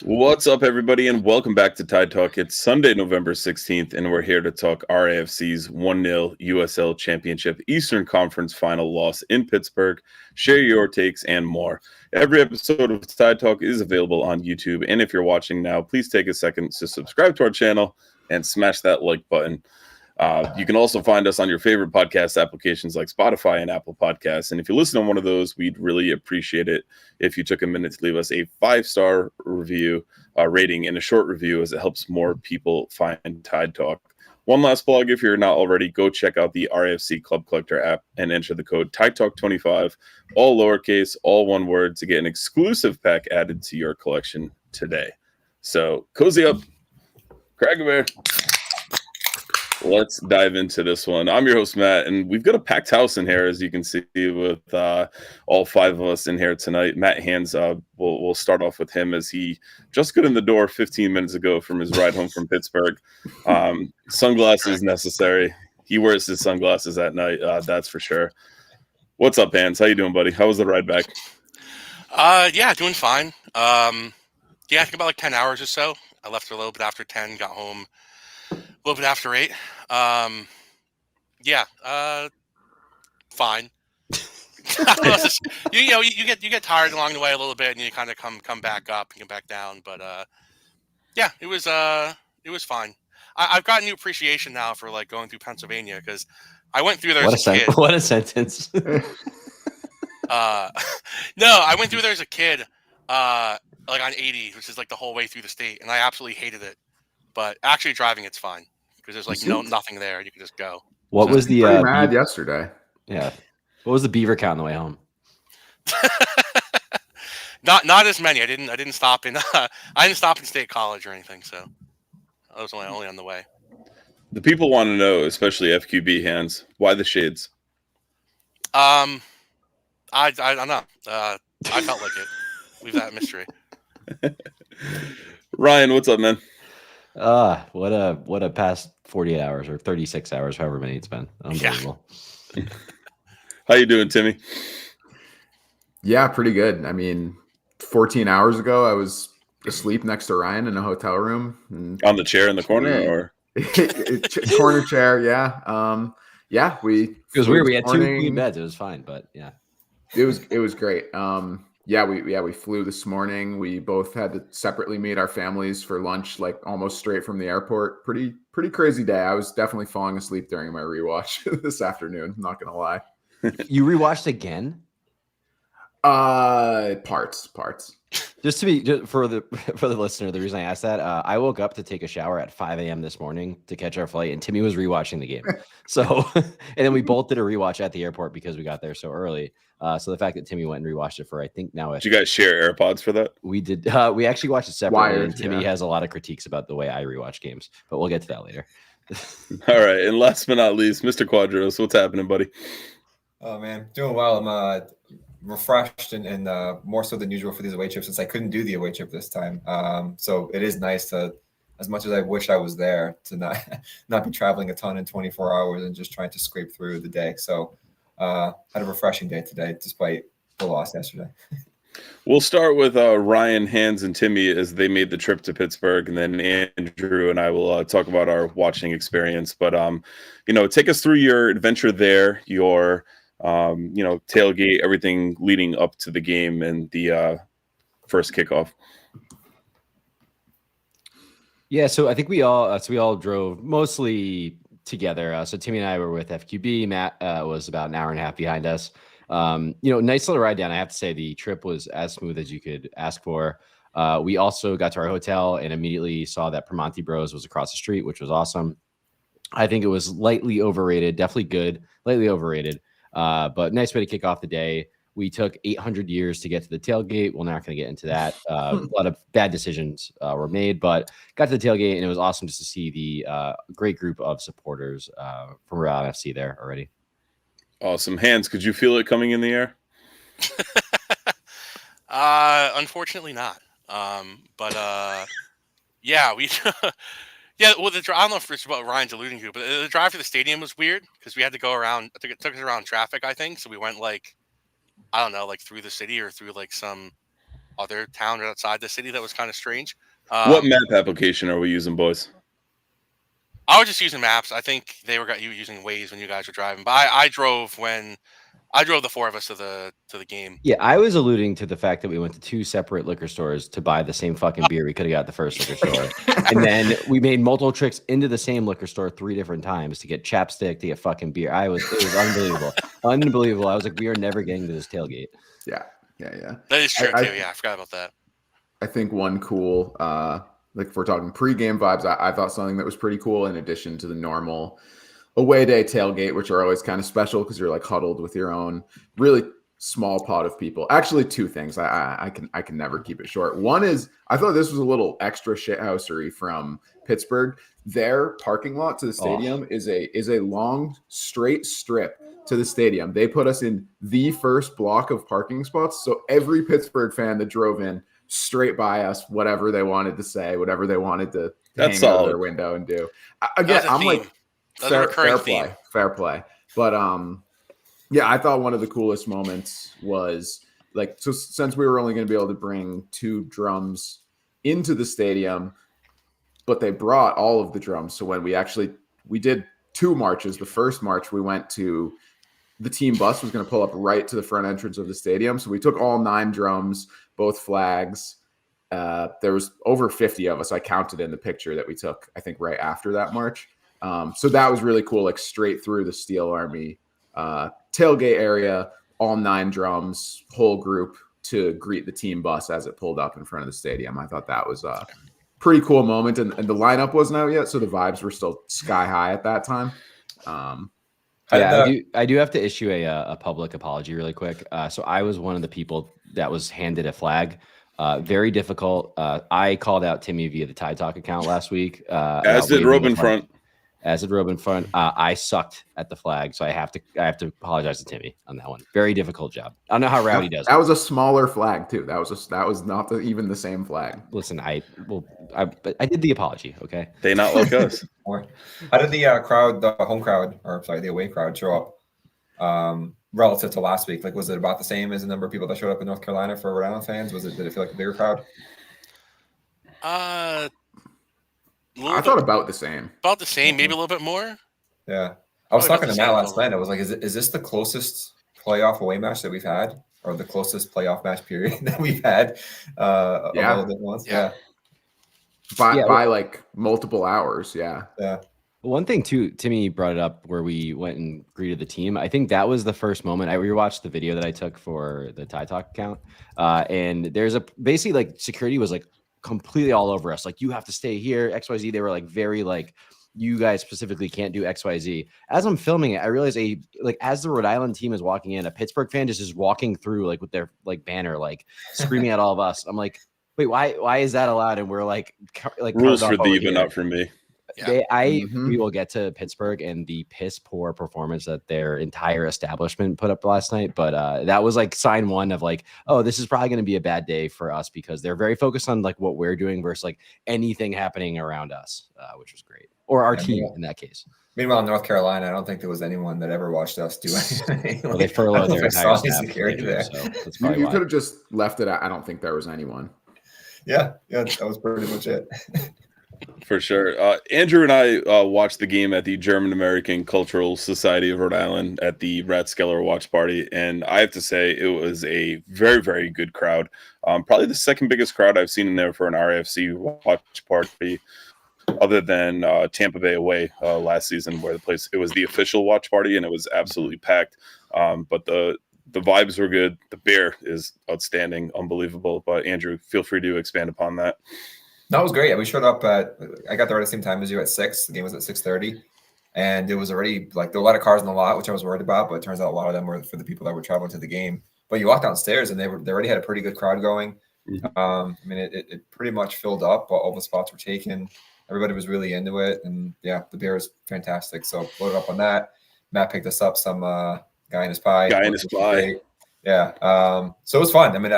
What's up, everybody, and welcome back to Tide Talk. It's Sunday, November 16th, and we're here to talk RIFC's 1-0 USL Championship Eastern Conference final loss in Pittsburgh, share your takes, and more. Every episode of Tide Talk is available on YouTube, and if you're watching now, please take a second to subscribe to our channel and smash that like button. You can also find us on your favorite podcast applications like Spotify and Apple Podcasts. And if you listen on one of those, we'd really appreciate it if you took a minute to leave us a 5-star review rating and a short review, as it helps more people find Tide Talk. One last plug, if you're not already, go check out the RIFC Club Collector app and enter the code TideTalk25, all lowercase, all one word, to get an exclusive pack added to your collection today. So cozy up, crack a bear. Let's dive into this one. I'm your host, Matt, and we've got a packed house in here, as you can see, with all five of us in here tonight. Matt Hands, we'll start off with him, as he just got in the door 15 minutes ago from his ride home from Pittsburgh. Sunglasses necessary. He wears his sunglasses at night, that's for sure. What's up, Hands? How you doing, buddy? How was the ride back? Yeah, doing fine. I think about like 10 hours or so. I left a little bit after 10, got home a little bit after 8. Fine. you get tired along the way a little bit, and you kind of come back up and get back down. But it was fine. I've got new appreciation now for like going through Pennsylvania, because I went through there as a kid. What a sentence. No, I went through there as a kid, like on 80, which is like the whole way through the state, and I absolutely hated it. But actually driving, it's fine, because there's like nothing there. You can just go. What was the pretty mad yesterday? Yeah. What was the beaver count on the way home? Not as many. I didn't stop in State College or anything, so I was only on the way. The people want to know, especially FQB Hands, why the shades? I don't know. I felt like it. Leave that mystery. Ryan, what's up, man? What a past 48 hours or 36 hours, however many it's been. Unbelievable. Yeah. How you doing, Timmy? Yeah, pretty good. I mean, 14 hours ago, I was asleep next to Ryan in a hotel room. On the chair in the corner, or corner chair? Yeah. It was weird. We had 2 queen beds. It was fine, but yeah, it was great. We flew this morning. We both had to separately meet our families for lunch, like almost straight from the airport. Pretty crazy day. I was definitely falling asleep during my rewatch this afternoon. I'm not gonna lie. You rewatched again? Parts. Just for the listener, the reason I asked that, I woke up to take a shower at 5 a.m. this morning to catch our flight, and Timmy was rewatching the game. So, and then we both did a rewatch at the airport because we got there so early. So the fact that Timmy went and rewatched it for, I think now, did you guys share AirPods for that? We did. We actually watched it separately, and Timmy has a lot of critiques about the way I rewatch games, but we'll get to that later. All right, and last but not least, Mr. Quadros, what's happening, buddy? Oh man, doing well. I'm refreshed and more so than usual for these away trips, since I couldn't do the away trip this time. So it is nice to, as much as I wish I was there, to not be traveling a ton in 24 hours and just trying to scrape through the day. So had a refreshing day today, despite the loss yesterday. We'll start with Ryan, Hands, and Timmy as they made the trip to Pittsburgh, and then Andrew and I will talk about our watching experience. But take us through your adventure there, your tailgate, everything leading up to the game and the first kickoff. Yeah, so I think we all drove mostly together. So Timmy and I were with FQB. Matt was about an hour and a half behind us. Nice little ride down. I have to say the trip was as smooth as you could ask for. We also got to our hotel and immediately saw that Primanti Bros was across the street, which was awesome. I think it was lightly overrated, definitely good, lightly overrated. But nice way to kick off the day. We took 800 years to get to the tailgate. We're not going to get into that. A lot of bad decisions were made, but got to the tailgate, and it was awesome just to see the great group of supporters from Real FC there already. Awesome. Hands, could you feel it coming in the air? Unfortunately not. We yeah, well, I don't know if it's what Ryan's alluding to, but the drive to the stadium was weird because we had to go around. I think it took us around traffic, I think. So we went like, I don't know, like through the city or through like some other town or outside the city that was kind of strange. What map application are we using, boys? I was just using maps. I think you were using Waze when you guys were driving, but I drove the four of us to the game. Yeah, I was alluding to the fact that we went to 2 separate liquor stores to buy the same fucking beer we could have got at the first liquor store. And then we made multiple trips into the same liquor store 3 different times to get chapstick, to get fucking beer. It was unbelievable. Unbelievable. I was like, we are never getting to this tailgate. Yeah. That is true too. Yeah, I forgot about that. I think one cool, like if we're talking pregame vibes, I thought something that was pretty cool in addition to the normal away day tailgate, which are always kind of special because you're like huddled with your own really small pot of people. Actually, 2 things. I can never keep it short. One is I thought this was a little extra shithousery from Pittsburgh. Their parking lot to the stadium is a long straight strip to the stadium. They put us in the first block of parking spots, so every Pittsburgh fan that drove in straight by us, whatever they wanted to say, whatever they wanted to hang out of their window and do. Again, I'm like. Fair play. But yeah, I thought one of the coolest moments was like, so since we were only going to be able to bring 2 drums into the stadium, but they brought all of the drums. So when we did 2 marches. The first march we went to, the team bus was going to pull up right to the front entrance of the stadium. So we took all 9 drums, both flags. There was over 50 of us. I counted in the picture that we took, I think, right after that march. So that was really cool, like straight through the Steel Army tailgate area, all 9 drums, whole group to greet the team bus as it pulled up in front of the stadium. I thought that was a pretty cool moment. And the lineup wasn't out yet, so the vibes were still sky high at that time. I do have to issue a public apology really quick. So I was one of the people that was handed a flag. Very difficult. I called out Timmy via the Tide Talk account last week. As did Robin Front. I sucked at the flag, so I have to apologize to Timmy on that one. Very difficult job. I don't know how Rowdy does. That was a smaller flag too. That was not even the same flag. Listen, I did the apology. Okay, they not like us. How did the the away crowd show up relative to last week? Like, was it about the same as the number of people that showed up in North Carolina for Rhode Island fans? Did it feel like a bigger crowd? I thought about the same. About the same, maybe a little bit more. Yeah. I was talking to Matt last night. I was like, is this the closest playoff away match that we've had? Or the closest playoff match period that we've had? Yeah. By like multiple hours. Yeah. One thing too, Timmy brought it up where we went and greeted the team. I think that was the first moment. I rewatched the video that I took for the Tide Talk account. And there's basically like security was like completely all over us. Like, you have to stay here, XYZ. They were like very like, you guys specifically can't do XYZ. As I'm filming it, I realize as the Rhode Island team is walking in, a Pittsburgh fan just is walking through like with their like banner, like screaming at all of us. I'm like, wait, why is that allowed? And we're like rules for thee, but not for me. We will get to Pittsburgh and the piss poor performance that their entire establishment put up last night. But that was like sign one of like, oh, this is probably going to be a bad day for us, because they're very focused on like what we're doing versus like anything happening around us, which was great. Or our team in that case. Meanwhile, in North Carolina, I don't think there was anyone that ever watched us do anything. Well, they furloughed their entire staff. So you could have just left it at, I don't think there was anyone. Yeah, that was pretty much it. For sure. Andrew and I watched the game at the German American Cultural Society of Rhode Island at the Rathskeller watch party, and I have to say it was a very, very good crowd. Probably the second biggest crowd I've seen in there for an RIFC watch party, other than Tampa Bay away last season, where it was the official watch party and it was absolutely packed. But the vibes were good. The beer is outstanding, unbelievable. But Andrew, feel free to expand upon that. That was great. We showed up I got there at the same time as you at 6. The game was at 6:30. And it was already like, there were a lot of cars in the lot, which I was worried about, but it turns out a lot of them were for the people that were traveling to the game. But you walk downstairs and they already had a pretty good crowd going. Mm-hmm. I mean, it pretty much filled up. All the spots were taken. Everybody was really into it. And yeah, the beer is fantastic. So loaded up on that. Matt picked us up some guy in his pie. Yeah. So it was fun. I mean,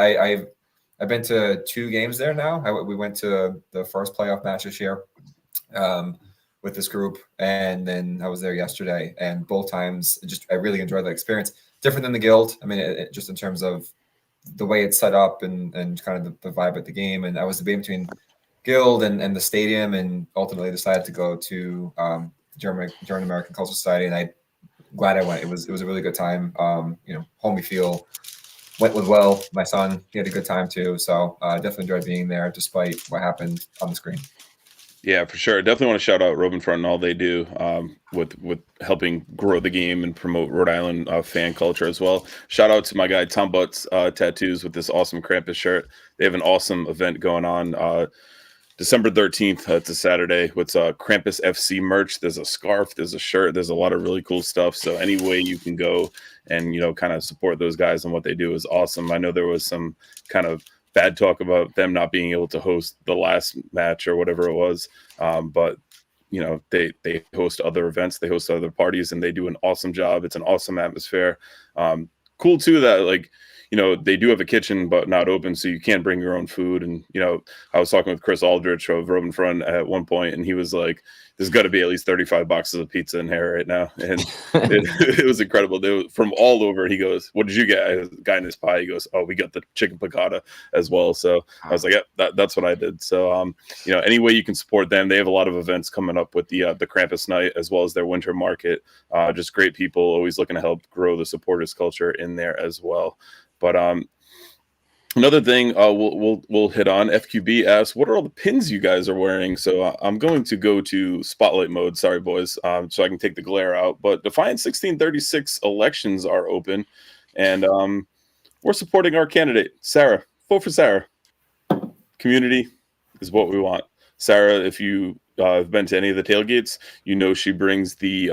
I've been to 2 games there now. We went to the first playoff match this year with this group, and then I was there yesterday. And both times, I really enjoyed the experience. Different than the Guild. I mean, just in terms of the way it's set up and kind of the vibe at the game. And I was debating between Guild and the stadium, and ultimately decided to go to German American Cultural Society, and I'm glad I went. It was a really good time. Homey feel went with Will, my son. He had a good time too. So definitely enjoyed being there despite what happened on the screen. Yeah, for sure. Definitely want to shout out Front and all they do with helping grow the game and promote Rhode Island fan culture as well. Shout out to my guy Tom Butts Tattoos with this awesome Krampus shirt. They have an awesome event going on December 13th. It's a Saturday with Krampus FC merch. There's a scarf, there's a shirt, there's a lot of really cool stuff. So any way you can go and kind of support those guys and what they do is awesome. I know there was some kind of bad talk about them not being able to host the last match or whatever it was, but they host other events, they host other parties, and they do an awesome job. It's an awesome atmosphere. Cool too that they do have a kitchen but not open, so you can't bring your own food. And I was talking with Chris Aldrich of Robin Front at one point, and he was like, there's got to be at least 35 boxes of pizza in here right now. And it was incredible. They were from all over. He goes, what did you get? A guy in his pie, he goes, oh, we got the chicken piccata as well. So I was like, yeah, that's what I did. So any way you can support them. They have a lot of events coming up with the Krampus night as well as their winter market. Just great people, always looking to help grow the supporters culture in there as well. But another thing we'll hit on, FQB asks, what are all the pins you guys are wearing? So I'm going to go to spotlight mode. Sorry, boys, so I can take the glare out. But Defiant 1636 elections are open, and we're supporting our candidate, Sarah. Vote for Sarah. Community is what we want. Sarah, if you have been to any of the tailgates, she brings the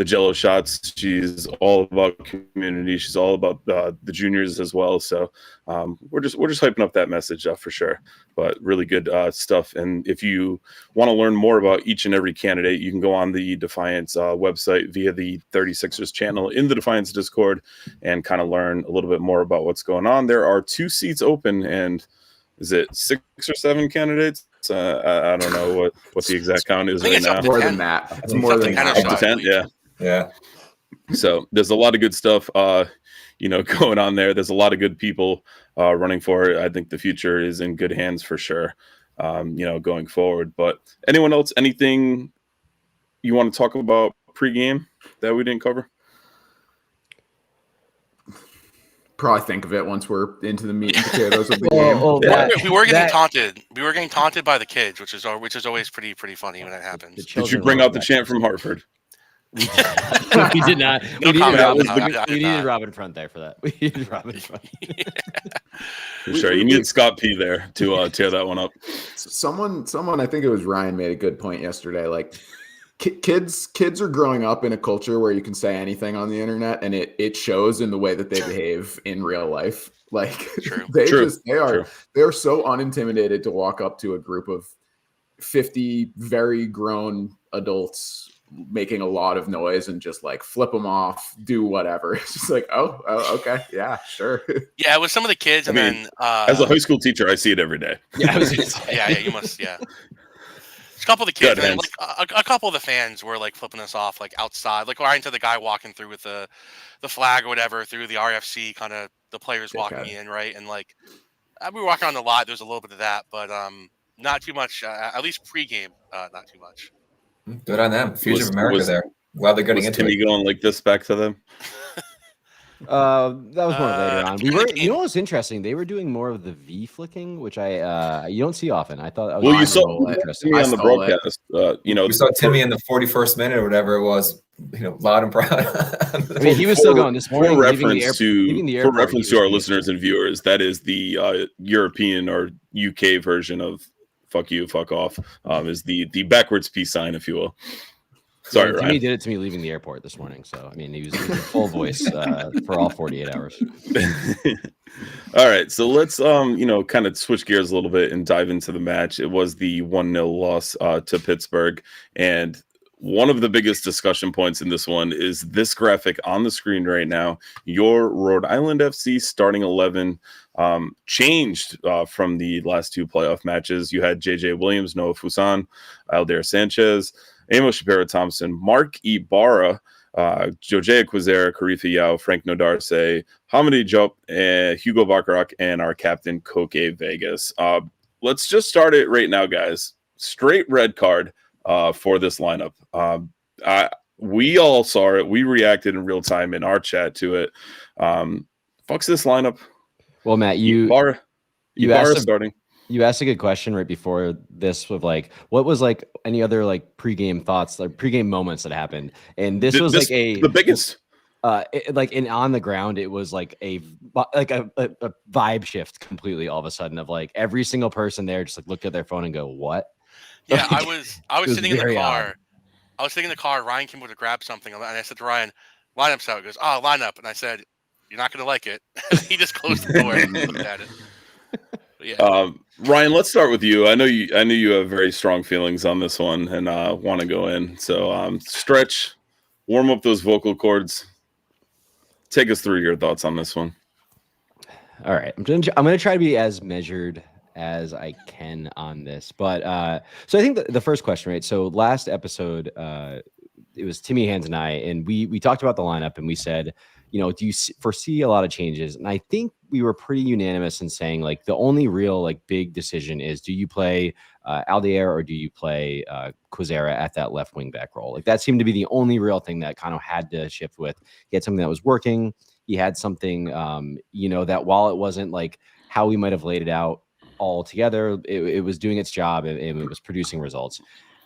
Jello shots. She's all about community. She's all about the juniors as well. So we're just hyping up that message for sure. But really good stuff. And if you want to learn more about each and every candidate, you can go on the Defiance website via the 36ers channel in the Defiance Discord and kind of learn a little bit more about what's going on. There are 2 seats open, and is it 6 or 7 candidates? I don't know what the exact count is right now. More than that. It's more than up to 10. Yeah. So there's a lot of good stuff, going on there. There's a lot of good people running for it. I think the future is in good hands for sure, going forward. But anyone else, anything you want to talk about pregame that we didn't cover? Probably think of it once we're into the meat and potatoes of the game. We were getting taunted. We were getting taunted by the kids, which is always pretty funny when that happens. Did you bring out the chant from Hartford? We did not. No We needed Robin Front there for that. We needed Robin Front. For sure. You need Scott P there to tear that one up. Someone, I think it was Ryan, made a good point yesterday. Like, kids are growing up in a culture where you can say anything on the internet, and it shows in the way that they behave in real life. Like, they are so unintimidated to walk up to a group of 50 very grown adults making a lot of noise and just like flip them off, do whatever. It's just like, oh okay, yeah, sure. Yeah, with some of the kids, then as a high school teacher, I see it every day. Yeah, you must. Yeah. A couple of the kids, and a couple of the fans were like flipping us off, like outside, like right into the guy walking through with the flag or whatever through the RFC, kind of the players walking in, right? And like we were walking on the lot, there's a little bit of that, but not too much. At least pregame, not too much. Good on them. Future of America there. Glad they're getting into Timmy it. Going like this back to them. That was more later on. You know what's interesting? They were doing more of the V flicking, which you don't see often. I thought. You saw Timmy on the broadcast. We saw Timmy in the 41st minute or whatever it was. Loud and proud. I mean, he was still going this morning. For reference to our listeners and viewers, that is the European or UK version of "fuck you, fuck off." Is the backwards peace sign, if you will. Sorry, Ryan. Timmy did it to me leaving the airport this morning. So, I mean, he was in full voice for all 48 hours. All right. So let's, kind of switch gears a little bit and dive into the match. It was the 1-0 loss to Pittsburgh. And one of the biggest discussion points in this one is this graphic on the screen right now. Your Rhode Island FC starting 11 changed from the last 2 playoff matches. You had JJ Williams, Noah Fusan, Aldair Sanchez, Amos Shapiro-Thompson, Mark Ibarra, Jojea Quazera, Karifa Yao, Frank Nodarse, Hamidi Diop, Hugo Baccarat, and our captain, Koke Vegas. Let's just start it right now, guys. Straight red card for this lineup. We all saw it. We reacted in real time in our chat to it. Fuck's this lineup. Well, Matt, you Ibarra starting. You asked a good question right before this of like, what was like any other like pregame thoughts, like pregame moments that happened? And this was like the biggest. Like on the ground, it was like a vibe shift completely all of a sudden of like every single person there just like looked at their phone and go, what? Yeah, Like, I was sitting in the car. odd. I was sitting in the car. Ryan came over to grab something, and I said to Ryan, "Lineup's out." He goes, "Oh, lineup." And I said, "You're not going to like it." He just closed the door and looked at it. But yeah. Ryan, let's start with you. I know you have very strong feelings on this one and want to go in. So stretch, warm up those vocal cords. Take us through your thoughts on this one. All right, I'm gonna try to be as measured as I can on this, but so I think the first question, right? So last episode, it was Timmy Hands and I, and we talked about the lineup, and we said, you know, do you foresee a lot of changes? And I think we were pretty unanimous in saying like the only real like big decision is, do you play Aldair or do you play Quazera at that left wing back role? Like that seemed to be the only real thing that kind of had to shift with. He had something that was working. He had something, you know, that while it wasn't like how we might have laid it out all together, it was doing its job and it was producing results.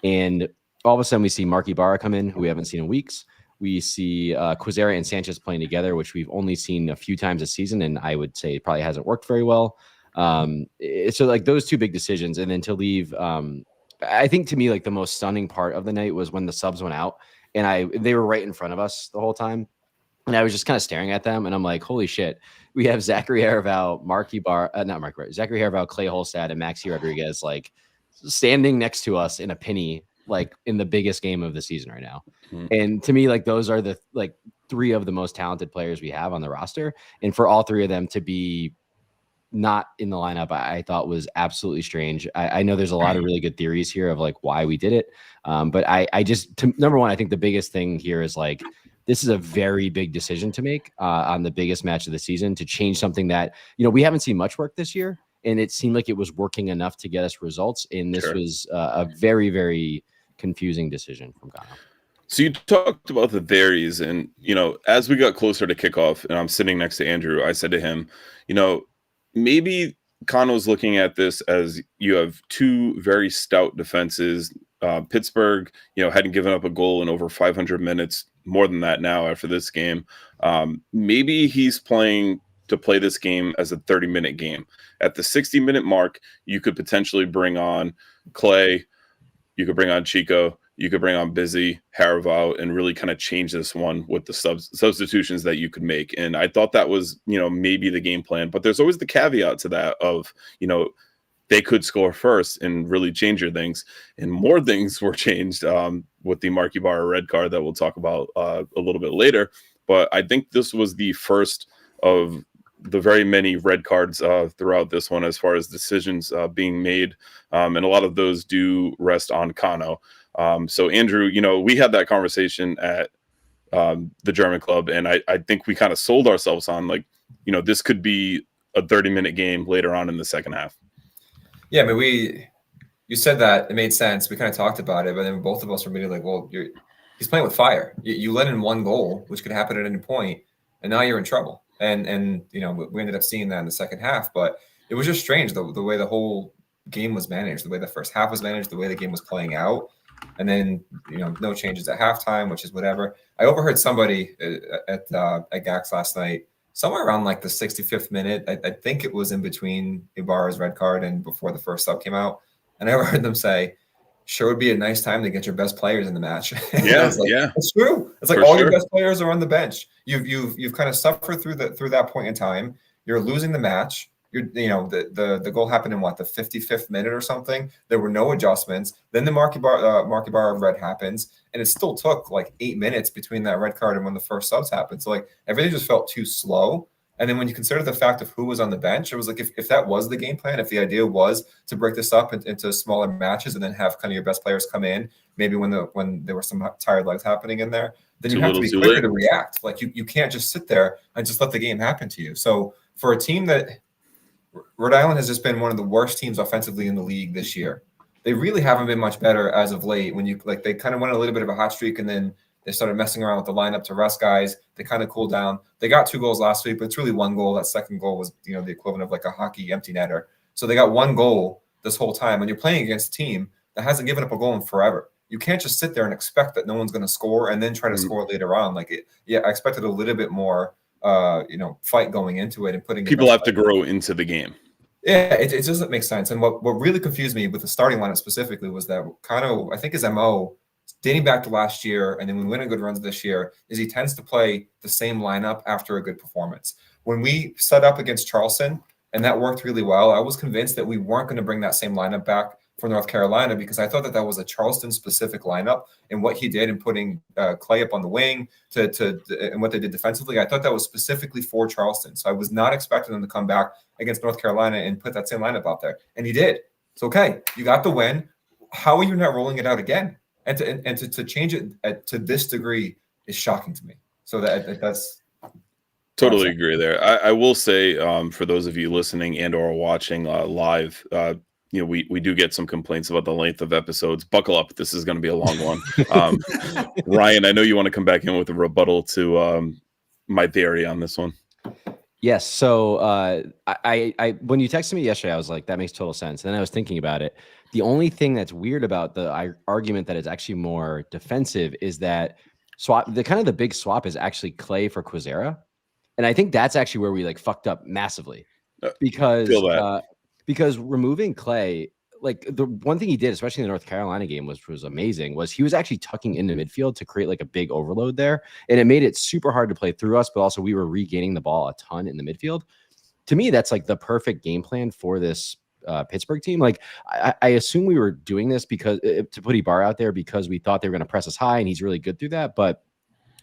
And all of a sudden we see Mark Ibarra come in, who we haven't seen in weeks. We see Quazera and Sanchez playing together, which we've only seen a few times this season, and I would say it probably hasn't worked very well. So like those two big decisions, and then to leave, I think to me like the most stunning part of the night was when the subs went out, and they were right in front of us the whole time, and I was just kind of staring at them, and I'm like, holy shit, we have Zachary Haraval, Zachary Haraval, Clay Holstad, and Maxi Rodriguez like standing next to us in a penny, like in the biggest game of the season right now. And to me, like those are the like three of the most talented players we have on the roster. And for all three of them to be not in the lineup, I thought was absolutely strange. I know there's a lot of really good theories here of like why we did it. But I just, number one, I think the biggest thing here is like, this is a very big decision to make on the biggest match of the season to change something that, you know, we haven't seen much work this year. And it seemed like it was working enough to get us results. And this was a very, very confusing decision from Ghana. So you talked about the theories, and, you know, as we got closer to kickoff and I'm sitting next to Andrew, I said to him, you know, maybe Kano's looking at this as you have two very stout defenses. Pittsburgh, you know, hadn't given up a goal in over 500 minutes, more than that now after this game. Maybe he's playing to play this game as a 30-minute game. At the 60-minute mark, you could potentially bring on Clay, you could bring on Chico, you could bring on Busy, Haraval, and really kind of change this one with the substitutions that you could make. And I thought that was, you know, maybe the game plan. But there's always the caveat to that of, you know, they could score first and really change your things. And more things were changed with the Mark Ibarra red card that we'll talk about a little bit later. But I think this was the first of the very many red cards throughout this one as far as decisions being made. And a lot of those do rest on Kano. So Andrew, you know, we had that conversation at the German club, and I think we kind of sold ourselves on like, you know, this could be a 30-minute game later on in the second half. Yeah, I mean, you said that it made sense. We kind of talked about it, but then both of us were immediately like, well, he's playing with fire. You let in one goal, which could happen at any point, and now you're in trouble. And you know, we ended up seeing that in the second half, but it was just strange the way the whole game was managed, the way the first half was managed, the way the game was playing out. And then, you know, no changes at halftime, which is whatever. I overheard somebody at GAX last night, somewhere around like the 65th minute. I think it was in between Ibarra's red card and before the first sub came out. And I overheard them say, sure would be a nice time to get your best players in the match. Yeah, yeah. It's true. It's like your best players are on the bench. You've kind of suffered through that point in time. You're losing the match. The goal happened in what, the 55th minute or something. There were no adjustments. Then the Mark Ibarra red happens, and it still took like 8 minutes between that red card and when the first subs happened. So like everything just felt too slow. And then when you consider the fact of who was on the bench, it was like if that was the game plan, if the idea was to break this up into smaller matches and then have kind of your best players come in, maybe when there were some tired legs happening in there, then you have to be quicker to react. Like you can't just sit there and just let the game happen to you. So for a team that Rhode Island has just been one of the worst teams offensively in the league this year. They really haven't been much better as of late. When you like, they kind of went on a little bit of a hot streak and then they started messing around with the lineup to rest guys. They kind of cooled down. They got 2 goals last week, but it's really 1 goal. That second goal was, the equivalent of like a hockey empty netter. So they got 1 goal this whole time. When you're playing against a team that hasn't given up a goal in forever, you can't just sit there and expect that no one's going to score and then try to score later on. I expected a little bit more, fight going into it and putting people have to grow into the game. Yeah, it doesn't make sense. And what really confused me with the starting lineup specifically was that kind of, I think his MO, dating back to last year, and then when we win a good runs this year, is he tends to play the same lineup after a good performance. When we set up against Charleston, and that worked really well, I was convinced that we weren't going to bring that same lineup back for North Carolina because I thought that was a Charleston-specific lineup, and what he did in putting Clay up on the wing and what they did defensively, I thought that was specifically for Charleston. So I was not expecting them to come back against North Carolina and put that same lineup out there, and he did. So okay, you got the win. How are you not rolling it out again? And to change it to this degree is shocking to me. So that's totally agree there. I will say for those of you listening and or watching live, we do get some complaints about the length of episodes. Buckle up. This is going to be a long one. Ryan, I know you want to come back in with a rebuttal to my theory on this one. Yes. So I when you texted me yesterday, I was like, that makes total sense. And then I was thinking about it. The only thing that's weird about the argument that it's actually more defensive is that the big swap is actually Clay for Quizera. And I think that's actually where we fucked up massively because removing Clay, the one thing he did, especially in the North Carolina game, was amazing, was he was actually tucking into midfield to create a big overload there. And it made it super hard to play through us, but also we were regaining the ball a ton in the midfield. To me, that's the perfect game plan for this Pittsburgh team. I assume we were doing this because to put Ibarra out there because we thought they were going to press us high and he's really good through that. But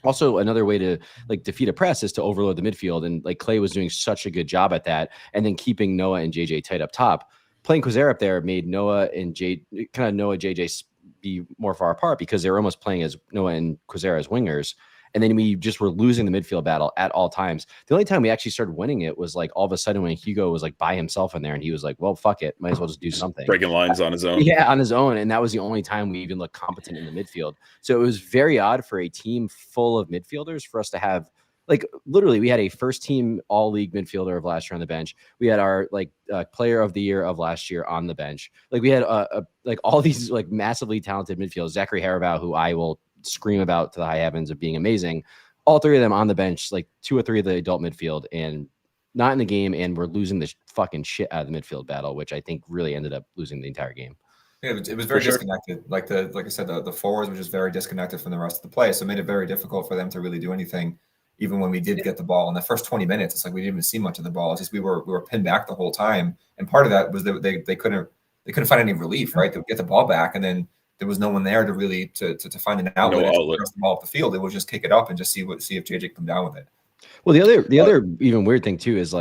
also another way to defeat a press is to overload the midfield. And Clay was doing such a good job at that. And then keeping Noah and JJ tight up top. Playing Quizera up there made Noah, JJ be more far apart because they were almost playing as Noah and Quizera as wingers. And then we just were losing the midfield battle at all times. The only time we actually started winning it was all of a sudden when Hugo was by himself in there and he was well, fuck it. Might as well just do something. Breaking lines on his own. Yeah, on his own. And that was the only time we even looked competent in the midfield. So it was very odd for a team full of midfielders for us to have literally we had a first team all league midfielder of last year on the bench. We had our player of the year of last year on the bench. We had all these massively talented midfielders, Zachary Harabout, who I will scream about to the high heavens of being amazing. All 3 of them on the bench, 2 or 3 of the adult midfield and not in the game. And we're losing the fucking shit out of the midfield battle, which I think really ended up losing the entire game. Yeah, it was very disconnected. Like I said, the forwards were just very disconnected from the rest of the play. So it made it very difficult for them to really do anything. Even when we did get the ball in the first 20 minutes, it's we didn't even see much of the ball. It's just we were pinned back the whole time. And part of that was that they couldn't find any relief, right? To get the ball back. And then there was no one there to really to find an outlet. To press the ball up the field. It would just kick it up and just see if JJ come down with it. Well, the other even weird thing too is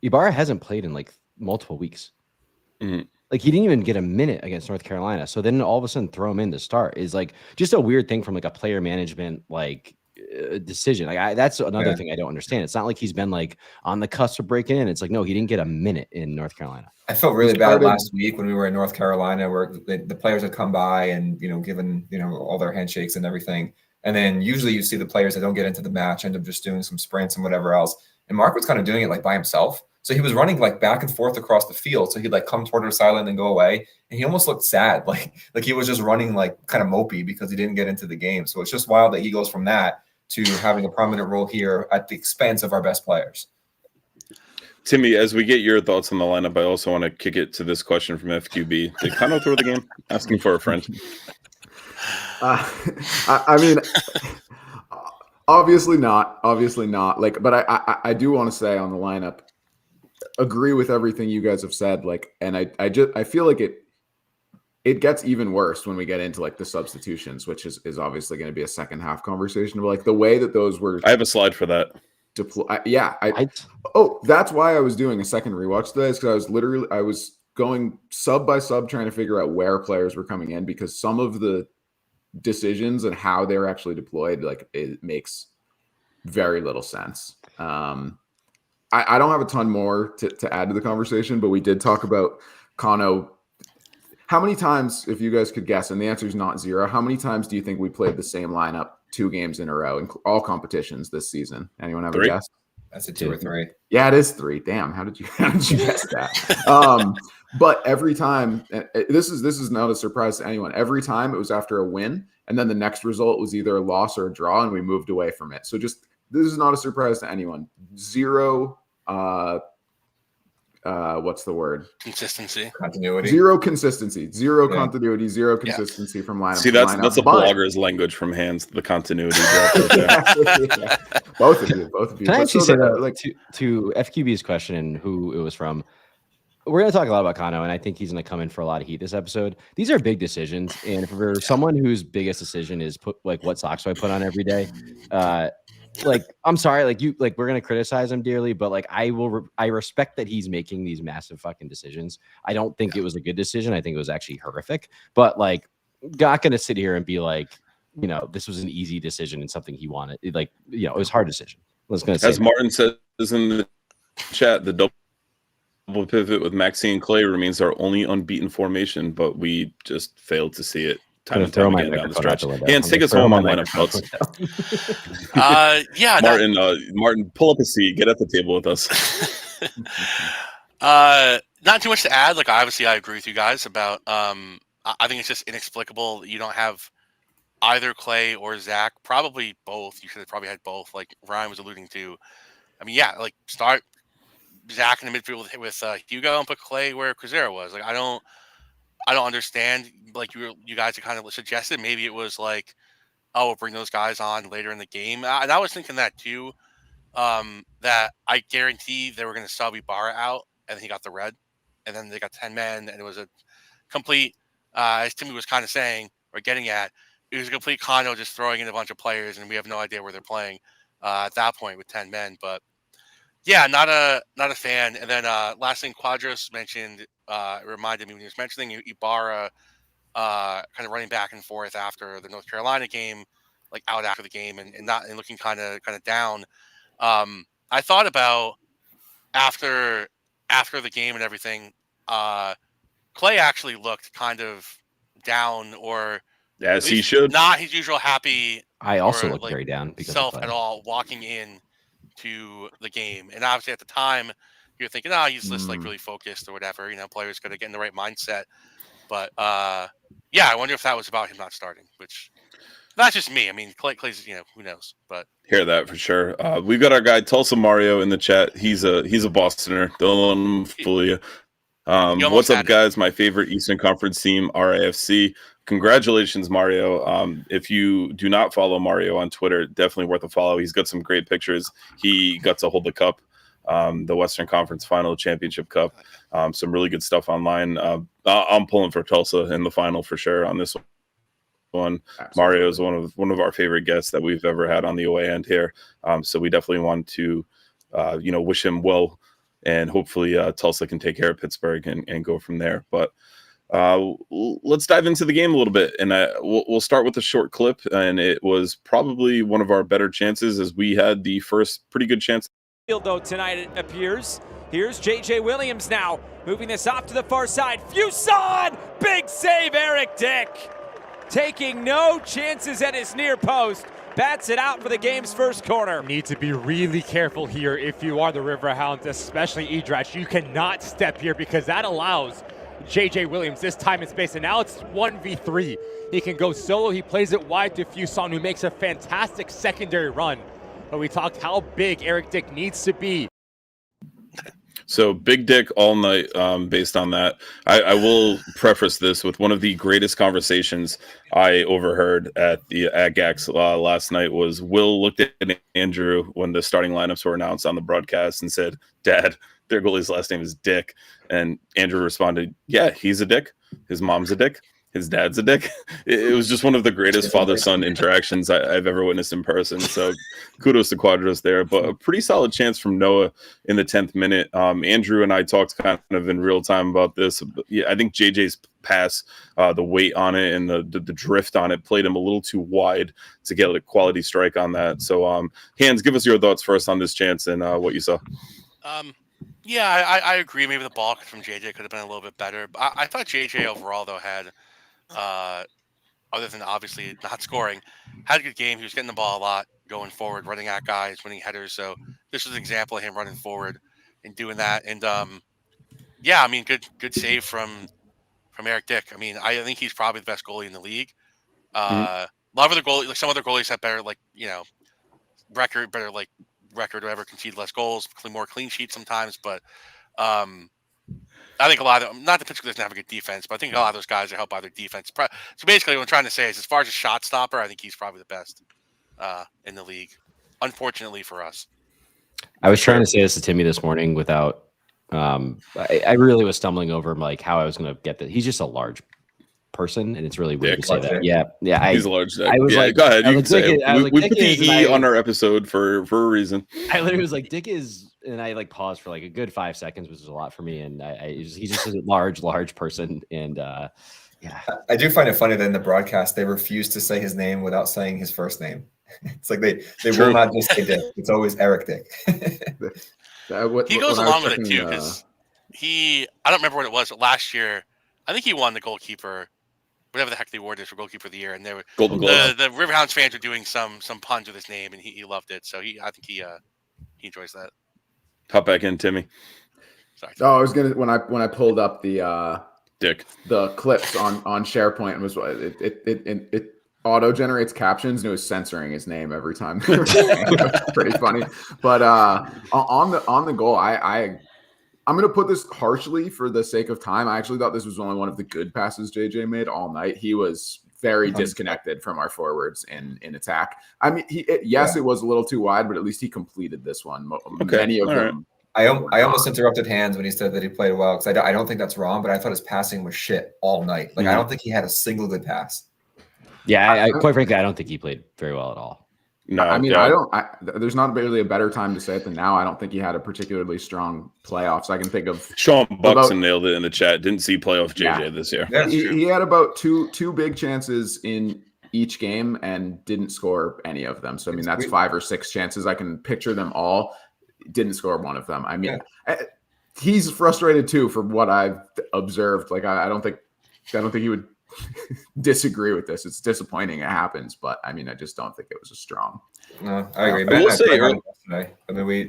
Ibarra hasn't played in multiple weeks. Mm-hmm. He didn't even get a minute against North Carolina. So then all of a sudden throw him in to start is just a weird thing from a player management decision. That's another thing I don't understand. It's not he's been on the cusp of breaking in. It's no, he didn't get a minute in North Carolina. I felt really bad last week when we were in North Carolina where the players had come by and given all their handshakes and everything. And then usually you see the players that don't get into the match end up just doing some sprints and whatever else. And Mark was kind of doing it by himself. So he was running back and forth across the field. So he'd come toward our sideline and go away. And he almost looked sad. Like he was just running kind of mopey because he didn't get into the game. So it's just wild that he goes from that to having a prominent role here at the expense of our best players. Timmy, as we get your thoughts on the lineup, I also want to kick it to this question from FQB. They kind of throw the game, asking for a friend. I mean, obviously not. But I do want to say on the lineup, agree with everything you guys have said. And I feel it gets even worse when we get into the substitutions, which is obviously going to be a second half conversation. But the way that those were, I have a slide for that. deploy. That's why I was doing a second rewatch today, because I was going sub by sub trying to figure out where players were coming in, because some of the decisions and how they're actually deployed, like, it makes very little sense. I don't have a ton more to add to the conversation, but we did talk about Kano. How many times, if you guys could guess, and the answer is not zero, how many times do you think we played the same lineup 2 games in a row in all competitions this season? Anyone have 3? a guess? That's a 2 or 3. Yeah, it is 3. Damn, how did you guess that? But every time, this is not a surprise to anyone. Every time it was after a win, and then the next result was either a loss or a draw, and we moved away from it. So this is not a surprise to anyone. Zero. What's the word? Consistency. Continuity. Zero consistency. Zero continuity. Zero consistency from lineup. See, that's a blogger's language from Hans. The continuity. Yeah. Both of you. Can I actually say that, like, to FQB's question and who it was from? We're going to talk a lot about Kano, and I think he's going to come in for a lot of heat this episode. These are big decisions, and for someone whose biggest decision is what socks do I put on every day, like, I'm sorry, like we're going to criticize him dearly, but like I respect that he's making these massive fucking decisions. I don't think it was a good decision. I think it was actually horrific, but like, not going to sit here and be like, this was an easy decision and something he wanted. It was a hard decision. Let's going to say, as Martin says in the chat, the double pivot with Maxine Clay remains our only unbeaten formation, but we just failed to see it time and time again down the stretch. Hans, take us home on lineup thoughts. Martin, pull up a seat, get at the table with us. Not too much to add. Like, obviously, I agree with you guys about. I think it's just inexplicable that you don't have either Clay or Zach. Probably both. You should have probably had both. Like Ryan was alluding to. I mean, yeah, like start Zach in the midfield with Hugo and put Clay where Cruzeiro was. Like, I don't understand. Like you guys have kind of suggested, maybe it was like, oh, we'll bring those guys on later in the game. And I was thinking that too. That I guarantee they were going to sub Ibarra out, and then he got the red, and then they got 10 men, and it was a complete, as Timmy was kind of saying or getting at, it was a complete Kano just throwing in a bunch of players, and we have no idea where they're playing at that point with 10 men. But yeah, not a fan. And then last thing Quadros mentioned, it reminded me when he was mentioning Ibarra kind of running back and forth after the North Carolina game, like out after the game and looking kind of down. I thought about after the game and everything, Clay actually looked kind of down, or as he should, not his usual happy. I also looked very down because self at all walking in to the game. And obviously at the time you're thinking, he's just like really focused or whatever, players got to get in the right mindset. But yeah, I wonder if that was about him not starting, which that's just me. I mean, Clay's, who knows, but hear that for sure. We've got our guy Tulsa Mario in the chat. He's a Bostoner. Don't let him fool you. What's up, guys? My favorite Eastern Conference team, RIFC. Congratulations, Mario. If you do not follow Mario on Twitter, definitely worth a follow. He's got some great pictures. He got to hold the cup, the Western Conference Final Championship Cup. Some really good stuff online. I'm pulling for Tulsa in the final for sure on this one. Absolutely. Mario is one of our favorite guests that we've ever had on the away end here. So we definitely want to, wish him well, and hopefully Tulsa can take care of Pittsburgh and go from there. But let's dive into the game a little bit, and we'll start with a short clip. And it was probably one of our better chances, as we had the first pretty good chance. Though tonight it appears. Here's J.J. Williams now, moving this off to the far side. Fuson! Big save, Eric Dick! Taking no chances at his near post. Bats it out for the game's first corner. Need to be really careful here if you are the Riverhounds, especially Edrach. You cannot step here because that allows J.J. Williams this time and space. And now it's 1v3. He can go solo. He plays it wide to Fuson, who makes a fantastic secondary run. But we talked how big Eric Dick needs to be. So Big Dick all night, based on that. I will preface this with one of the greatest conversations I overheard at GAX last night was Will looked at Andrew when the starting lineups were announced on the broadcast and said, "Dad, their goalie's last name is Dick." And Andrew responded, "Yeah, he's a dick. His mom's a dick." his dad's a dick. It was just one of the greatest father-son interactions I've ever witnessed in person. So kudos to Quadros there. But a pretty solid chance from Noah in the 10th minute. Andrew and I talked kind of in real time about this. But yeah, I think JJ's pass, the weight on it and the drift on it played him a little too wide to get a quality strike on that. So Hans, give us your thoughts first on this chance and what you saw. Yeah, I agree. Maybe the ball from JJ could have been a little bit better. But I thought JJ overall, though, had, other than obviously not scoring, had a good game. He was getting the ball a lot, going forward, running at guys, winning headers. So this was an example of him running forward and doing that. And yeah, I mean, good save from Eric Dick. I mean, I think he's probably the best goalie in the league. A lot of other goalies, like some other goalies, have better, like, record, whatever, concede less goals, more clean sheets sometimes. But I think a lot of them, not that Pittsburgh doesn't have a good defense, but I think a lot of those guys are helped by their defense. So basically, what I'm trying to say is, as far as a shot stopper, I think he's probably the best in the league. Unfortunately for us. I was trying to say this to Timmy this morning without. I really was stumbling over like how I was going to get that. He's just a large person, and it's really weird to say that. Yeah. He's a large dick. I was like, go ahead. You can say it. We put the E on our episode for a reason. I literally was like, Dick is, and I like paused for like a good 5 seconds, which is a lot for me. And he's just a large person, and yeah. I do find it funny that in the broadcast they refuse to say his name without saying his first name. It's like they will not just say Dick. It's always Eric Dick. He goes along with it too, because I don't remember what it was, but last year I think he won the goalkeeper, whatever the heck the award is for goalkeeper of the year, and they were the Riverhounds fans were doing some puns with his name, and he loved it. So I think he enjoys that. Hop back in, Timmy. Sorry. Oh, I was gonna when I pulled up the Dick the clips on SharePoint, and was it auto generates captions, and it was censoring his name every time. Pretty funny. But on the goal, I'm going to put this harshly for the sake of time. I actually thought this was only one of the good passes JJ made all night. He was very disconnected from our forwards in attack. I mean, it was a little too wide, but at least he completed this one. Okay. Many of them. I almost interrupted Hans when he said that he played well, because I don't think that's wrong, but I thought his passing was shit all night. Like, I don't think he had a single good pass. Yeah, I quite frankly, I don't think he played very well at all. No, I mean, there's not really a better time to say it than now. I don't think he had a particularly strong playoffs. I can think of Sean Buxton nailed it in the chat. Didn't see playoff JJ this year. Yeah, he had about two big chances in each game and didn't score any of them. So I mean, that's 5 or 6 chances. I can picture them all. Didn't score one of them. I mean, he's frustrated too, from what I've observed. Like, I don't think he would disagree with this. It's disappointing it happens, but I mean, I just don't think it was a strong. No, I agree. I will say, I mean, we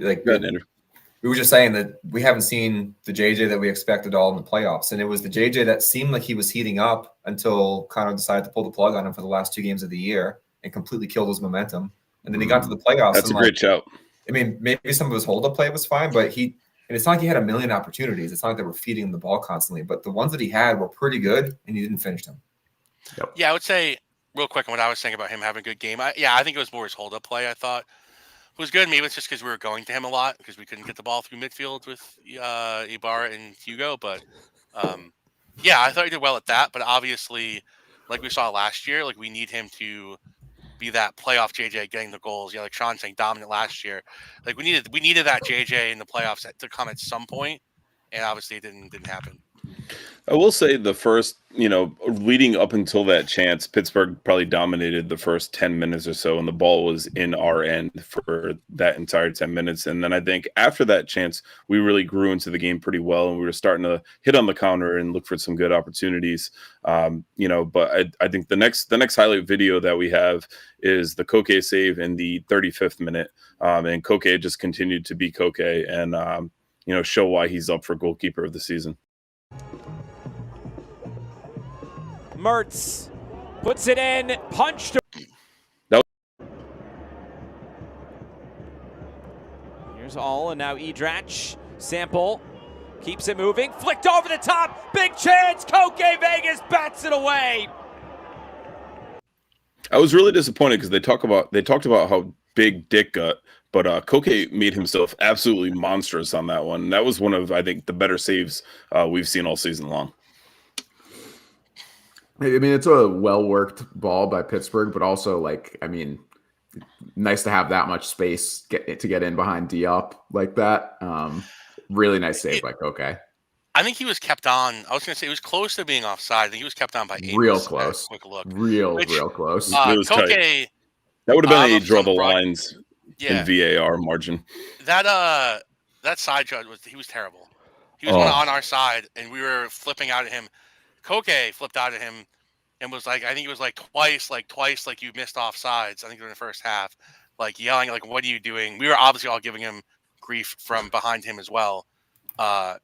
were just saying that we haven't seen the JJ that we expected all in the playoffs, and it was the JJ that seemed like he was heating up until Connor decided to pull the plug on him for the last 2 games of the year and completely killed his momentum. And then he got to the playoffs. That's a great shout. I mean, maybe some of his hold-up play was fine, but and it's not like he had a million opportunities. It's not like they were feeding him the ball constantly, but the ones that he had were pretty good, and he didn't finish them. Yep. Yeah, I would say real quick on what I was saying about him having a good game. I think it was more his hold-up play. I thought it was good. Maybe it's just because we were going to him a lot because we couldn't get the ball through midfield with Ibarra and Hugo. But I thought he did well at that. But obviously, like we saw last year, like we need him to be that playoff JJ getting the goals. Yeah, like Sean saying, dominant last year. Like we needed that JJ in the playoffs to come at some point, and obviously it didn't happen. I will say the first, leading up until that chance, Pittsburgh probably dominated the first 10 minutes or so, and the ball was in our end for that entire 10 minutes. And then I think after that chance, we really grew into the game pretty well, and we were starting to hit on the counter and look for some good opportunities. But I think the next highlight video that we have is the Koke save in the 35th minute. And Koke just continued to be Koke and, show why he's up for goalkeeper of the season. Mertz puts it in, punched. Here's All, and now Edrach. Sample keeps it moving, flicked over the top, big chance. Koke Vegas bats it away. I was really disappointed because they talked about how big Dick got, but Koke made himself absolutely monstrous on that one. That was one of, I think, the better saves we've seen all season long. I mean, it's a well-worked ball by Pittsburgh, but also, like, I mean, nice to have that much space to get in behind Diop like that. Really nice save by Koke. I think he was kept on. I was going to say it was close to being offside. I think he was kept on by Real Amos. close. Quick look. Real close. It was Koke, tight. That would have been a draw the lines yeah, in VAR margin. that side judge he was terrible. He was on our side, and we were flipping out at him. Koke flipped out at him and was like, I think it was like twice, like you missed offsides. I think in the first half, like yelling, like, "What are you doing?" We were obviously all giving him grief from behind him as well.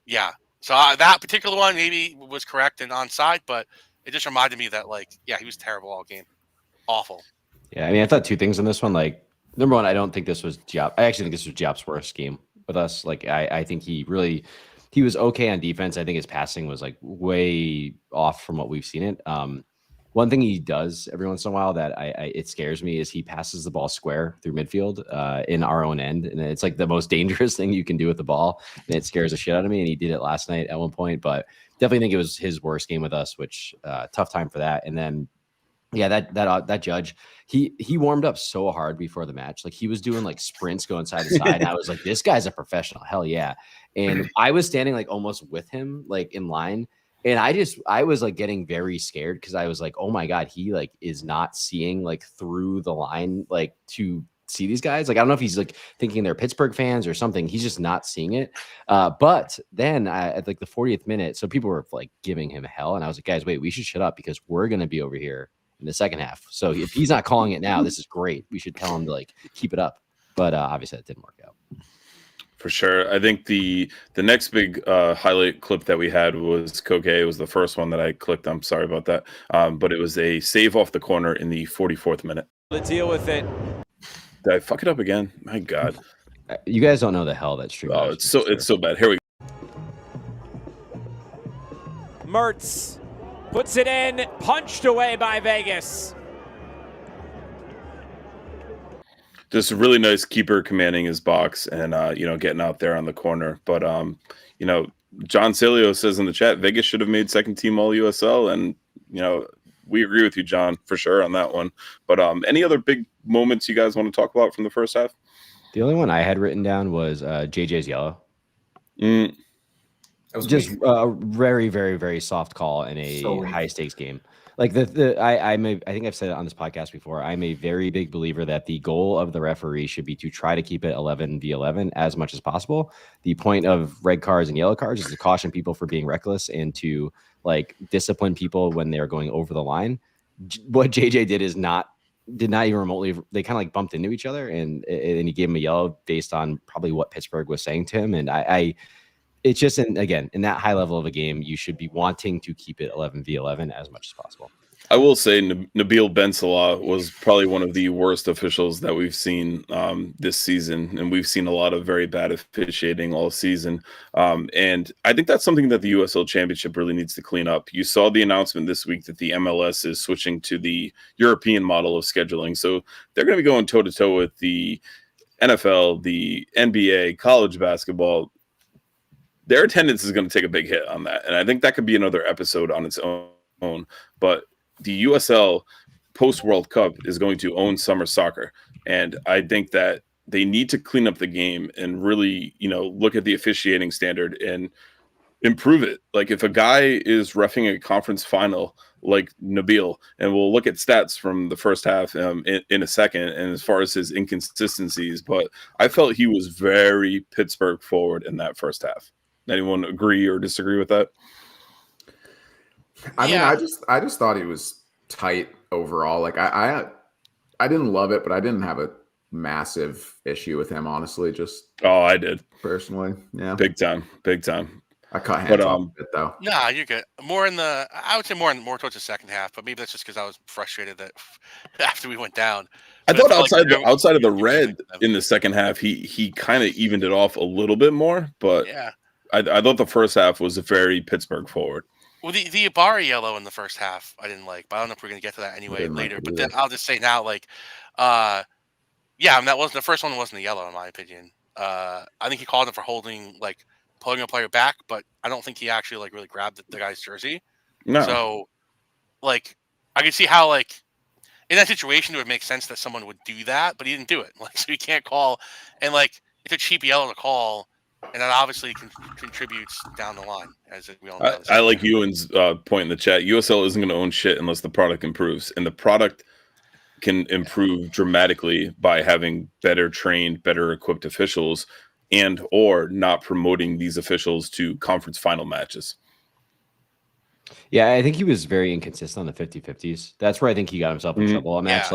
Yeah. So that particular one maybe was correct and onside, but it just reminded me that, like, yeah, he was terrible all game, awful. Yeah, I mean, I thought two things on this one. Like, number one, I don't think this was Diop. I actually think this was Diop's worst game with us. Like, I think he was okay on defense. I think his passing was like way off from what we've seen it. One thing he does every once in a while that it scares me is he passes the ball square through midfield in our own end, and it's like the most dangerous thing you can do with the ball, and it scares the shit out of me. And he did it last night at one point, but definitely think it was his worst game with us, which tough time for that. And then yeah, that judge, he warmed up so hard before the match. Like, he was doing like sprints going side to side. And I was like, this guy's a professional. Hell yeah. And I was standing like almost with him, like in line. And I was like getting very scared because I was like, oh my God, he like is not seeing like through the line, like to see these guys. Like, I don't know if he's like thinking they're Pittsburgh fans or something. He's just not seeing it. But then at like the 40th minute, so people were like giving him hell. And I was like, guys, wait, we should shut up because we're going to be over here in the second half. So if he's not calling it now, this is great. We should tell him to like keep it up. But obviously that didn't work out. For sure. I think the next big highlight clip that we had was Koke. It was the first one that I clicked. I'm sorry about that. But it was a save off the corner in the 44th minute. To deal with it. Did I fuck it up again? My God. You guys don't know the hell that stream. Oh, it's so bad. Here we go. Mertz puts it in, punched away by Vegas. Just a really nice keeper commanding his box and getting out there on the corner. But John Celio says in the chat, Vegas should have made second team all USL, and we agree with you, John, for sure on that one. But any other big moments you guys want to talk about from the first half? The only one I had written down was JJ's yellow. That was just a very, very, very soft call in a high stakes game. Like I think I've said it on this podcast before. I'm a very big believer that the goal of the referee should be to try to keep it 11v11 as much as possible. The point of red cards and yellow cards is to caution people for being reckless and to like discipline people when they're going over the line. What JJ did is did not even remotely. They kind of like bumped into each other, and he gave him a yellow based on probably what Pittsburgh was saying to him. And it's just, again, in that high level of a game, you should be wanting to keep it 11v11 as much as possible. I will say Nabil Ben Salah was probably one of the worst officials that we've seen this season, and we've seen a lot of very bad officiating all season. And I think that's something that the USL Championship really needs to clean up. You saw the announcement this week that the MLS is switching to the European model of scheduling. So they're going to be going toe-to-toe with the NFL, the NBA, college basketball. Their attendance is going to take a big hit on that. And I think that could be another episode on its own. But the USL post-World Cup is going to own summer soccer. And I think that they need to clean up the game and really, look at the officiating standard and improve it. Like, if a guy is reffing a conference final like Nabil, and we'll look at stats from the first half in a second, and as far as his inconsistencies, but I felt he was very Pittsburgh forward in that first half. Anyone agree or disagree with that? I mean, I just thought he was tight overall. Like I didn't love it, but I didn't have a massive issue with him, honestly. I did personally. Yeah, big time. I cut hands off a bit though. Nah, you're good. I would say more towards the second half, but maybe that's just because I was frustrated that after we went down. I thought outside of the red in the second half, he kind of evened it off a little bit more, but yeah. I thought the first half was a very Pittsburgh forward. Well, the Ibarra yellow in the first half, I didn't like, but I don't know if we're going to get to that anyway later. But then I'll just say now, like, I mean, the first one wasn't a yellow in my opinion. I think he called him for pulling a player back, but I don't think he actually really grabbed the guy's jersey. No. So like I could see how like in that situation it would make sense that someone would do that, but he didn't do it. Like so he can't call, and like it's a cheap yellow to call, and that obviously contributes down the line, as we all know. I like Ewan's point in the chat. USL isn't going to own shit unless the product improves, and the product can improve dramatically by having better trained, better equipped officials, and or not promoting these officials to conference final matches. Yeah, I think he was very inconsistent on the 50-50s. That's where I think he got himself in trouble. A match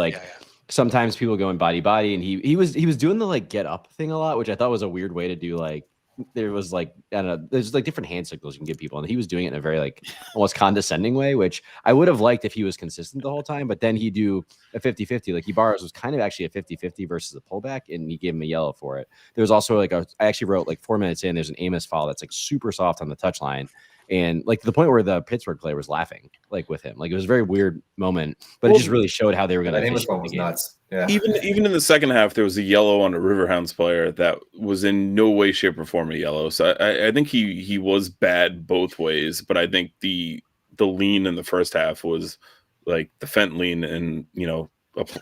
sometimes people go in body, and he was doing the like get up thing a lot, which I thought was a weird way to do. Like there was like I don't know, there's like different hand signals you can give people, and he was doing it in a very like almost condescending way, which I would have liked if he was consistent the whole time. But then he do a 50-50. Like Ibarra's was kind of actually a 50-50 versus a pullback, and he gave him a yellow for it. There was also like I actually wrote like 4 minutes in, there's an Amos foul that's like super soft on the touchline. And like to the point where the Pittsburgh player was laughing like with him, like it was a very weird moment, but it just really showed how they were going to. That Amos one was nuts. Yeah. Even in the second half, there was a yellow on a Riverhounds player that was in no way, shape, or form a yellow. So I think he was bad both ways, but I think the lean in the first half was like the Fent lean and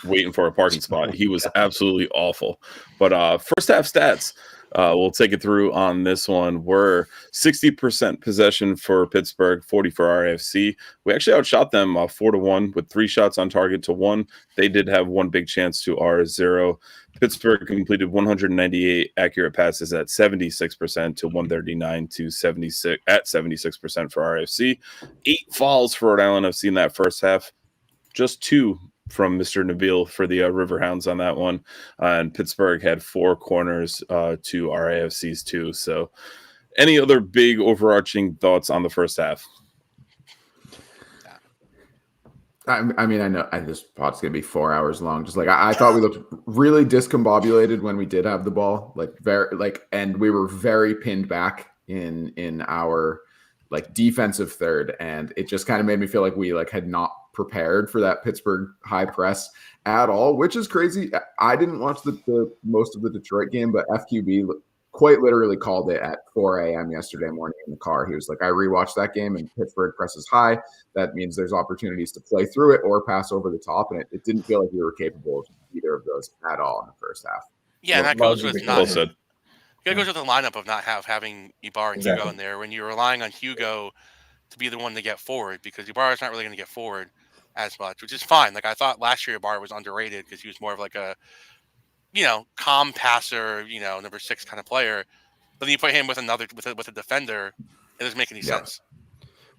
waiting for a parking spot. He was absolutely awful. But first half stats. We'll take it through on this one. We're 60% possession for Pittsburgh, 40 for RIFC. We actually outshot them 4-1 with 3 shots on target to 1. They did have 1 big chance to our 0. Pittsburgh completed 198 accurate passes at 76% to 139 to 76 at 76% for RIFC. 8 fouls for Rhode Island FC in that first half. Just 2 from Mr. Nabil for the Riverhounds on that one. And Pittsburgh had 4 corners to RIFC's 2. So any other big overarching thoughts on the first half? I mean, I know this pod's going to be 4 hours long. Just like I thought we looked really discombobulated when we did have the ball, and we were very pinned back in our like defensive third. And it just kind of made me feel like we had not prepared for that Pittsburgh high press at all, which is crazy. I didn't watch the most of the Detroit game, but FQB quite literally called it at 4 a.m. yesterday morning in the car. He was like, I rewatched that game and Pittsburgh presses high. That means there's opportunities to play through it or pass over the top. And it didn't feel like we were capable of either of those at all in the first half. Yeah, and that goes with well said. It goes with the lineup of not having Ibarra and Hugo in there when you're relying on Hugo to be the one to get forward, because Ibarra's not really going to get forward as much, which is fine. Like I thought last year Ibarra was underrated because he was more of like a, calm passer, number 6 kind of player. But then you put him with a defender, it doesn't make any sense.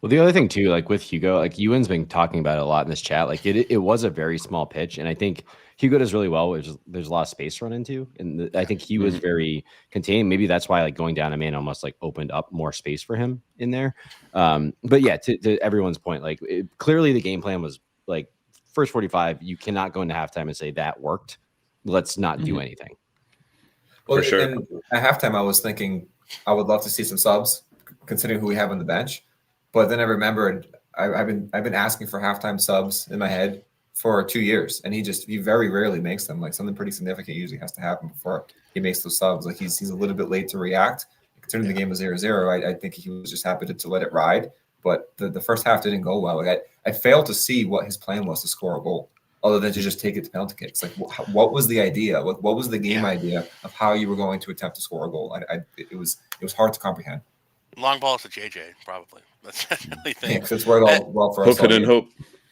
Well, the other thing too, like with Hugo, like Ewan's been talking about it a lot in this chat. Like it was a very small pitch, and I think Hugo does really well. There's a lot of space to run into, and I think he was very contained. Maybe that's why like going down a man almost like opened up more space for him in there. But yeah, to everyone's point, like clearly the game plan was like first 45. You cannot go into halftime and say that worked. Let's not do anything. Well, for sure. And at halftime, I was thinking I would love to see some subs, considering who we have on the bench. But then I remembered I've been asking for halftime subs in my head for 2 years, and he very rarely makes them. Like something pretty significant usually has to happen before he makes those subs. Like he's a little bit late to react. Considering the game was 0-0, I think he was just happy to let it ride. But the first half didn't go well. Like I failed to see what his plan was to score a goal, other than to just take it to penalty kicks. Like what was the idea? What was the game idea of how you were going to attempt to score a goal? It was hard to comprehend. Long balls to JJ, probably. That's the only thing. Yeah, because it's worked all well for us. Hook it and hope.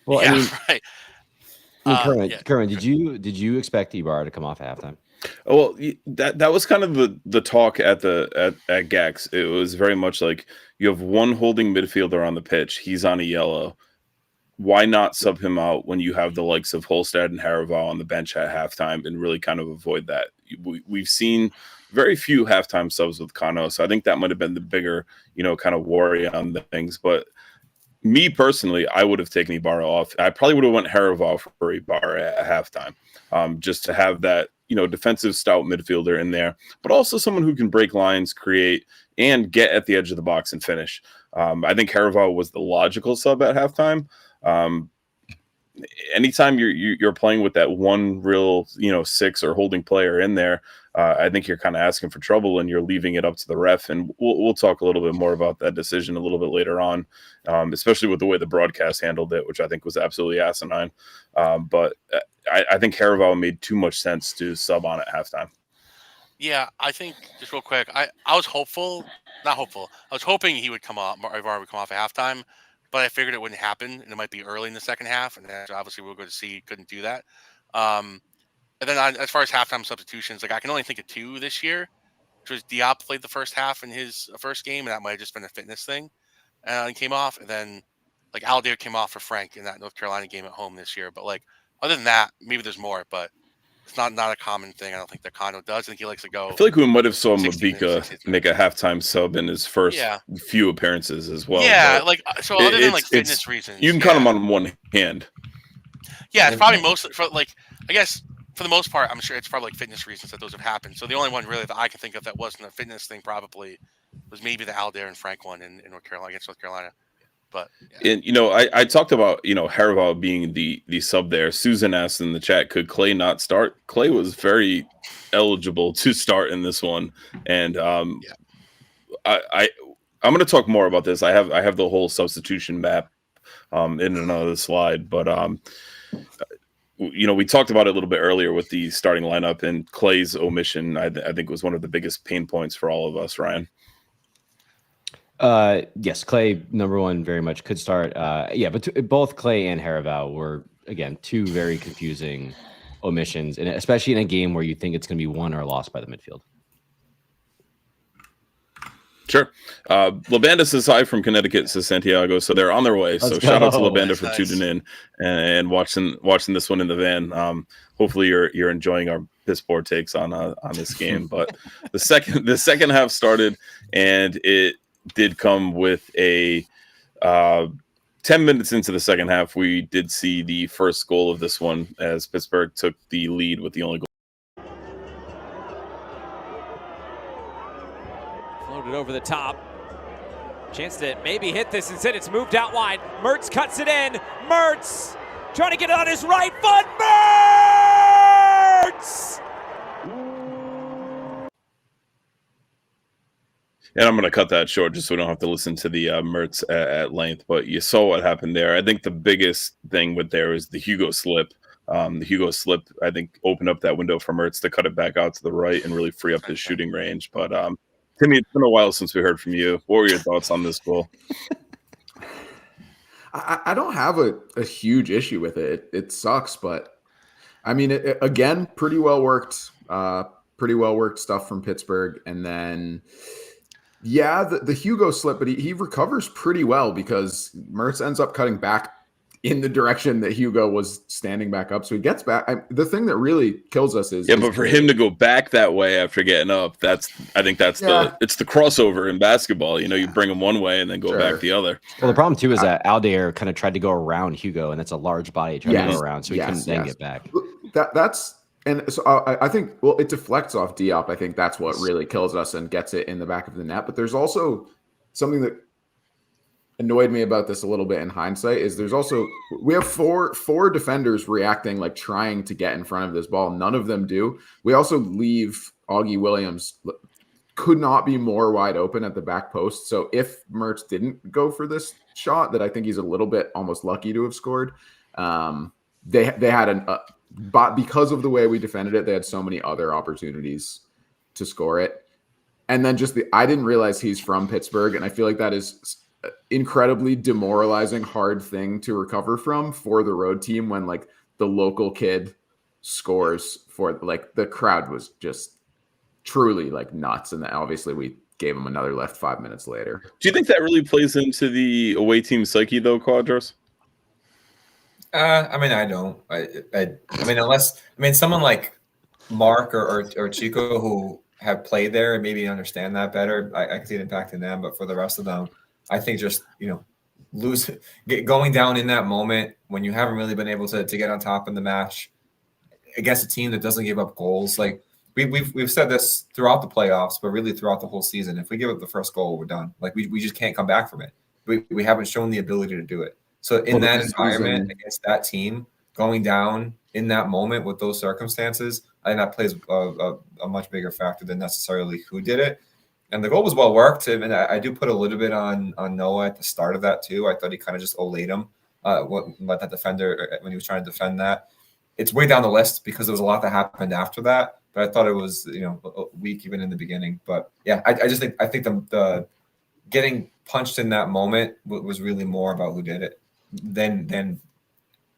Well, yeah, I mean, right. Kerwin, did you expect Ibarra to come off at halftime? Well, that was kind of the talk at GAX. It was very much like you have one holding midfielder on the pitch. He's on a yellow. Why not sub him out when you have the likes of Holstad and Haraval on the bench at halftime and really kind of avoid that? We've seen very few halftime subs with Kano, so I think that might have been the bigger, kind of worry on the things. But me personally, I would have taken Ibarra off. I probably would have went Haraval for Ibarra at halftime, just to have that, defensive stout midfielder in there, but also someone who can break lines, create, and get at the edge of the box and finish. I think Haraval was the logical sub at halftime. anytime you're playing with that one real, six or holding player in there, I think you're kind of asking for trouble and you're leaving it up to the ref. And we'll talk a little bit more about that decision a little bit later on, especially with the way the broadcast handled it, which I think was absolutely asinine. But I think Haraval made too much sense to sub on at halftime. Yeah, I think just real quick, I was not hopeful. I was hoping he would come off, Ivar would come off at halftime, but I figured it wouldn't happen, and it might be early in the second half, and then obviously we're going to see he couldn't do that. And then as far as halftime substitutions, like I can only think of two this year, which was Diop played the first half in his first game, and that might have just been a fitness thing, and came off, and then like Aldair came off for Frank in that North Carolina game at home this year. But like other than that, maybe there's more, but it's not a common thing. I don't think that Kano does. I think he likes to go. I feel like we might have saw 60 minutes, Mabika make a halftime sub in his first few appearances as well. Yeah, like so other than like fitness reasons, you can count him on one hand. Yeah, it's probably mostly for like I guess for the most part, I'm sure it's probably like fitness reasons that those have happened. So the only one really that I can think of that wasn't a fitness thing probably was maybe the Aldair and Frank one in North Carolina against North Carolina. But and I talked about Haraval being the sub there. Susan asked in the chat, could Clay not start? Clay was very eligible to start in this one, and I'm going to talk more about this. I have the whole substitution map in another slide, but we talked about it a little bit earlier with the starting lineup, and Clay's omission I think was one of the biggest pain points for all of us. Ryan. Yes, Clay, number one, very much could start. But both Clay and Haraval were, again, two very confusing omissions, and especially in a game where you think it's going to be won or lost by the midfield. Sure. Labanda says hi from Connecticut, says Santiago. So they're on their way. So shout out to Labanda for tuning in and watching this one in the van. Hopefully you're enjoying our piss poor takes on this game. But the second half started, and it did come with a 10 minutes into the second half. We did see the first goal of this one as Pittsburgh took the lead with the only goal. Floated over the top. Chance to maybe hit this. Instead, it's moved out wide. Mertz cuts it in. Mertz trying to get it on his right foot. Mertz! And I'm going to cut that short just so we don't have to listen to the Mertz at length. But you saw what happened there. I think the biggest thing with there is the Hugo slip. The Hugo slip, I think, opened up that window for Mertz to cut it back out to the right and really free up his shooting range. But Timmy, it's been a while since we heard from you. What were your thoughts on this goal? I don't have a huge issue with it. It sucks, but I mean, again, pretty well worked stuff from Pittsburgh. And then, the Hugo slip, but he recovers pretty well because Mertz ends up cutting back in the direction that Hugo was standing back up. So he gets back. The thing that really kills us is but for him to go back that way after getting up, it's the crossover in basketball. You bring him one way and then go back the other. Well, the problem too is that Aldair kind of tried to go around Hugo, and that's a large body trying to go around, so he couldn't then get back. And so I think, it deflects off Diop. I think that's what really kills us and gets it in the back of the net. But there's also something that annoyed me about this a little bit in hindsight is we have four defenders reacting, like trying to get in front of this ball. None of them do. We also leave Augie Williams could not be more wide open at the back post. So if Mertz didn't go for this shot, that I think he's a little bit almost lucky to have scored. They had but because of the way we defended it, they had so many other opportunities to score it. And then I didn't realize he's from Pittsburgh, and I feel like that is incredibly demoralizing, hard thing to recover from for the road team when like the local kid scores for like the crowd was just truly like nuts. And then obviously we gave him another left 5 minutes later. Do you think that really plays into the away team psyche though, Quadros? I mean, I don't. I mean, unless someone like Mark or Chico who have played there and maybe understand that better, I can see it impacting them. But for the rest of them, I think just going down in that moment when you haven't really been able to get on top in the match against a team that doesn't give up goals. Like we've said this throughout the playoffs, but really throughout the whole season. If we give up the first goal, we're done. Like we just can't come back from it. We haven't shown the ability to do it. So in that this environment season- against that team, going down in that moment with those circumstances, I think that plays a much bigger factor than necessarily who did it. And the goal was well worked. And I do put a little bit on Noah at the start of that too. I thought he kind of just olayed him, let that defender when he was trying to defend that. It's way down the list because there was a lot that happened after that. But I thought it was weak even in the beginning. But yeah, I think the getting punched in that moment was really more about who did it than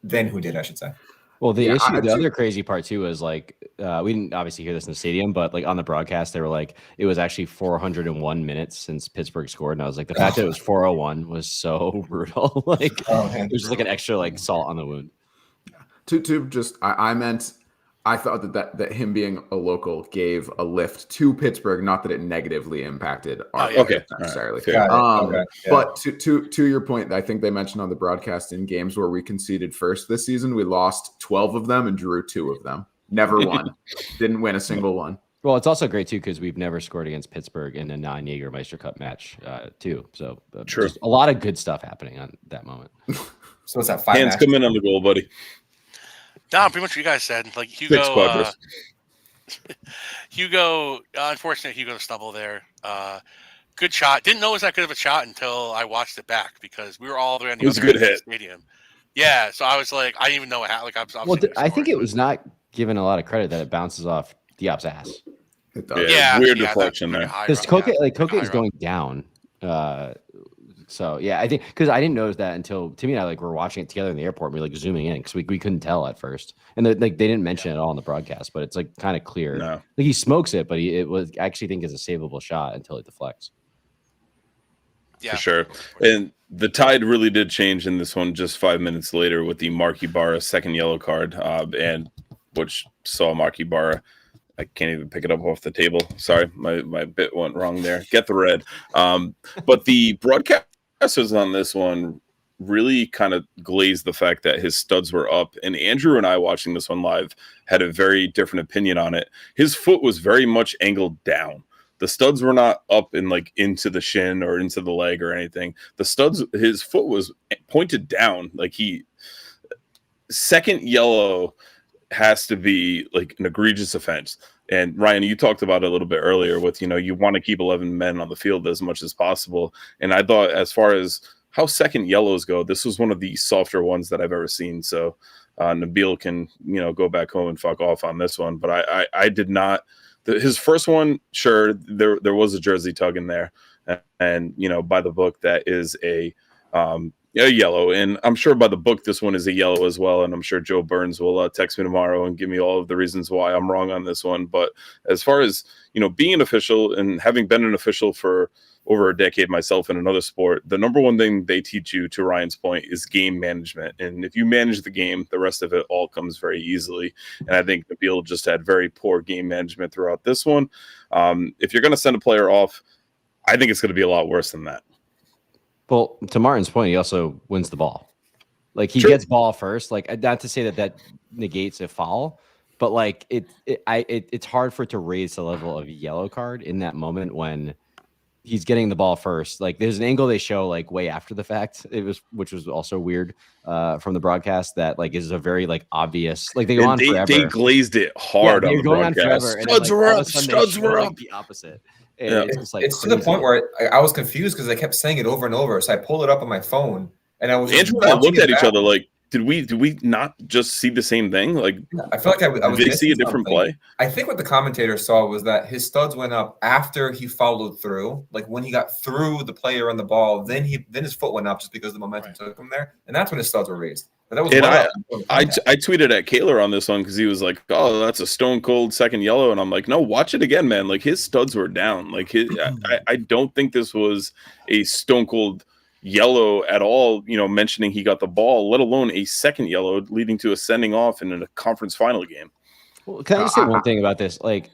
who did, I should say. Well, the other crazy part too is like we didn't obviously hear this in the stadium, but like on the broadcast, they were like it was actually 401 minutes since Pittsburgh scored, and I was like, the fact that it was 401 was so brutal. Like it was just like an extra like salt on the wound. I thought that him being a local gave a lift to Pittsburgh, not that it negatively impacted our necessarily. Right. But to your point, I think they mentioned on the broadcast in games where we conceded first this season, we lost 12 of them and drew 2 of them. Never won. Didn't win a single one. Well, it's also great too because we've never scored against Pittsburgh in a non-Jägermeister Cup match too. So just a lot of good stuff happening on that moment. So it's that 5 Hands come in on the goal, buddy. No, pretty much what you guys said. Like Hugo, unfortunately, Hugo stumble there. Good shot. Didn't know it was that good of a shot until I watched it back because we were all the way on the other end of the stadium. Yeah, so I was like, I didn't even know what happened. Like, I think it was not given a lot of credit that it bounces off Diop's ass. It does. Yeah, weird deflection there. Because Koke is going down. So yeah, I think because I didn't notice that until Timmy and I were watching it together in the airport. And we were like zooming in because we couldn't tell at first, and they didn't mention it at all in the broadcast. But it's like kind of clear. No. Like he smokes it, but I actually think is a savable shot until it deflects. Yeah, for sure. And the tide really did change in this one just 5 minutes later with the Mark Ibarra second yellow card, and which saw Mark Ibarra. I can't even pick it up off the table. Sorry, my bit went wrong there. Get the red. But the broadcasters on this one really kind of glazed the fact that his studs were up. And Andrew and I watching this one live had a very different opinion on it. His foot was very much angled down. The studs were not up and like into the shin or into the leg or anything. His foot was pointed down. Like second yellow has to be like an egregious offense. And Ryan, you talked about it a little bit earlier with, you want to keep 11 men on the field as much as possible. And I thought as far as how second yellows go, this was one of the softer ones that I've ever seen. So Nabil can, go back home and fuck off on this one. But I did not. His first one, sure, there was a jersey tug in there. And by the book, that is a yellow, and I'm sure by the book this one is a yellow as well, and I'm sure Joe Burns will text me tomorrow and give me all of the reasons why I'm wrong on this one. But as far as being an official and having been an official for over a decade myself in another sport, the number one thing they teach you, to Ryan's point, is game management. And if you manage the game, the rest of it all comes very easily. And I think Nabil just had very poor game management throughout this one. If you're going to send a player off, I think it's going to be a lot worse than that. Well, to Martin's point, he also wins the ball. Like he gets ball first. Like not to say that negates a foul, but like it's hard for it to raise the level of yellow card in that moment when he's getting the ball first. Like there's an angle they show like way after the fact. Which was also weird from the broadcast that like is a very like obvious. Like they go on forever. They glazed it hard on the broadcast. Studs were up. Studs were up. The opposite. And it's to the point where I was confused because I kept saying it over and over. So I pulled it up on my phone, and I was Andrew and I looked at each other like, did we not just see the same thing? Like, I feel like I was. Did they see a different play? I think what the commentator saw was that his studs went up after he followed through. Like when he got through the player on the ball, then his foot went up just because the momentum took him there, and that's when his studs were raised. But that was I tweeted at Kaler on this one because he was like, "Oh, that's a stone cold second yellow," and I'm like, "No, watch it again, man. Like his studs were down. Like I don't think this was a stone cold yellow at all, mentioning he got the ball, let alone a second yellow leading to a sending off in a conference final game." Well, can I just say one thing about this? Like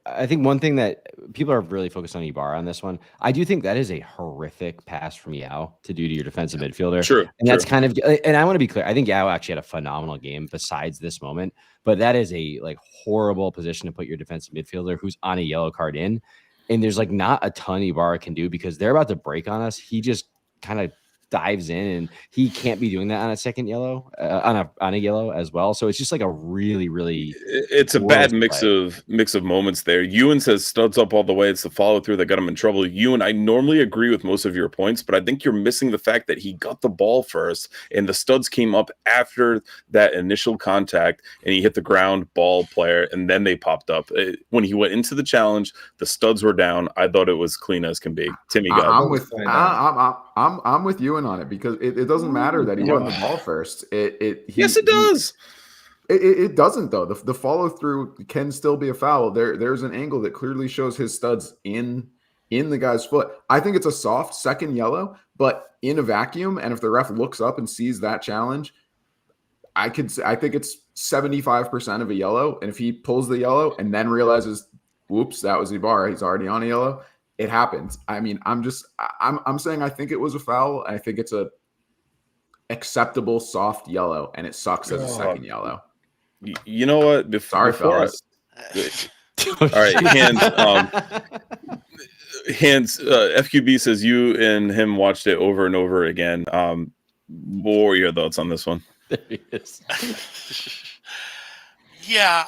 I think one thing that people are really focused on Ibarra on this one. I do think that is a horrific pass from Yao to do to your defensive midfielder. Sure. And that's kind of, and I want to be clear. I think Yao actually had a phenomenal game besides this moment, but that is a like horrible position to put your defensive midfielder who's on a yellow card in. And there's like not a ton Ibarra can do because they're about to break on us. He just kind of dives in, and he can't be doing that on a second yellow, on a yellow as well. So it's just like a really it's a bad mix of moments there. Ewan says studs up all the way. It's the follow through that got him in trouble. Ewan, I normally agree with most of your points, but I think you're missing the fact that he got the ball first, and the studs came up after that initial contact, and he hit the ground ball player, and then they popped up. When he went into the challenge, the studs were down. I thought it was clean as can be. Timmy, I'm with Ewan on it, because it doesn't matter that he won the ball first. Yes, it does. It doesn't though. The follow through can still be a foul. There's an angle that clearly shows his studs in the guy's foot. I think it's a soft second yellow, but in a vacuum, and if the ref looks up and sees that challenge, I think it's 75% of a yellow. And if he pulls the yellow and then realizes, whoops, that was Ibarra, he's already on a yellow, it happens. I mean, I'm saying I think it was a foul. I think it's a acceptable soft yellow, and it sucks as a second yellow. You know what? Sorry, fellas. All right, hands. FQB says you and him watched it over and over again. What were your thoughts on this one? There he is. Yeah,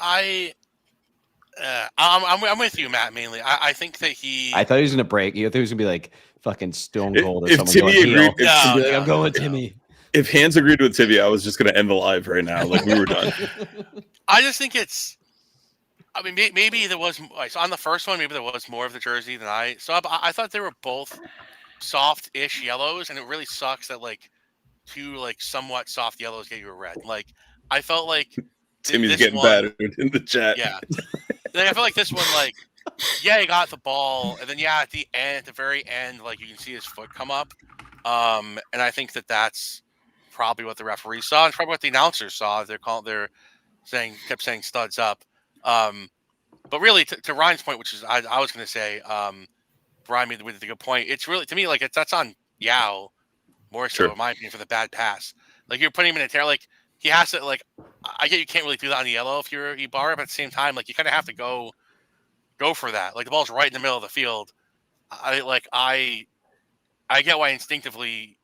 I'm with you, Matt. Mainly, I think that I thought he was gonna break. You thought he was gonna be like fucking stone cold, or if someone Timmy going agreed, heel. I'm going with Timmy. If Hands agreed with Timmy, I was just going to end the live right now. Like, we were done. I just think it's. I mean, maybe there was on the first one. Maybe there was more of the jersey than I saw. But I thought they were both soft-ish yellows, and it really sucks that like two like somewhat soft yellows get you a red. Like I felt like Timmy's getting battered in the chat. Yeah, like, I feel like this one, like, yeah, he got the ball, and then at the very end, like you can see his foot come up, and I think that's probably what the referee saw, and probably what the announcers saw. They're kept saying studs up. But really, to Ryan's point, which is I was going to say, Ryan made with a good point. It's really, to me, like that's on Yao more so, in my opinion, for the bad pass. Like you're putting him in a tear. Like he has to. Like I get you can't really do that on the yellow if you're Ibarra, but at the same time, like you kind of have to go for that. Like the ball's right in the middle of the field. I get why instinctively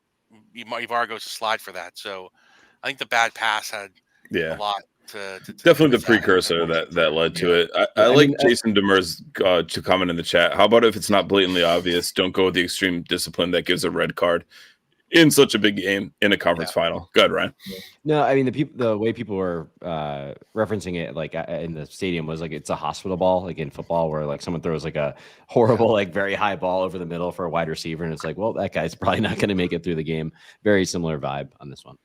Ibarra goes to slide for that. So I think the bad pass had a lot to definitely the precursor that led to it. I like Jason Demers to comment in the chat. How about if it's not blatantly obvious, don't go with the extreme discipline that gives a red card in such a big game in a conference final. Go ahead, Ryan. No, I mean the way people were referencing it, like in the stadium, was like it's a hospital ball, like in football, where like someone throws like a horrible, like very high ball over the middle for a wide receiver, and it's like, well, that guy's probably not going to make it through the game. Very similar vibe on this one.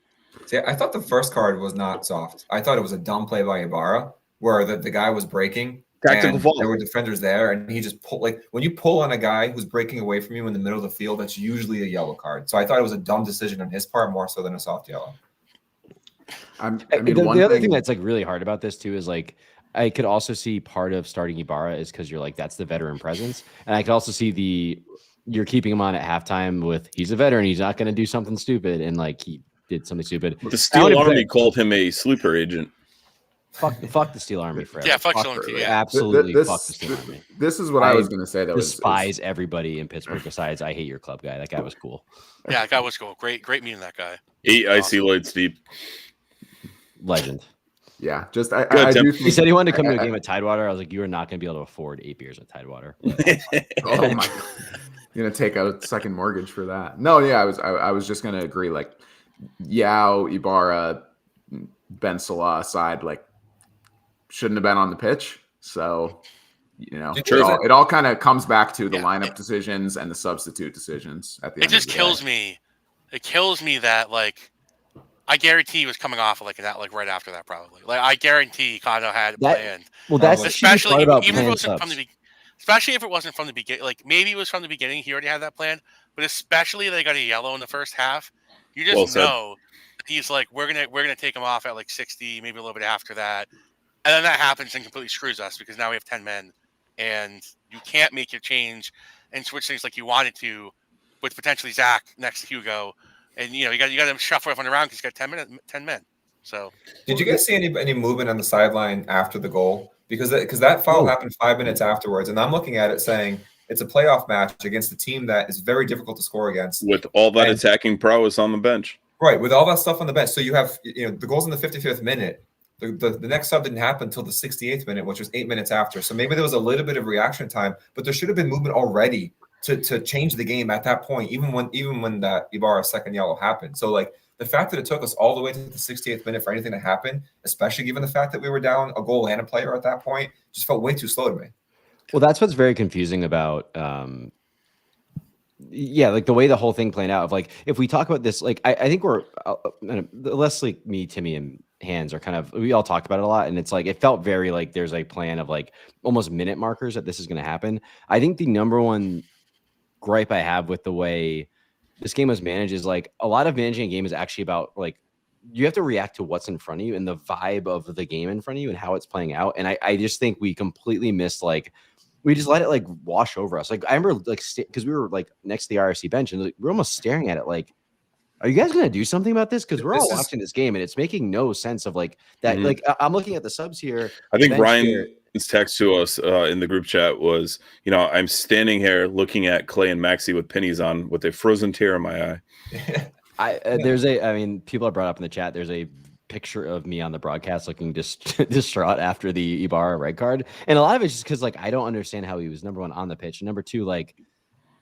See, I thought the first card was not soft. I thought it was a dumb play by Ibarra, where the guy was breaking. Tactical fall. There were defenders there, and he just pulled. Like when you pull on a guy who's breaking away from you in the middle of the field, that's usually a yellow card. So I thought it was a dumb decision on his part, more so than a soft yellow. The other thing that's like really hard about this too is like I could also see part of starting Ibarra is because you're like that's the veteran presence, and I could also see you're keeping him on at halftime with he's a veteran, he's not going to do something stupid, and like he did something stupid. The Steel Army called him a sleeper agent. Fuck the Steel Army forever. Yeah, fuck Steel Army. Yeah. Absolutely, fuck the Steel Army. This is what I was going to say. That despise everybody in Pittsburgh besides I hate your club guy. That guy was cool. Yeah, that guy was cool. Great meeting that guy. 8 icy lights deep. Legend. Yeah, just I do think, he said he wanted to come to a game at Tidewater. I was like, you are not going to be able to afford 8 beers at Tidewater. Oh my god, you're gonna take out a second mortgage for that? No, yeah, I was just gonna agree. Like Yao, Ibarra, Ben Salah aside, like shouldn't have been on the pitch. So it all kind of comes back to the lineup decisions and the substitute decisions at the end. It just kills me. It kills me that like. I guarantee he was coming off like that, like right after that, probably. Like I guarantee Kano had planned. Well, that's especially about even if it wasn't from the especially if it wasn't from the beginning. Like maybe it was from the beginning. He already had that plan, but especially they got a yellow in the first half. You just know he's like we're gonna take him off at like 60, maybe a little bit after that, and then that happens and completely screws us because now we have 10 men, and you can't make your change and switch things like you wanted to with potentially Zach next to Hugo. And you got to shuffle everyone around because he's got 10 men. So, did you guys see any movement on the sideline after the goal? Because that foul happened 5 minutes afterwards, and I'm looking at it saying It's a playoff match against a team that is very difficult to score against. With all that attacking prowess on the bench. Right, with all that stuff on the bench. So you have, the goals in the 55th minute. The next sub didn't happen until the 68th minute, which was 8 minutes after. So maybe there was a little bit of reaction time, but there should have been movement already to change the game at that point, even when that Ibarra second yellow happened. So like the fact that it took us all the way to the 68th minute for anything to happen, especially given the fact that we were down a goal and a player at that point, just felt way too slow to me. Well, that's what's very confusing about like the way the whole thing played out. Of like, if we talk about this, like I think we're less like me, Timmy, and Hands are kind of, we all talked about it a lot, and it's like it felt very like there's a plan of like almost minute markers that this is going to happen. I think the number one gripe I have with the way this game was managed is like a lot of managing a game is actually about like you have to react to what's in front of you and the vibe of the game in front of you and how it's playing out. And I just think we completely missed, like, we just let it like wash over us. Like I remember like because we were like next to the RFC bench and like, we're almost staring at it like, are you guys going to do something about this? Because we're all watching this game and it's making no sense of like that. Like I'm looking at the subs here. I think Ryan's text to us in the group chat was, I'm standing here looking at Clay and Maxi with pennies on with a frozen tear in my eye. I mean, people have brought up in the chat, there's a picture of me on the broadcast looking distraught after the Ibarra red card. And a lot of it's just because like, I don't understand how he was number one on the pitch. And number two, like,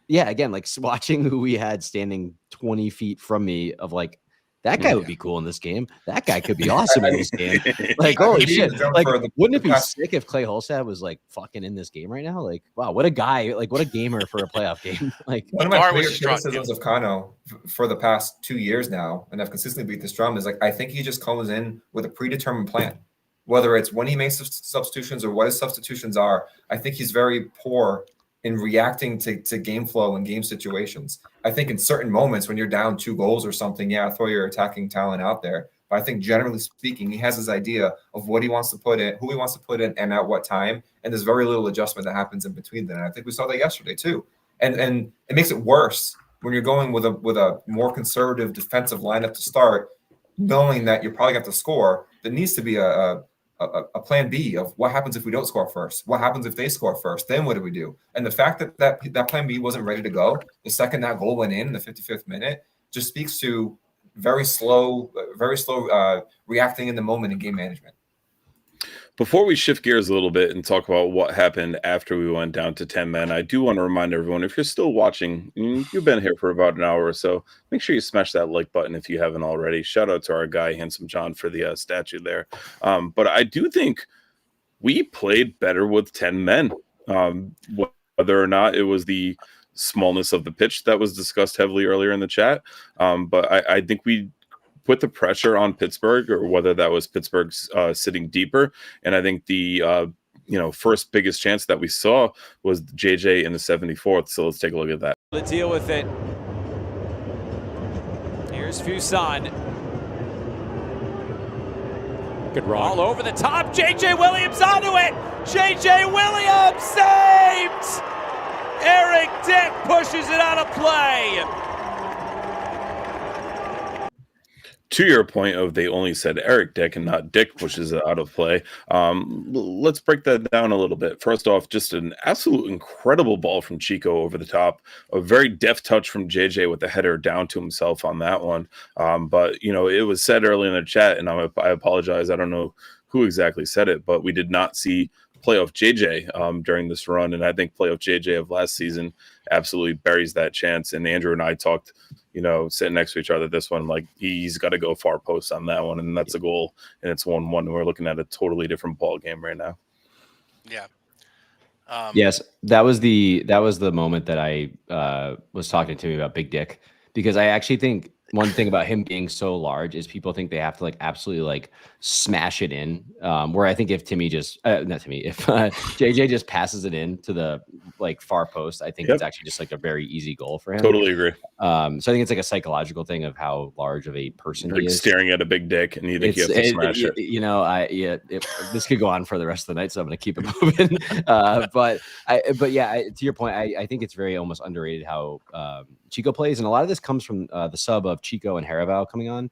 yeah, again, like watching who we had standing 20 feet from me of like, that guy would be cool in this game. That guy could be awesome in this game. Like, holy shit. Like, wouldn't it be sick if Clay Holstad was like fucking in this game right now? Like, wow, what a guy. Like, what a gamer for a playoff game. Like, one of my favorite criticisms of Kano for the past 2 years now, and I've consistently beat this drum, is like, I think he just comes in with a predetermined plan. Whether it's when he makes substitutions or what his substitutions are, I think he's very poor in reacting to game flow and game situations. I think in certain moments when you're down 2 goals or something, throw your attacking talent out there. But I think generally speaking, he has his idea of what he wants to put in, who he wants to put in, and at what time. And there's very little adjustment that happens in between then. And I think we saw that yesterday too. And it makes it worse when you're going with a more conservative defensive lineup to start, knowing that you're probably going to have to score. There needs to be a plan B of what happens if we don't score first. What happens if they score first? Then what do we do? And the fact that plan B wasn't ready to go the second that goal went in the 55th minute just speaks to very slow reacting in the moment in game management. Before we shift gears a little bit and talk about what happened after we went down to 10 men, I do want to remind everyone, if you're still watching, you've been here for about an hour or so, make sure you smash that like button if you haven't already. Shout out to our guy, Handsome John, for the statue there. But I do think we played better with 10 men, whether or not it was the smallness of the pitch that was discussed heavily earlier in the chat. But I think we put the pressure on Pittsburgh, or whether that was Pittsburgh's sitting deeper. And I think the first biggest chance that we saw was JJ in the 74th. So let's take a look at that. To deal with it. Here's Fuson. Good run. All over the top. JJ Williams onto it. JJ Williams saved. Eric Dick pushes it out of play. To your point of they only said Eric Dick and not Dick pushes it out of play, let's break that down a little bit. First off, just an absolute incredible ball from Chico over the top. A very deft touch from JJ with the header down to himself on that one. But, it was said early in the chat, and I apologize. I don't know who exactly said it, but we did not see playoff JJ during this run. And I think playoff JJ of last season absolutely buries that chance. And Andrew and I talked, sitting next to each other, this one, like he's got to go far post on that one. And that's a goal. And it's 1-1. And we're looking at a totally different ball game right now. Yeah. Yes, that was the moment that I was talking to me about Big Dick, because I actually think one thing about him being so large is people think they have to absolutely smash it in. Where I think if Timmy if JJ just passes it in to the far post, I think it's actually just a very easy goal for him. Totally agree. So I think it's a psychological thing of how large of a person he is. Staring at a big dick and you think you have to smash it. This could go on for the rest of the night, so I'm going to keep it moving. But to your point, I think it's very almost underrated how Chico plays, and a lot of this comes from the sub of Chico and Haraval coming on,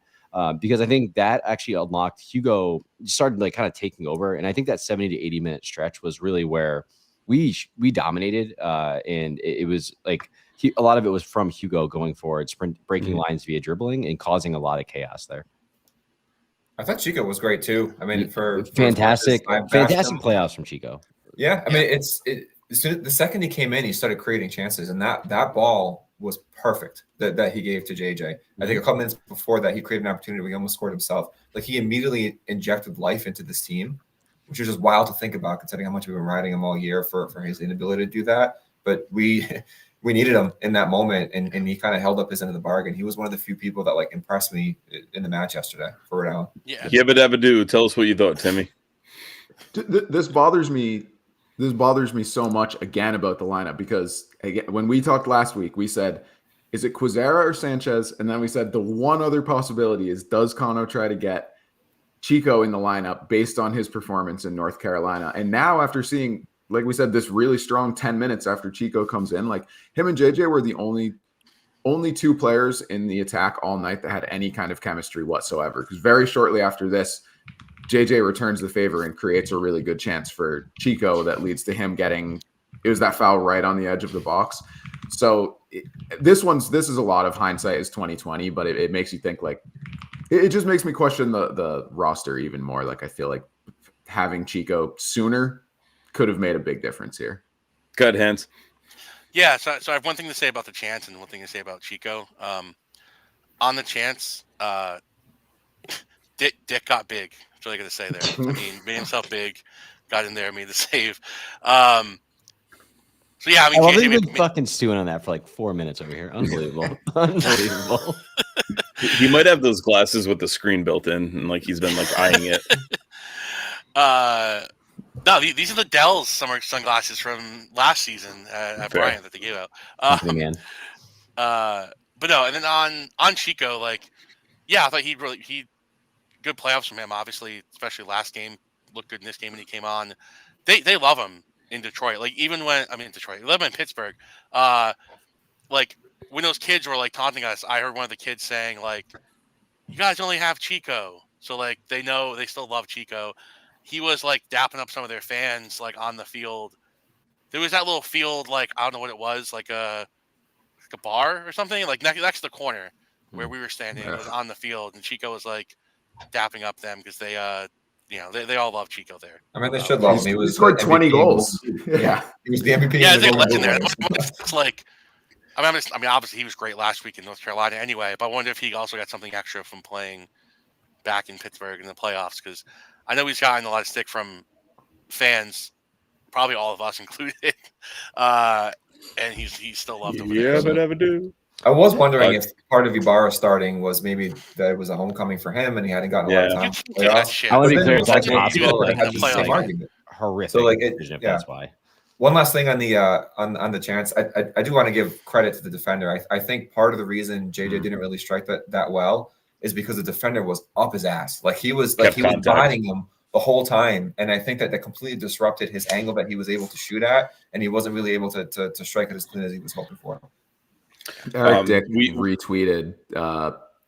because I think that actually unlocked Hugo started kind of taking over, and I think that 70 to 80 minute stretch was really where we dominated, and it was like a lot of it was from Hugo going forward, breaking lines via dribbling and causing a lot of chaos there. I thought Chico was great too. I mean, for fantastic him, playoffs from Chico. Yeah, I mean, the second he came in, he started creating chances, and that ball was perfect that he gave to JJ. I think a couple minutes before that, he created an opportunity where he almost scored himself. Like, he immediately injected life into this team, which is just wild to think about, considering how much we've been riding him all year for his inability to do that. But we needed him in that moment, and he kind of held up his end of the bargain. He was one of the few people that like impressed me in the match yesterday for Rhode Island. Yeah, but Abadoo, tell us what you thought, Timmy. This bothers me. This bothers me so much again about the lineup, because again, when we talked last week, we said, is it Quizera or Sanchez? And then we said the one other possibility is, does Cano try to get Chico in the lineup based on his performance in North Carolina? And now, after seeing, like we said, this really strong 10 minutes after Chico comes in, like, him and JJ were the only two players in the attack all night that had any kind of chemistry whatsoever. Because very shortly after this, JJ returns the favor and creates a really good chance for Chico that leads to him getting, it was that foul right on the edge of the box. So this is a lot of hindsight is 2020, but it makes you think, like, it just makes me question the roster even more. Like, I feel like having Chico sooner could have made a big difference here. Good, Hans. Yeah, so I have one thing to say about the chance and one thing to say about Chico. On the chance, Dick got big. That's what I got to say there. I mean, made himself big, got in there, made the save. So yeah, I mean, we've been fucking stewing on that for like 4 minutes over here. Unbelievable, unbelievable. He might have those glasses with the screen built in, and like he's been like eyeing it. No, these are the Dell's summer sunglasses from last season at Bryant that they gave out. Man. But no, and then on Chico, like, yeah, I thought he good playoffs from him. Obviously, especially last game, looked good in this game when he came on. They love him in Detroit. Like, even when Detroit, they love him in Pittsburgh. Like, when those kids were like taunting us, I heard one of the kids saying, like, "You guys only have Chico," so like they know they still love Chico. He was like dapping up some of their fans like on the field. There was that little field, like, I don't know what it was, like a bar or something, like next to the corner where we were standing. It was on the field, and Chico was like dapping up them because they they all love Chico there. I mean, they should love him. He scored 20 goals. Yeah, he was the MVP. Yeah, they're legend there. It's like, I mean, obviously he was great last week in North Carolina anyway, but I wonder if he also got something extra from playing back in Pittsburgh in the playoffs, because I know he's gotten a lot of stick from fans, probably all of us included, and he's still loved over there. Yeah, but Abadoo. I was wondering if part of Ibarra starting was maybe that it was a homecoming for him and he hadn't gotten a lot of time. I want to be clear, that's possible. Horrific. So, like, that's why. One last thing on the chance, I do want to give credit to the defender. I think part of the reason JJ didn't really strike that well is because the defender was up his ass. Like, he was biting him the whole time, and I think that completely disrupted his angle that he was able to shoot at, and he wasn't really able to strike it as clean as he was hoping for. Eric Dick retweeted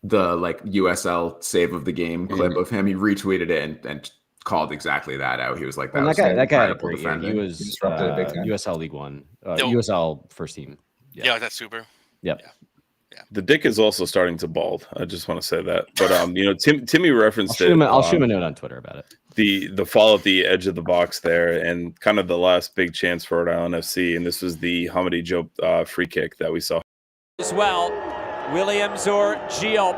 the like USL save of the game clip of him. He retweeted it and called exactly that out. He was like, "That guy had a great year. He was disrupted it big time. USL League One, USL first team. Yeah, that's super. Yep. Yeah. The dick is also starting to bald. I just want to say that. But Timmy referenced it. I'll shoot him a note on Twitter about it. The fall at the edge of the box there, and kind of the last big chance for Rhode Island FC, and this was the Hamadi Diop free kick that we saw as well. Williams or Diop.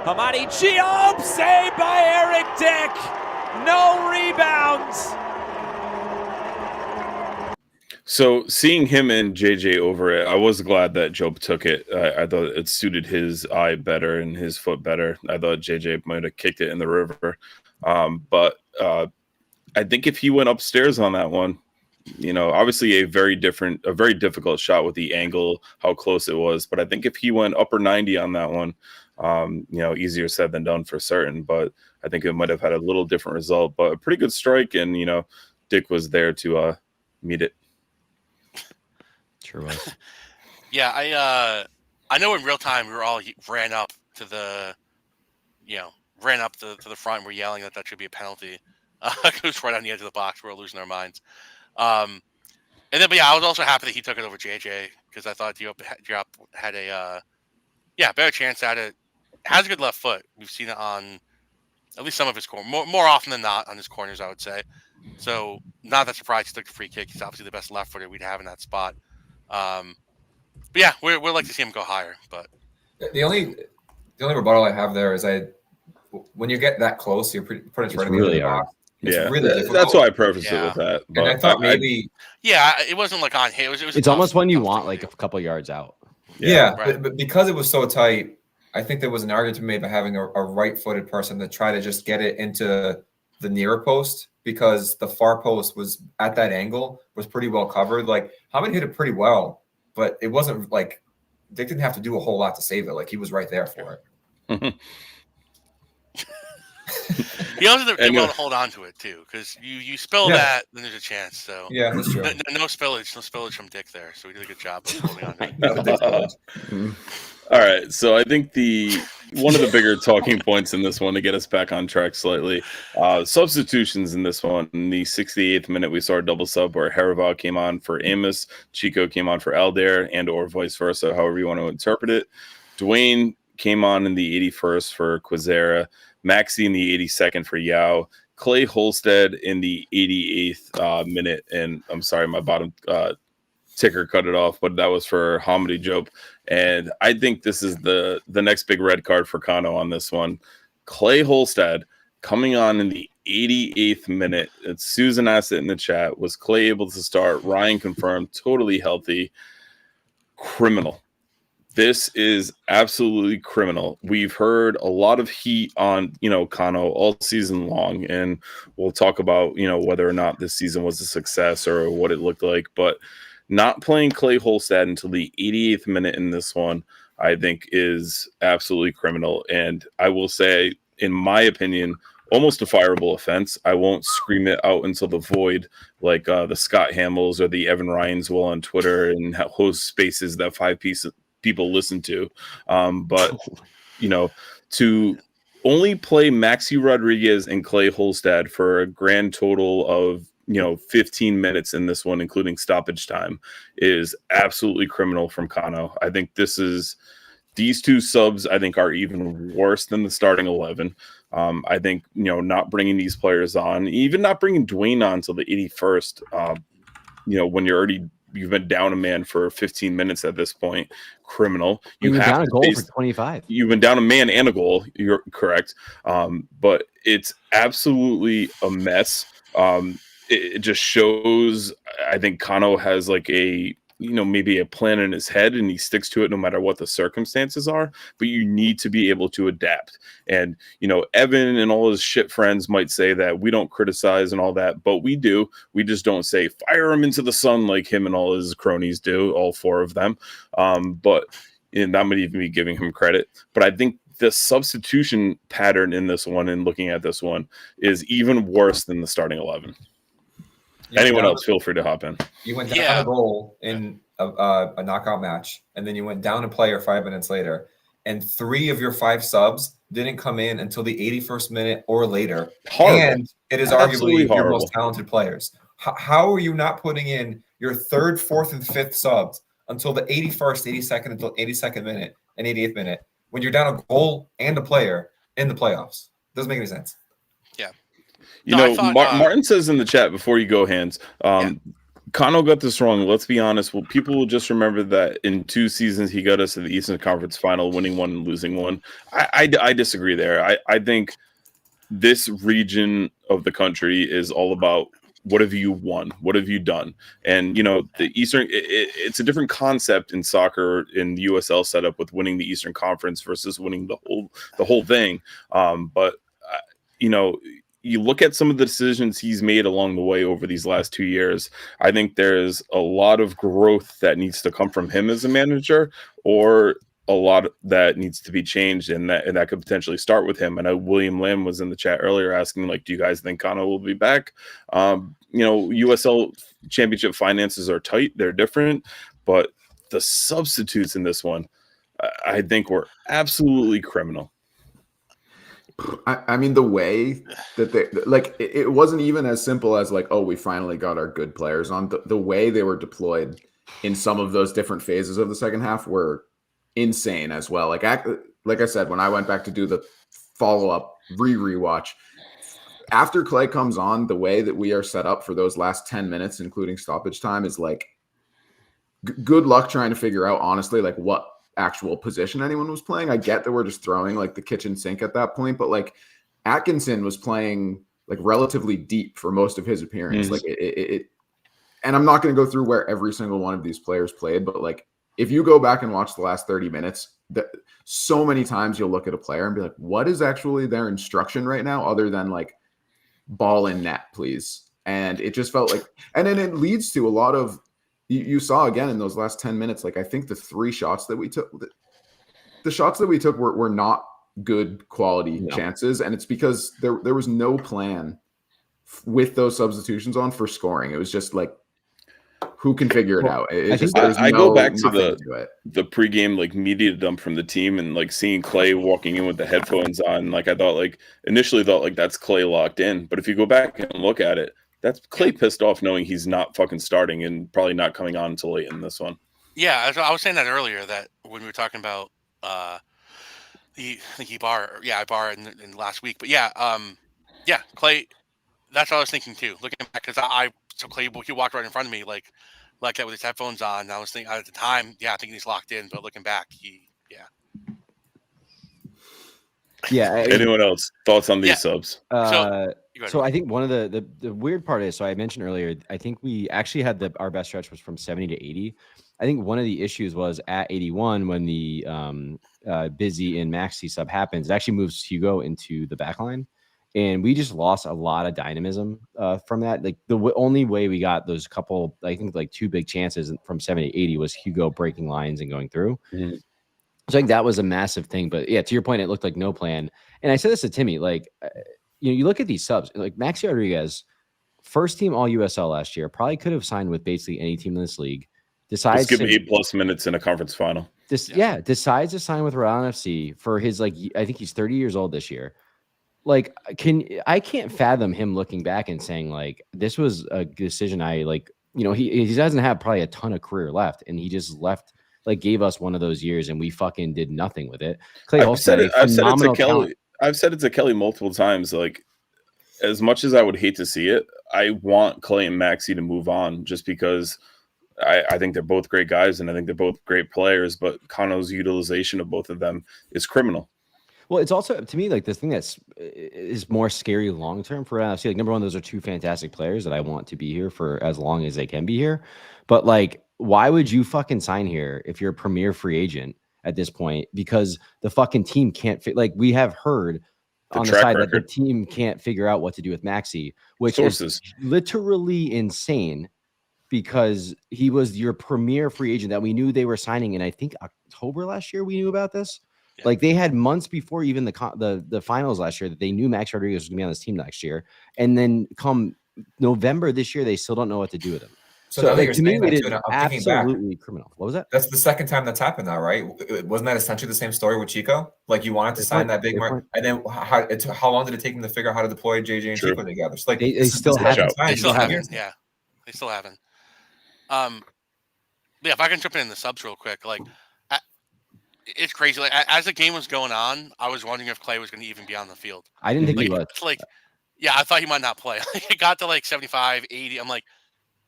Hamadi Diop, saved by Eric Dick. No rebounds. So seeing him and JJ over it, I was glad that Diop took it. I thought it suited his eye better and his foot better. I thought JJ might have kicked it in the river. But I think if he went upstairs on that one, obviously a very difficult shot with the angle, how close it was. But I think if he went upper 90 on that one, easier said than done for certain. But I think it might have had a little different result. But a pretty good strike, and Dick was there to meet it. Sure was. Yeah, I know in real time we were all ran up to the front. And we're yelling that should be a penalty. It was right on the edge of the box. We were losing our minds. And then, but yeah, I was also happy that he took it over JJ because I thought Diop had a better chance at it. Has a good left foot. We've seen it on at least some of his more often than not on his corners, I would say. So not that surprised he took the free kick. He's obviously the best left footer we'd have in that spot. But yeah, we'd like to see him go higher. But the only rebuttal I have there is when you get that close, you're pretty much right in the box. It's really difficult. That's why I prefaced it with that. But and I thought maybe it wasn't like on him. It's almost when you want like a couple yards out. Yeah, right. but because it was so tight, I think there was an argument to be made by having a right-footed person to try to just get it into the nearer post because the far post was at that angle, was pretty well covered. Like Hamid hit it pretty well, but it wasn't like they didn't have to do a whole lot to save it. Like he was right there for it. He also did well to hold on to it too, because you spill that, then there's a chance. So yeah, that's true. No spillage from Dick there. So he did a good job of holding on to it. All right, so I think one of the bigger talking points in this one to get us back on track slightly, substitutions in this one. In the 68th minute, we saw a double sub where Haravav came on for Amos, Chico came on for Aldair, and or vice versa, however you want to interpret it. Dwayne came on in the 81st for Quizera, Maxi in the 82nd for Yao, Clay Holstead in the 88th minute, and I'm sorry, my bottom ticker cut it off, but that was for Hamidi Diop. And I think this is the next big red card for Kano on this one. Clay Holstead coming on in the 88th minute. It's Susan asked it in the chat. Was Clay able to start? Ryan confirmed, totally healthy. Criminal. This is absolutely criminal. We've heard a lot of heat on, Kano all season long, and we'll talk about, whether or not this season was a success or what it looked like. But not playing Clay Holstead until the 88th minute in this one, I think, is absolutely criminal. And I will say, in my opinion, almost a fireable offense. I won't scream it out until the void like the Scott Hamills or the Evan Ryans will on Twitter and host spaces that people listen to. But, to only play Maxi Rodriguez and Clay Holstead for a grand total of 15 minutes in this one, including stoppage time, is absolutely criminal from Kano. I think these two subs, I think, are even worse than the starting 11. I think, not bringing these players on, even not bringing Dwayne on till the 81st, when you've been down a man for 15 minutes at this point, criminal. You've been down a goal for 25. You've been down a man and a goal. You're correct. But it's absolutely a mess. It just shows, I think Kano has like maybe a plan in his head and he sticks to it no matter what the circumstances are, but you need to be able to adapt. And, Evan and all his shit friends might say that we don't criticize and all that, but we do. We just don't say fire him into the sun like him and all his cronies do, all four of them. But that might even be giving him credit. But I think the substitution pattern in this one and looking at this one is even worse than the starting 11. Anyone else, feel free to hop in. You went down a goal in a knockout match, and then you went down a player 5 minutes later, and 3 of your 5 subs didn't come in until the 81st minute or later. Horrible. And it is arguably your most talented players. How are you not putting in your 3rd, 4th, and 5th subs until the 81st, 82nd, until 82nd minute and 88th minute when you're down a goal and a player in the playoffs? Doesn't make any sense. Yeah. Martin says in the chat before you go, Hans, Kano got this wrong. Let's be honest. Well, people will just remember that in 2 seasons he got us to the Eastern Conference Final, winning 1 and losing 1. I disagree there. I think this region of the country is all about what have you won? What have you done? And, the Eastern, it's a different concept in soccer in the USL setup with winning the Eastern Conference versus winning the whole thing. But, you look at some of the decisions he's made along the way over these last 2 years, I think there's a lot of growth that needs to come from him as a manager, or a lot that needs to be changed, and that could potentially start with him. I know William Lamb was in the chat earlier asking, do you guys think Kano will be back? USL championship finances are tight. They're different, but the substitutes in this one, I think were absolutely criminal. I mean, the way that they like it wasn't even as simple as like, oh, we finally got our good players on. The way they were deployed in some of those different phases of the second half were insane as well. Like I said, when I went back to do the follow-up rewatch, after Clay comes on, the way that we are set up for those last 10 minutes, including stoppage time, is like good luck trying to figure out, honestly, like what actual position anyone was playing. I get that we're just throwing like the kitchen sink at that point, but like Atkinson was playing like relatively deep for most of his appearance. Like it and I'm not going to go through where every single one of these players played, but like if you go back and watch the last 30 minutes, so many times you'll look at a player and be like, what is actually their instruction right now other than like ball in net, please? And it just felt like, and then it leads to a lot of, you saw again in those last 10 minutes, like I think the three shots that we took, the shots that we took were not good quality chances. And it's because there was no plan with those substitutions on for scoring. It was just like, who can figure it out? I go back to the pregame like media dump from the team and like seeing Clay walking in with the headphones on. Like I thought, like initially thought like that's Clay locked in, but if you go back and look at it, that's Clay pissed off knowing he's not fucking starting and probably not coming on until late in this one. Yeah, I was saying that earlier, that when we were talking about Ibarra in last week, but Clay. That's what I was thinking too. Looking back, because Clay, he walked right in front of me like that with his headphones on. And I was thinking at the time, I think he's locked in. But looking back, Anyone else thoughts on these subs? So I think one of the weird part is, so I mentioned earlier, I think we actually had our best stretch was from 70 to 80. I think one of the issues was at 81 when the Busy and Maxi sub happens, it actually moves Hugo into the back line. And we just lost a lot of dynamism from that. Like the only way we got those couple, I think like two big chances from 70 to 80 was Hugo breaking lines and going through. Mm-hmm. So I think that was a massive thing. But yeah, to your point, it looked like no plan. And I said this to Timmy, like, you look at these subs, like Maxi Rodriguez, first team all USL last year, probably could have signed with basically any team in this league. Decides to give 8+ minutes in a conference final. Decides to sign with Rhode Island FC for his, like, I think he's 30 years old this year. Like, I can't fathom him looking back and saying like, this was a decision. He doesn't have probably a ton of career left, and he just left, like, gave us one of those years, and we fucking did nothing with it. Clay I've said it to Kelly multiple times. Like, as much as I would hate to see it, I want Clay and Maxi to move on, just because I think they're both great guys, and I think they're both great players. But Kano's utilization of both of them is criminal. Well, it's also, to me, like, the thing is more scary long term for NFC. Like, number one, those are two fantastic players that I want to be here for as long as they can be here. But like, why would you fucking sign here if you're a premier free agent at this point? Because the fucking team can't fit. Like, we have heard on the side that the team can't figure out what to do with Maxi, which is literally insane, because he was your premier free agent that we knew they were signing in, I think, October last year. We knew about this. Like, they had months before even the finals last year that they knew Max Rodriguez was going to be on this team next year. And then come November this year, they still don't know what to do with him. So like, to me, it is absolutely criminal. What was that? That's the second time that's happened now, right? Wasn't that essentially the same story with Chico? Like, you wanted to sign that big mark, and then how long did it take them to figure out how to deploy JJ and Chico together? It's like they still haven't. They still haven't. Yeah, they still haven't. If I can jump in the subs real quick, like, it's crazy. Like, as the game was going on, I was wondering if Clay was going to even be on the field. I didn't think he was. I thought he might not play. It got to like 75, 80. I'm like,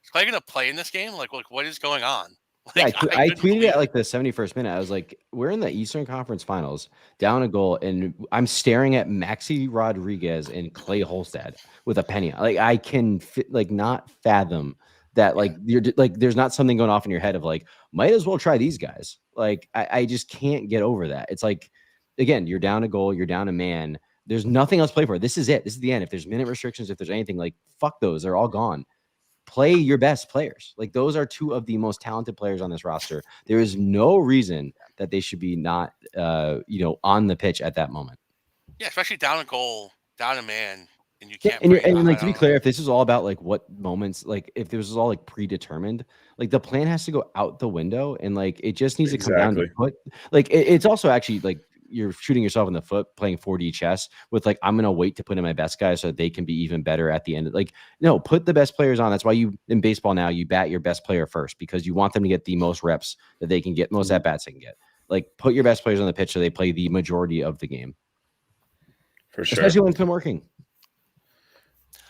is Clay going to play in this game? Like, what is going on? Like, I tweeted at like the 71st minute. I was like, we're in the Eastern Conference Finals, down a goal, and I'm staring at Maxi Rodriguez and Clay Holstad with a penny. Like, I can not fathom that, like, you're like, there's not something going off in your head of like, might as well try these guys. Like, I just can't get over that. It's like, again, you're down a goal, you're down a man. There's nothing else to play for. This is it. This is the end. If there's minute restrictions, if there's anything, like, fuck those. They're all gone. Play your best players. Like, those are two of the most talented players on this roster. There is no reason that they should be not, on the pitch at that moment. Yeah, especially down a goal, down a man. And you can't. And like, to be clear, if this is all about like what moments, like if this is all like predetermined, like the plan has to go out the window, and like it just needs to come down to put. Like, it's also actually like you're shooting yourself in the foot playing 4D chess with like, I'm going to wait to put in my best guys so that they can be even better at the end. Like, no, put the best players on. That's why you in baseball now, you bat your best player first, because you want them to get the most reps that they can get, most at bats they can get. Like, put your best players on the pitch so they play the majority of the game. For sure. Especially when it's been working.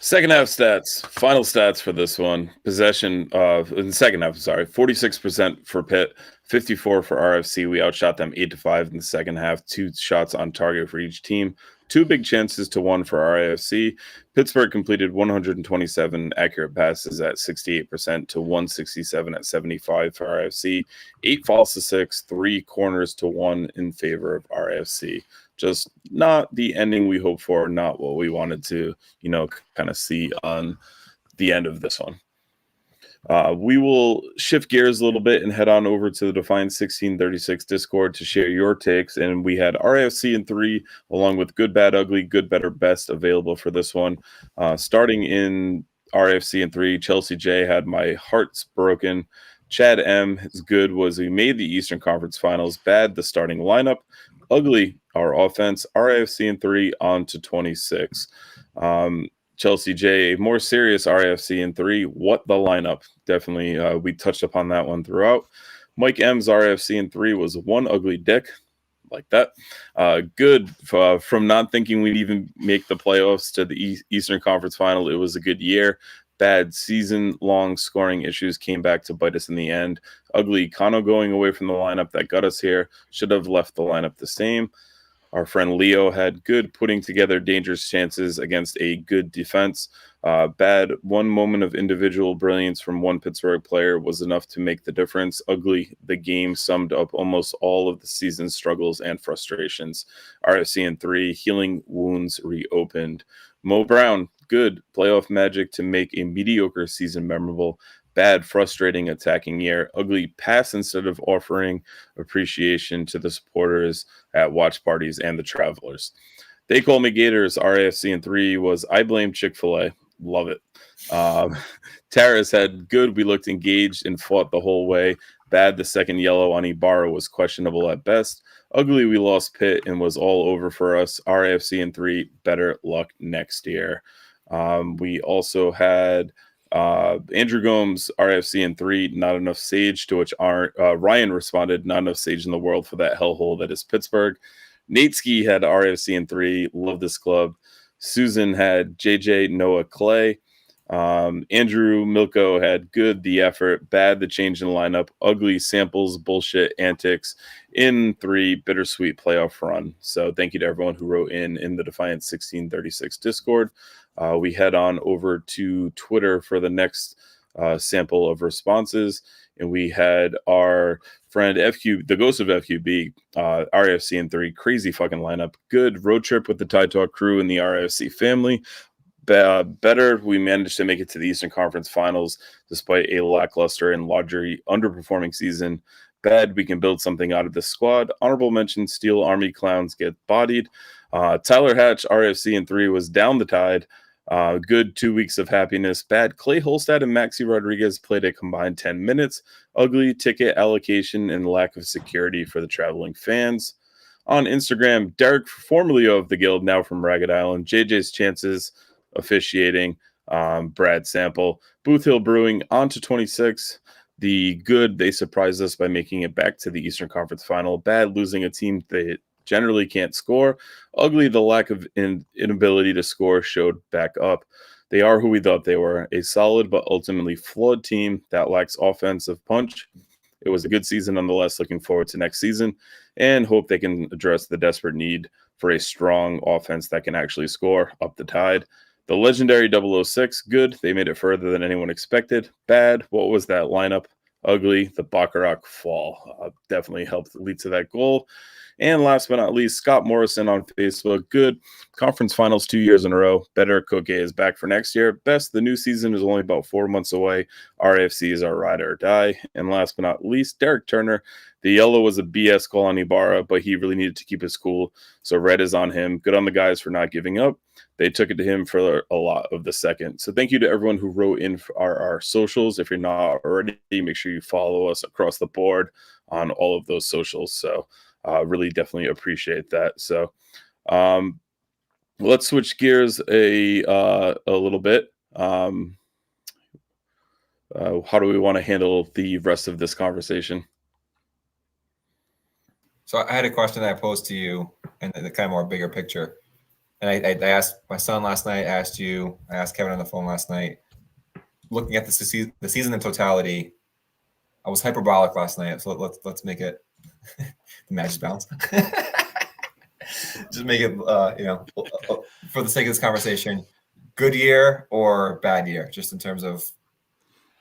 Second half stats, final stats for this one. Possession in the second half, 46% for Pitt, 54 for RFC. We outshot them 8-5 in the second half. 2 shots on target for each team. 2 big chances to 1 for RIFC. Pittsburgh completed 127 accurate passes at 68% to 167 at 75 for RIFC. 8 falls to 6, 3 corners to 1 in favor of RIFC. Just not the ending we hoped for, not what we wanted to, kind of see on the end of this one. We will shift gears a little bit and head on over to the Defiant 1636 Discord to share your takes. And we had RIFC in 3, along with Good, Bad, Ugly, Good, Better, Best available for this one. Starting in RIFC in 3, Chelsea J had My Heart's Broken. Chad M, his good was he made the Eastern Conference Finals. Bad, the starting lineup. Ugly, our offense. RIFC in 3, on to 26. Chelsea J, more serious RIFC in 3. What the lineup? Definitely, we touched upon that one throughout. Mike M's RIFC in 3 was one ugly dick. Like that. Good from not thinking we'd even make the playoffs to the Eastern Conference Final. It was a good year. Bad season-long scoring issues came back to bite us in the end. Ugly, Kano going away from the lineup that got us here. Should have left the lineup the same. Our friend Leo had good putting together dangerous chances against a good defense. Bad, one moment of individual brilliance from one Pittsburgh player was enough to make the difference. Ugly, the game summed up almost all of the season's struggles and frustrations. RFC in 3, healing wounds reopened. Mo Brown, good playoff magic to make a mediocre season memorable. Bad, frustrating attacking year. Ugly, pass instead of offering appreciation to the supporters at watch parties and the travelers. They Call Me Gators, RAFC in 3 was I Blame Chick-fil-A. Love it. Taras had good. We looked engaged and fought the whole way. Bad, the second yellow on Ibarra was questionable at best. Ugly, we lost Pitt and was all over for us. RAFC in 3, better luck next year. We also had Andrew Gomes, RFC in 3, not enough sage, to which Ryan responded, not enough sage in the world for that hellhole that is Pittsburgh. Nate Ski had RFC in 3, love this club. Susan had JJ Noah Clay. Andrew Milko had good, the effort, bad, the change in lineup, ugly, samples, bullshit, antics, in 3, bittersweet playoff run. So thank you to everyone who wrote in the Defiant 1636 Discord. We head on over to Twitter for the next sample of responses, and we had our friend FQ, the ghost of FQB, RFC in 3, crazy fucking lineup, good road trip with the Tide Talk crew and the RFC family. Better, we managed to make it to the Eastern Conference Finals despite a lackluster and largely underperforming season. Bad, we can build something out of this squad. Honorable mention, Steel Army Clowns get bodied. Tyler Hatch, RFC in 3, was down the Tide. Good, 2 weeks of happiness. Bad, Clay Holstad and Maxi Rodriguez played a combined 10 minutes. Ugly, ticket allocation and lack of security for the traveling fans. On Instagram, Derek, formerly of the Guild, now from Ragged Island. JJ's chances, officiating, Brad Sample. Booth Hill Brewing, on to 26. The good, they surprised us by making it back to the Eastern Conference Final. Bad, losing a team they generally can't score. Ugly, the lack of inability to score showed back up. They are who we thought they were, a solid but ultimately flawed team that lacks offensive punch. It was a good season nonetheless, looking forward to next season and hope they can address the desperate need for a strong offense that can actually score up the Tide. The legendary 006, good. They made it further than anyone expected. Bad, what was that lineup? Ugly, the Baccarat fall. Definitely helped lead to that goal. And last but not least, Scott Morrison on Facebook. Good. Conference finals 2 years in a row. Better. Koke is back for next year. Best. The new season is only about 4 months away. RAFC is our ride or die. And last but not least, Derek Turner. The yellow was a BS call on Ibarra, but he really needed to keep his cool. So red is on him. Good on the guys for not giving up. They took it to him for a lot of the second. So thank you to everyone who wrote in for our socials. If you're not already, make sure you follow us across the board on all of those socials. So really definitely appreciate that. So let's switch gears a little bit. How do we want to handle the rest of this conversation? So I had a question that I posed to you, and the kind of more bigger picture. And I asked my son last night. I asked Kevin on the phone last night. Looking at the season in totality, I was hyperbolic last night. So let's make it the magic bounce. Just make it for the sake of this conversation, good year or bad year, just in terms of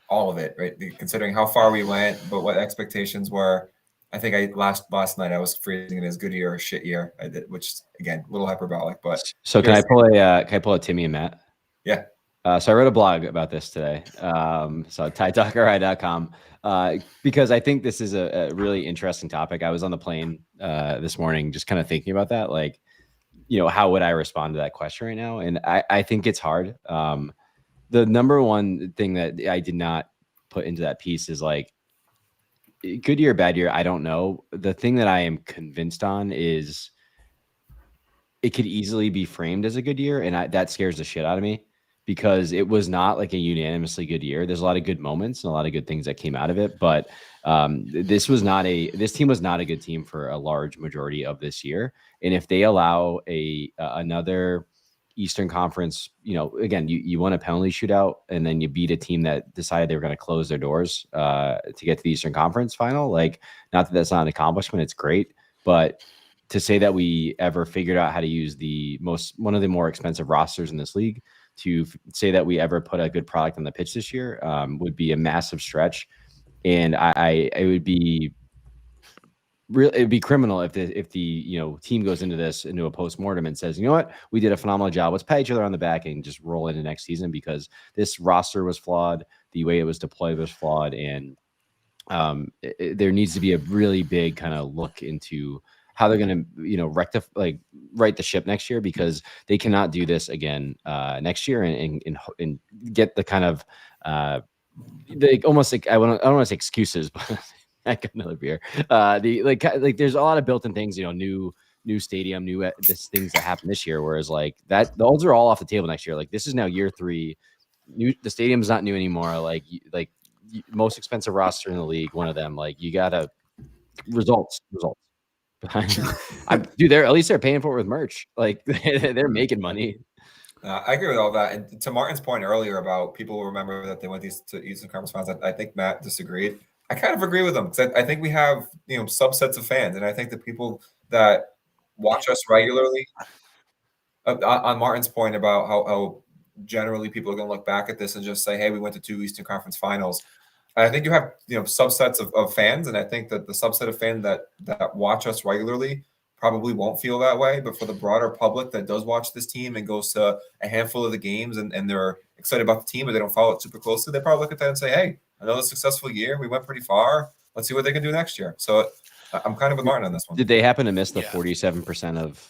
all of it, right? Considering how far we went, but what expectations were. I think last night I was phrasing it as good year or shit year, which again, a little hyperbolic. But so can I pull a Timmy and Matt? Yeah. So I wrote a blog about this today. So TideTalkRI.com, because I think this is a really interesting topic. I was on the plane this morning, just kind of thinking about that, like, how would I respond to that question right now? And I think it's hard. The number one thing that I did not put into that piece is like, good year, bad year, I don't know. The thing that I am convinced on is it could easily be framed as a good year, and that scares the shit out of me, because it was not like a unanimously good year. There's a lot of good moments and a lot of good things that came out of it, but this team was not a good team for a large majority of this year. And if they allow another Eastern Conference, again, you won a penalty shootout and then you beat a team that decided they were going to close their doors to get to the Eastern Conference final. Like, not that that's not an accomplishment, it's great, but to say that we ever figured out how to use one of the more expensive rosters in this league, to say that we ever put a good product on the pitch this year would be a massive stretch. And it would be criminal if the team goes into a postmortem and says, you know what, we did a phenomenal job. Let's pat each other on the back and just roll into next season, because this roster was flawed. The way it was deployed was flawed. And there needs to be a really big kind of look into how they're going to, rectify, right the ship next year, because they cannot do this again next year and get the kind of almost like I don't want to say excuses, but I got another beer. There's a lot of built-in things, new stadium, things that happened this year, whereas like that, those are all off the table next year. Like, this is now year 3. The stadium's not new anymore. Like most expensive roster in the league, one of them. Like, you gotta results. Dude, at least they're paying for it with merch. Like, they're making money. I agree with all that. And to Martin's point earlier about people will remember that they went to Eastern Conference Finals, I think Matt disagreed. I kind of agree with him, because I think we have subsets of fans, and I think the people that watch us regularly. On Martin's point about how generally people are going to look back at this and just say, "Hey, we went to 2 Eastern Conference Finals." I think you have subsets of fans, and I think that the subset of fans that watch us regularly probably won't feel that way. But for the broader public that does watch this team and goes to a handful of the games and they're excited about the team, but they don't follow it super closely, they probably look at that and say, "Hey, another successful year. We went pretty far. Let's see what they can do next year." So I'm kind of with Martin on this one. Did they happen to miss the 47% of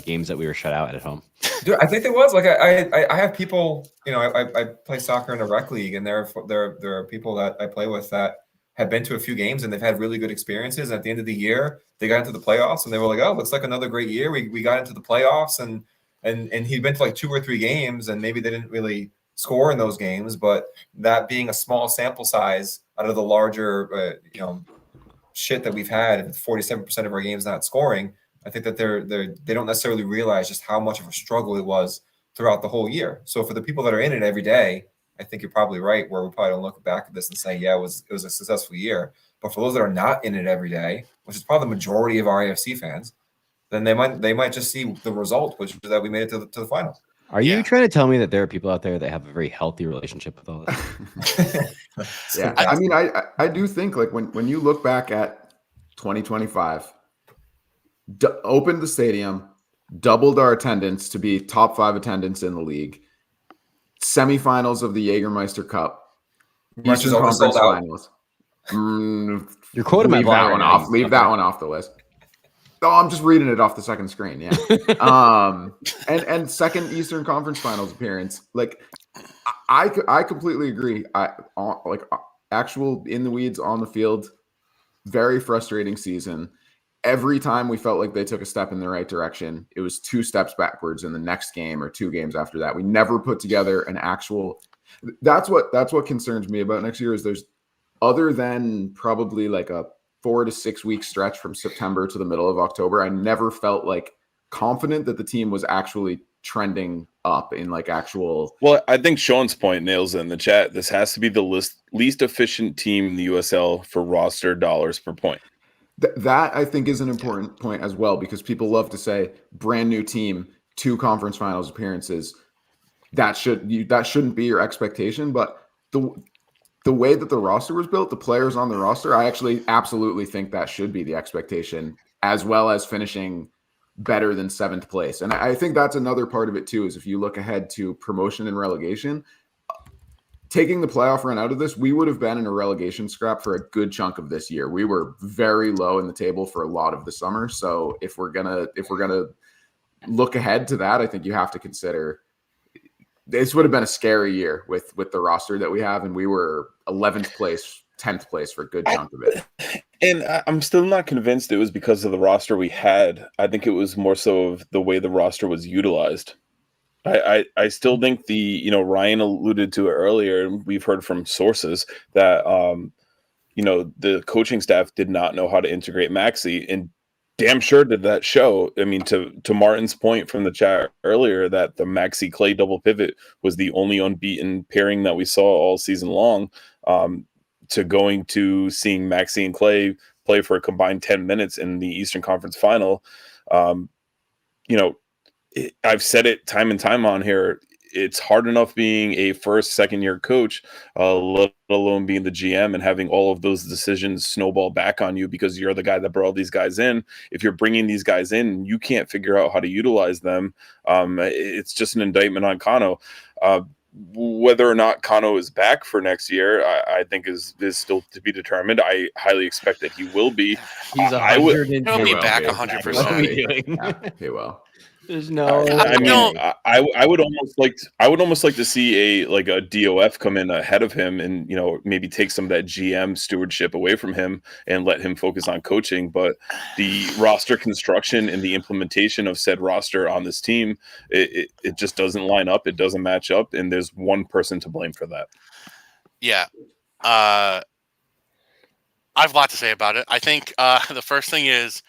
games that we were shut out at home? Dude, I think there was. Like, I have people, I play soccer in a rec league, and there are people that I play with that have been to a few games and they've had really good experiences. And at the end of the year, they got into the playoffs and they were like, "Oh, looks like another great year. We got into the playoffs," and he'd been to like 2 or 3 games, and maybe they didn't really score in those games, but that being a small sample size out of the larger shit that we've had, 47% of our games not scoring, I think that they don't necessarily realize just how much of a struggle it was throughout the whole year. So for the people that are in it every day, I think you're probably right, where we probably don't look back at this and say, yeah, it was a successful year. But for those that are not in it every day, which is probably the majority of our RIFC fans, then they might just see the result, which is that we made it to the final. Are you trying to tell me that there are people out there that have a very healthy relationship with all this? Yeah, I mean, I do think, like, when you look back at 2025, opened the stadium, doubled our attendance to be top 5 attendance in the league, semifinals of the Jägermeister Cup, Eastern Conference Finals. You're quoting my blog right now. Leave that one off the list. Oh, I'm just reading it off the second screen. Yeah. And second Eastern Conference Finals appearance. Like, I completely agree. Actual in the weeds on the field, very frustrating season. every time we felt like they took a step in the right direction, it was 2 steps backwards in the next game or 2 games after that. We never put together an actual. That's what concerns me about next year is there's, other than probably like a 4 to 6 week stretch from September to the middle of October, I never felt like confident that the team was actually trending up in like actual. Well, I think Sean's point nails it in the chat. This has to be the least efficient team in the USL for roster dollars per point. That I think is an important point as well, because people love to say brand new team, 2 conference finals appearances. That shouldn't be your expectation, but the way that the roster was built, the players on the roster, I actually absolutely think that should be the expectation, as well as finishing better than 7th place. And I think that's another part of it too, is if you look ahead to promotion and relegation, taking the playoff run out of this, we would have been in a relegation scrap for a good chunk of this year. We were very low in the table for a lot of the summer. So if we're gonna look ahead to that, I think you have to consider this would have been a scary year with the roster that we have, and we were 11th place, 10th place for a good chunk of it. And I'm still not convinced it was because of the roster we had. I think it was more so of the way the roster was utilized. I still think Ryan alluded to it earlier, and we've heard from sources that the coaching staff did not know how to integrate Maxi, and damn sure did that show. I mean, to Martin's point from the chat earlier, that the Maxi Clay double pivot was the only unbeaten pairing that we saw all season long, to going to seeing Maxi and Clay play for a combined 10 minutes in the Eastern Conference Final. I've said it time and time on here. It's hard enough being a second year coach, let alone being the GM and having all of those decisions snowball back on you because you're the guy that brought these guys in. If you're bringing these guys in and you can't figure out how to utilize them, it's just an indictment on Kano. Whether or not Kano is back for next year, I think is still to be determined. I highly expect that he will be. He's He'll be back 100%. What are we doing? Okay, well. There's no. I would almost like to see a DOF come in ahead of him and maybe take some of that GM stewardship away from him and let him focus on coaching. But the roster construction and the implementation of said roster on this team, it just doesn't line up. It doesn't match up, and there's one person to blame for that. Yeah, I have a lot to say about it. I think the first thing is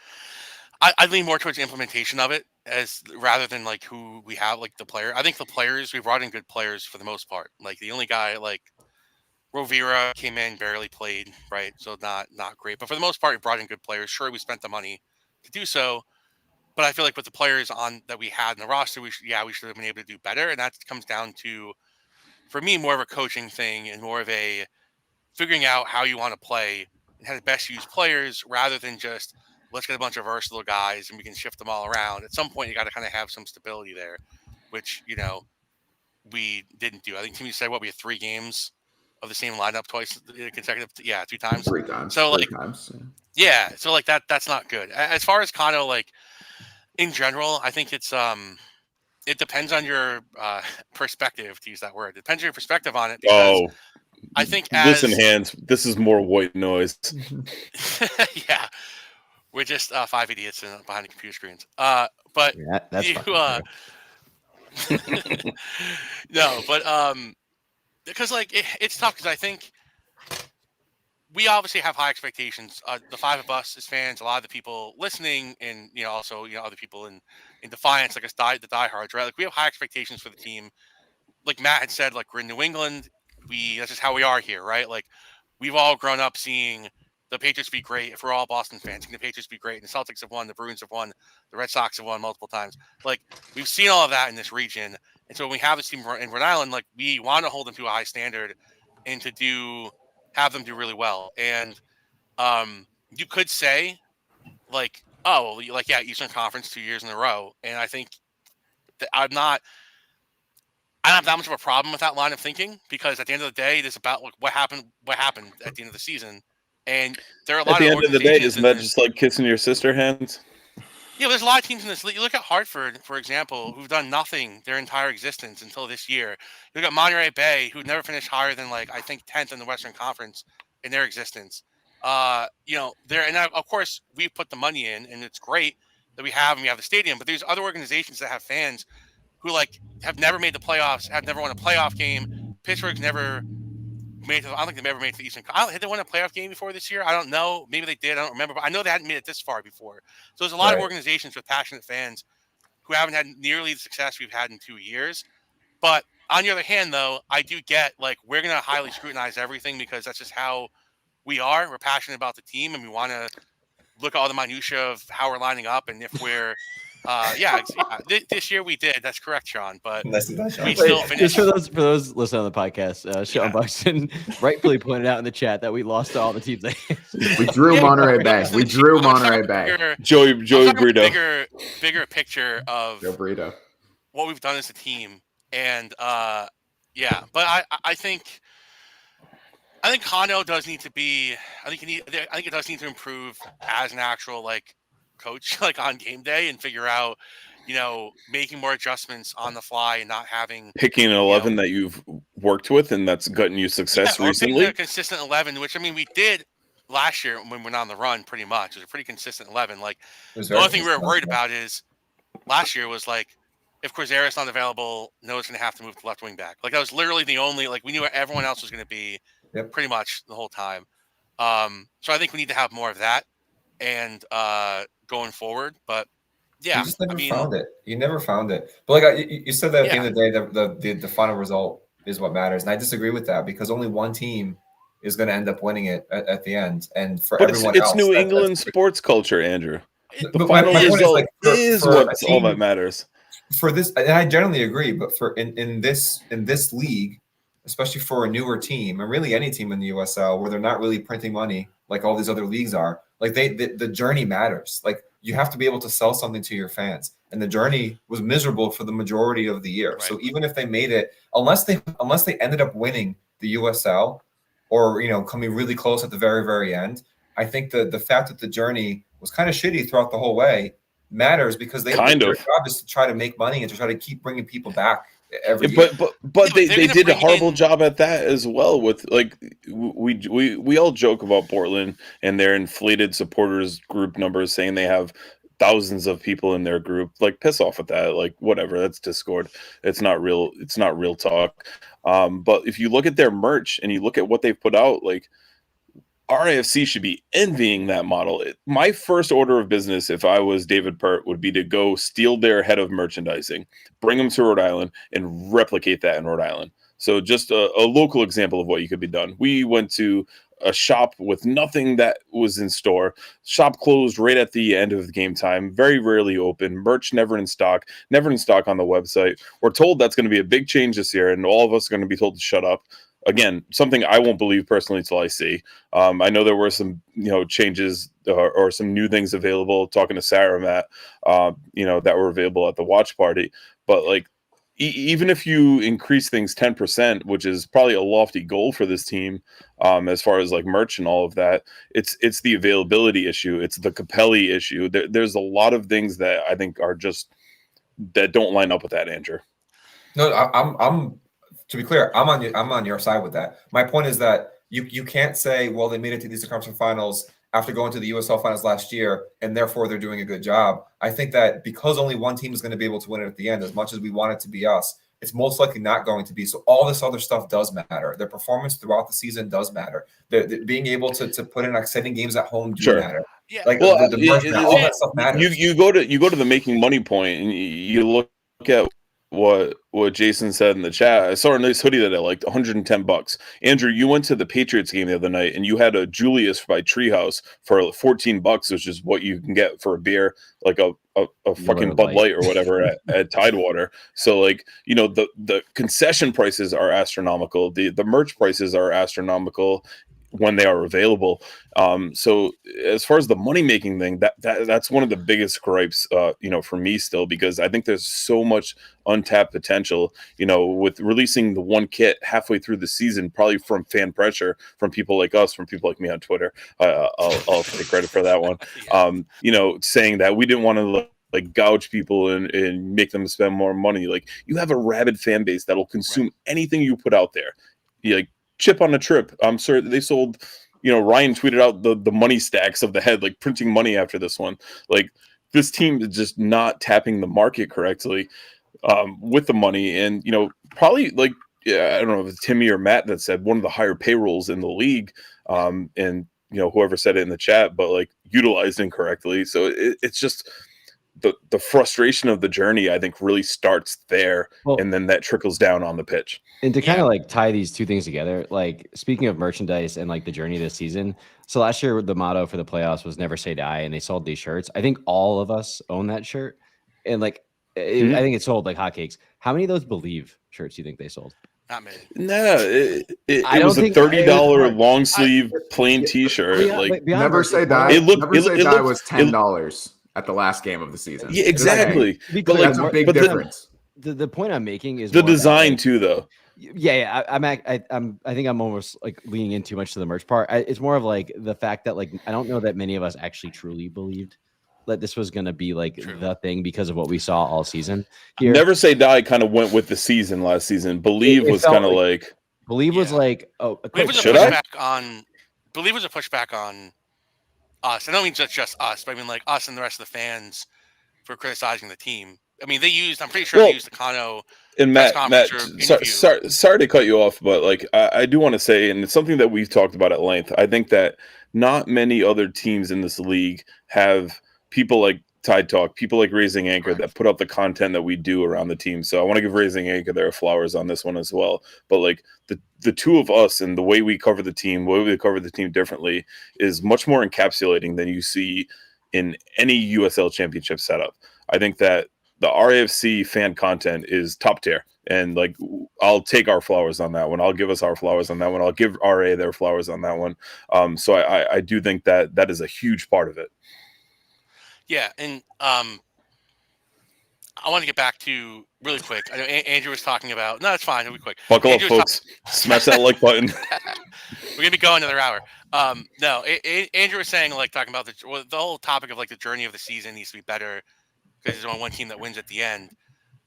I lean more towards the implementation of it as rather than like who we have, like the player. I think the players, we brought in good players for the most part. Like the only guy, like Rovira came in, barely played, right? So not great. But for the most part, we brought in good players. Sure, we spent the money to do so. But I feel like with the players on that we had in the roster, we should have been able to do better. And that comes down to, for me, more of a coaching thing and more of a figuring out how you want to play and how to best use players rather than just let's get a bunch of versatile guys and we can shift them all around. At some point, you got to kind of have some stability there, which, we didn't do. I think Timmy said, we had 3 games of the same lineup twice consecutive. Yeah, 2 times. 3 times. So, 3 times. Yeah. So, that's not good. As far as Kano, in general, I think it's it depends on your perspective, to use that word. It depends on your perspective on it. Because I think listen, hands, this is more white noise. Yeah. We're just 5 idiots behind the computer screens. But yeah, that's you, no, but because it's tough because I think we obviously have high expectations. The 5 of us as fans, a lot of the people listening, and also other people in Defiance, like us, the diehards, right? Like we have high expectations for the team. Like Matt had said, we're in New England. That's just how we are here, right? Like we've all grown up seeing the Patriots be great. If we're all Boston fans, the Patriots be great. And the Celtics have won, the Bruins have won, the Red Sox have won multiple times. We've seen all of that in this region. And so when we have this team in Rhode Island, we want to hold them to a high standard and to have them do really well. And you could say, Eastern Conference 2 years in a row. And I think that I don't have that much of a problem with that line of thinking, because at the end of the day, it is about what happened at the end of the season. And there are a lot at the end of the day, isn't that just like kissing your sister hands? Yeah, there's a lot of teams in this league. You look at Hartford, for example, who've done nothing their entire existence until this year. You look at Monterey Bay, who never finished higher than I think 10th in the Western Conference in their existence. there, and of course we put the money in, and it's great that we have the stadium. But there's other organizations that have fans who have never made the playoffs, have never won a playoff game. Pittsburgh's never made. I don't think they've ever made it to the Eastern. Had they won a playoff game before this year? I don't know. Maybe they did. I don't remember. But I know they hadn't made it this far before. So there's a lot of organizations with passionate fans who haven't had nearly the success we've had in 2 years. But on the other hand, though, I do get we're going to highly scrutinize everything because that's just how we are. We're passionate about the team, and we want to look at all the minutia of how we're lining up and if we're this year we did. That's correct, Sean. But we still finished. Just for those listening on the podcast, Sean Buxton rightfully pointed out in the chat that we lost to all the teams. We drew Monterey Bay. We drew Monterey Bay. Joey Brito. Bigger picture of Joe Brito. What we've done as a team, and but I think Kano does need to be. I think it does need to improve as an actual coach on game day and figure out making more adjustments on the fly and not having picking an 11 that you've worked with and that's gotten you success recently. A consistent 11, which we did last year when we went on the run. Pretty much, it was a pretty consistent 11. The only thing we were worried about is last year was if Corzeris not available, Noah's going to have to move to left wing back. That was literally the only we knew where everyone else was going to be pretty much the whole time. So I think we need to have more of that and going forward. But yeah, you just never found it. You never found it. But you said that at the end of the day, the final result is what matters, and I disagree with that because only one team is going to end up winning it at the end. And for everyone else, it's New England sports culture, Andrew. The final result is what's all that matters. For this, and I generally agree, but for in this league, especially for a newer team, and really any team in the USL where they're not really printing money like all these other leagues are, the journey matters. You have to be able to sell something to your fans, and the journey was miserable for the majority of the year. Right. So even if they made it, unless they ended up winning the USL or coming really close at the very, very end, I think the fact that the journey was kind of shitty throughout the whole way matters because their job is to try to make money and to try to keep bringing people back every year. But they did a horrible job at that as well. With we all joke about Portland and their inflated supporters group numbers, saying they have thousands of people in their group. Piss off with that. Whatever, that's Discord. It's not real. It's not real talk. But if you look at their merch and you look at what they've put out, RIFC should be envying that model. My first order of business, if I was David Pert, would be to go steal their head of merchandising, bring them to Rhode Island, and replicate that in Rhode Island. So just a local example of what you could be done. We went to a shop with nothing that was in store. Shop closed right at the end of the game time. Very rarely open. Merch never in stock on the website. We're told that's going to be a big change this year, and all of us are going to be told to shut up. Again, something I won't believe personally until I see. I know there were some, changes or some new things available. Talking to Sarah, Matt, that were available at the watch party. But even if you increase things 10%, which is probably a lofty goal for this team, as far as merch and all of that, it's the availability issue. It's the Capelli issue. There's a lot of things that I think are just that don't line up with that, Andrew. No, I'm. To be clear, I'm on your side with that. My point is that you can't say, well, they made it to the Eastern Conference Finals after going to the USL Finals last year, and therefore they're doing a good job. I think that because only one team is going to be able to win it at the end, as much as we want it to be us, it's most likely not going to be. So all this other stuff does matter. Their performance throughout the season does matter. The being able to put in exciting games at home do matter. Yeah. All that stuff matters. You go to the making money point, and you look at what Jason said in the chat. I saw a nice hoodie that I liked, $110. Andrew, you went to the Patriots game the other night and you had a Julius by Treehouse for $14, which is what you can get for a beer, a fucking Bud Light or whatever at Tidewater. So the concession prices are astronomical. The merch prices are astronomical when they are available. So as far as the money making thing, that's one of the biggest gripes, for me still, because I think there's so much untapped potential, with releasing the one kit halfway through the season, probably from fan pressure, from people like us, from people like me on Twitter. I'll take credit for that one. Saying that we didn't want to gouge people and make them spend more money. You have a rabid fan base that'll consume anything you put out there. Chip on a trip. I'm sure they sold Ryan tweeted out the money stacks of the head, like printing money after this one. Like this team is just not tapping the market correctly with the money. And, probably like, I don't know if it's Timmy or Matt that said one of the higher payrolls in the league. And, whoever said it in the chat, but like utilized incorrectly. So it's just the frustration of the journey, I think, really starts there. And then that trickles down on the pitch. And to kind of like tie these two things together, like speaking of merchandise and like the journey this season. So last year, the motto for the playoffs was never say die. And they sold these shirts. I think all of us own that shirt. And like, I think it sold like hotcakes. How many of those Believe shirts do you think they sold? Not many. No, it was a $30 long sleeve plain T-shirt. Like Never Say Die. Never Say Die was $10 at the last game of the season. Yeah, exactly. But that's a big difference. The point I'm making is the design too, though. Yeah. I think I'm almost like leaning in too much to the merch part. It's more of like the fact that like I don't know that many of us actually truly believed that this was going to be like the thing because of what we saw all season. Here, Never Say Die kind of went with the season last season. Believe was kind of like Believe was like Believe was a pushback on us. I don't mean just us, but I mean like us and the rest of the fans for criticizing the team. I mean, they used the Kano and Matt, sorry to cut you off, but like I do want to say, and it's something that we've talked about at length. I think that not many other teams in this league have people like Tide Talk, people like Raising Anchor that put out the content that we do around the team. So I want to give Raising Anchor their flowers on this one as well. But like the two of us and the way we cover the team, differently is much more encapsulating than you see in any USL championship setup. I think that the RIFC fan content is top tier. And like, I'll take our flowers on that one. I'll give us our flowers on that one. I'll give RA their flowers on that one. So I do think that is a huge part of it. Yeah, and I want to get back to really quick. I know Andrew was talking about. No, it's fine. It'll be quick. Buckle up, folks. Smash that like button. We're gonna be going another hour. No, Andrew was saying like talking about the whole topic of like the journey of the season needs to be better because there's only one team that wins at the end.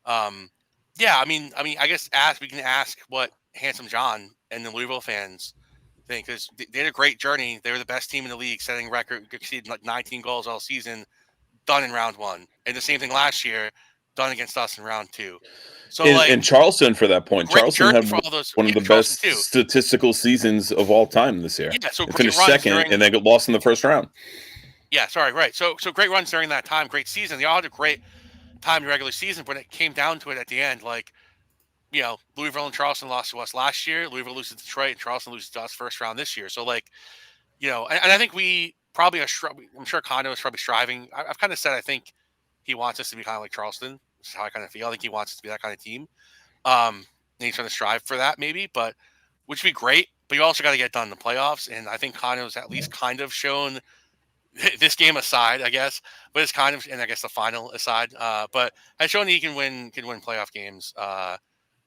Yeah, I mean, I guess we can ask what Handsome John and the Louisville fans think because they had a great journey. They were the best team in the league, setting record, exceeding like 19 goals all season. Done in round one, and the same thing last year, done against us in round two. So, and Charleston for that point, Charleston had one of the best too. statistical seasons of all time this year. Yeah, so they finished second, and they got lost in the first round. Yeah, right. So great runs during that time, great season. They all had a great time in the regular season, but it came down to it at the end. Like, Louisville and Charleston lost to us last year. Louisville loses to Detroit, and Charleston loses to us first round this year. So, like, and I think we. Probably I'm sure Kano is probably striving. I've kind of said I think he wants us to be kind of like Charleston. This is how I kind of feel. I think he wants us to be that kind of team. And he's trying to strive for that maybe, but which would be great. But you also got to get done in the playoffs. And I think Kano's at least kind of shown this game aside, I guess, but it's kind of, and I guess the final aside, but has shown that he can win playoff games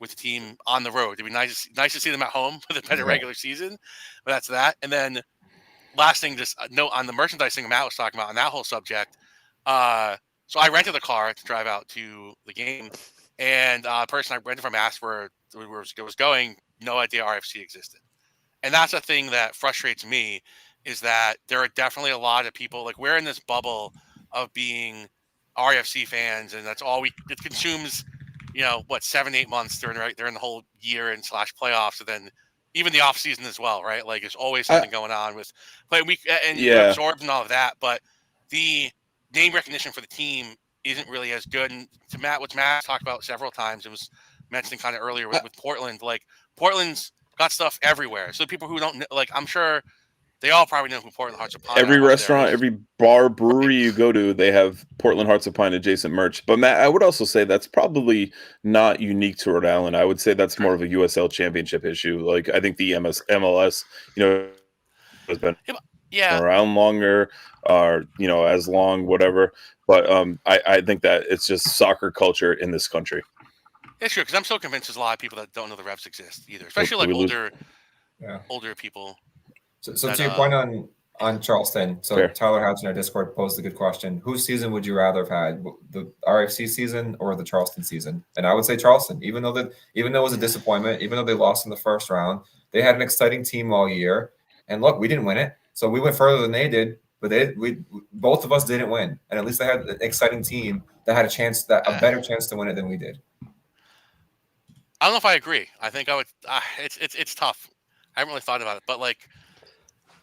with the team on the road. It'd be nice to see them at home with a better regular season, but that's that. And then. Last thing, just note on the merchandise thing Matt was talking about on that whole subject. So I rented a car to drive out to the game, and the person I rented from asked where it was going. No idea RFC existed, and that's a thing that frustrates me. Is that there are definitely a lot of people like we're in this bubble of being RFC fans, and that's all it consumes. 7-8 months during the whole year and / playoffs, and then. Even the off season as well, right? Like there's always something going on with play week and you're absorbed and all of that. But the name recognition for the team isn't really as good. And to what Matt talked about several times, it was mentioned kind of earlier with Portland. Like Portland's got stuff everywhere. So people who don't know, like I'm sure they all probably know who Portland Hearts of Pine. Every restaurant, every bar, brewery you go to, they have Portland Hearts of Pine adjacent merch. But Matt, I would also say that's probably not unique to Rhode Island. I would say that's more of a USL championship issue. Like I think the MLS, has been around longer, or as long, whatever. But I think that it's just soccer culture in this country. It's true because I'm so convinced there's a lot of people that don't know the Revs exist either, especially like older people. So to your point on Charleston, so Fair. Tyler Hatch in our Discord posed a good question. Whose season would you rather have had, the RFC season or the Charleston season? And I would say Charleston, even though it was a disappointment, even though they lost in the first round, they had an exciting team all year. And look, we didn't win it, so we went further than they did. But both of us didn't win, and at least they had an exciting team that had a better chance to win it than we did. I don't know if I agree. I think I would. It's tough. I haven't really thought about it, but like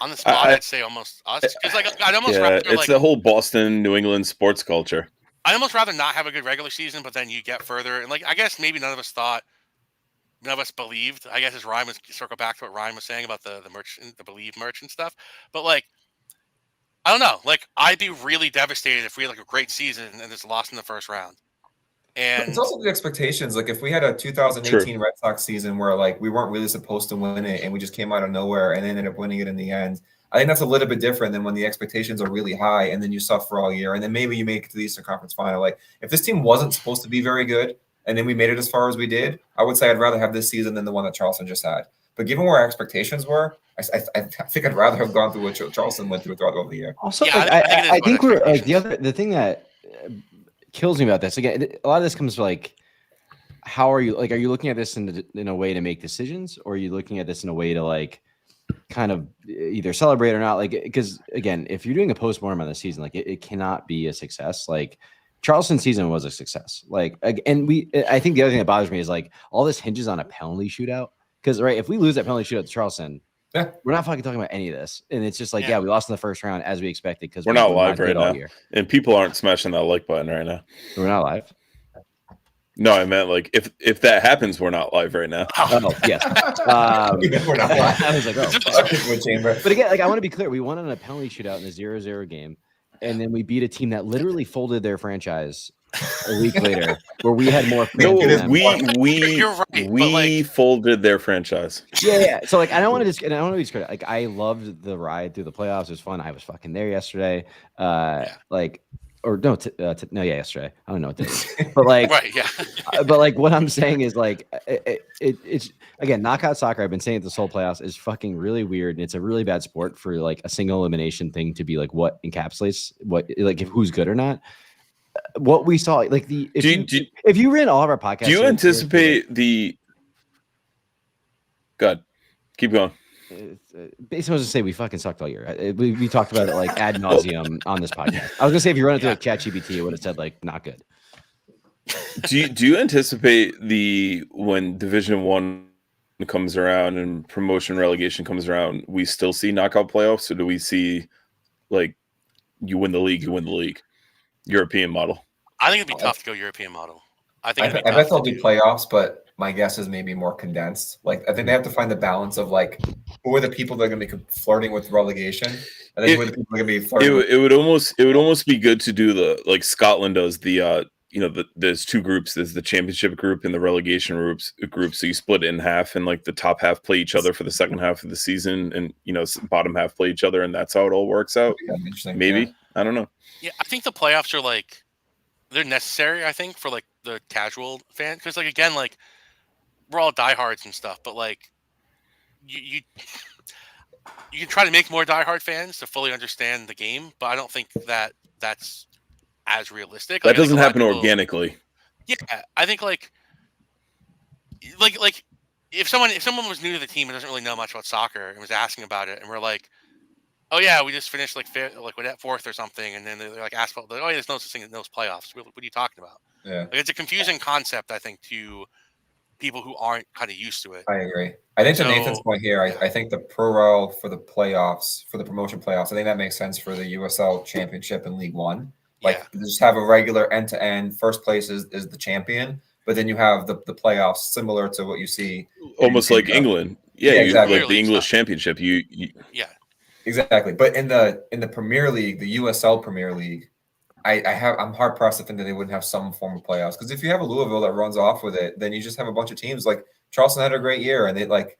on the spot, I'd say almost us. Because like I'd almost rather it's like the whole Boston, New England sports culture. I'd almost rather not have a good regular season, but then you get further, and like I guess maybe none of us believed. I guess as Ryan was circle back to what Ryan was saying about the merch, the believe merch and stuff. But like I don't know. Like I'd be really devastated if we had like a great season and just lost in the first round. And it's also the expectations. Like if we had a 2018 Red Sox season where like we weren't really supposed to win it and we just came out of nowhere and ended up winning it in the end, I think that's a little bit different than when the expectations are really high and then you suffer all year and then maybe you make it to the Eastern Conference Final. Like if this team wasn't supposed to be very good and then we made it as far as we did, I would say I'd rather have this season than the one that Charleston just had. But given where our expectations were, I think I'd rather have gone through what Charleston went through throughout the year. Also, Yeah, I think we're like the thing that kills me about this again. A lot of this comes to like, how are you like? Are you looking at this in a way to make decisions, or are you looking at this in a way to like kind of either celebrate or not? Like, because again, if you're doing a postmortem on the season, like it cannot be a success. Like Charleston's season was a success. Like, and I think the other thing that bothers me is like all this hinges on a penalty shootout. Because right, if we lose that penalty shootout to Charleston, we're not fucking talking about any of this, and it's just like, we lost in the first round as we expected because we're not live right now, and people aren't smashing that like button right now. We're not live. No, I meant like if that happens, we're not live right now. Oh yes, we're not live. I was like, oh. But again, like I want to be clear, we won on a penalty shootout in a 0-0 game, and then we beat a team that literally folded their franchise a week later, where we had more. No, we folded their franchise. Yeah. So like, I don't want to be discredited. Like, I loved the ride through the playoffs. It was fun. I was fucking there yesterday. Yesterday. I don't know what this is, but like, right, yeah. But like, what I'm saying is like, it's again, knockout soccer. I've been saying it this whole playoffs is fucking really weird, and it's a really bad sport for like a single elimination thing to be like what encapsulates what, like if who's good or not. What we saw, like if you ran all of our podcasts, do you anticipate the? God, keep going. Basically, I was gonna say we fucking sucked all year. We talked about it like ad nauseum on this podcast. I was gonna say if you run it through like ChatGPT, it would have said like not good. Do you anticipate when Division I comes around and promotion relegation comes around, we still see knockout playoffs, or do we see like you win the league? European model. I think it'd be tough to go European model. I bet they'll do playoffs, but my guess is maybe more condensed. Like I think they have to find the balance of like who are the people that are going to be flirting with relegation, and then who are the people that are going to be flirting. It would almost be good to do the like Scotland does the there's two groups. There's the championship group and the relegation group. So you split it in half, and like the top half play each other for the second half of the season, and bottom half play each other, and that's how it all works out. Maybe I don't know. Yeah, I think the playoffs are like they're necessary. I think for like the casual fan, because like again, like we're all diehards and stuff, but like you can try to make more diehard fans to fully understand the game, but I don't think that's as realistic. That doesn't happen organically. Yeah, I think like if someone was new to the team and doesn't really know much about soccer and was asking about it, and we're like, oh yeah, we just finished like fifth, like at fourth or something, and then they're like asphalt. Like, oh, yeah, there's no such thing as those playoffs. What are you talking about? Yeah, like, it's a confusing concept, I think, to people who aren't kind of used to it. I agree. I think to Nathan's point here, I think the pro for the playoffs, for the promotion playoffs, I think that makes sense for the USL Championship and League One. Like just have a regular end-to-end. First place is the champion, but then you have the playoffs similar to what you see almost like England. Yeah, exactly. Like the English Championship. Yeah. Exactly, but in the Premier League, the USL Premier League, I'm hard pressed to think that they wouldn't have some form of playoffs. Because if you have a Louisville that runs off with it, then you just have a bunch of teams like Charleston had a great year, and they like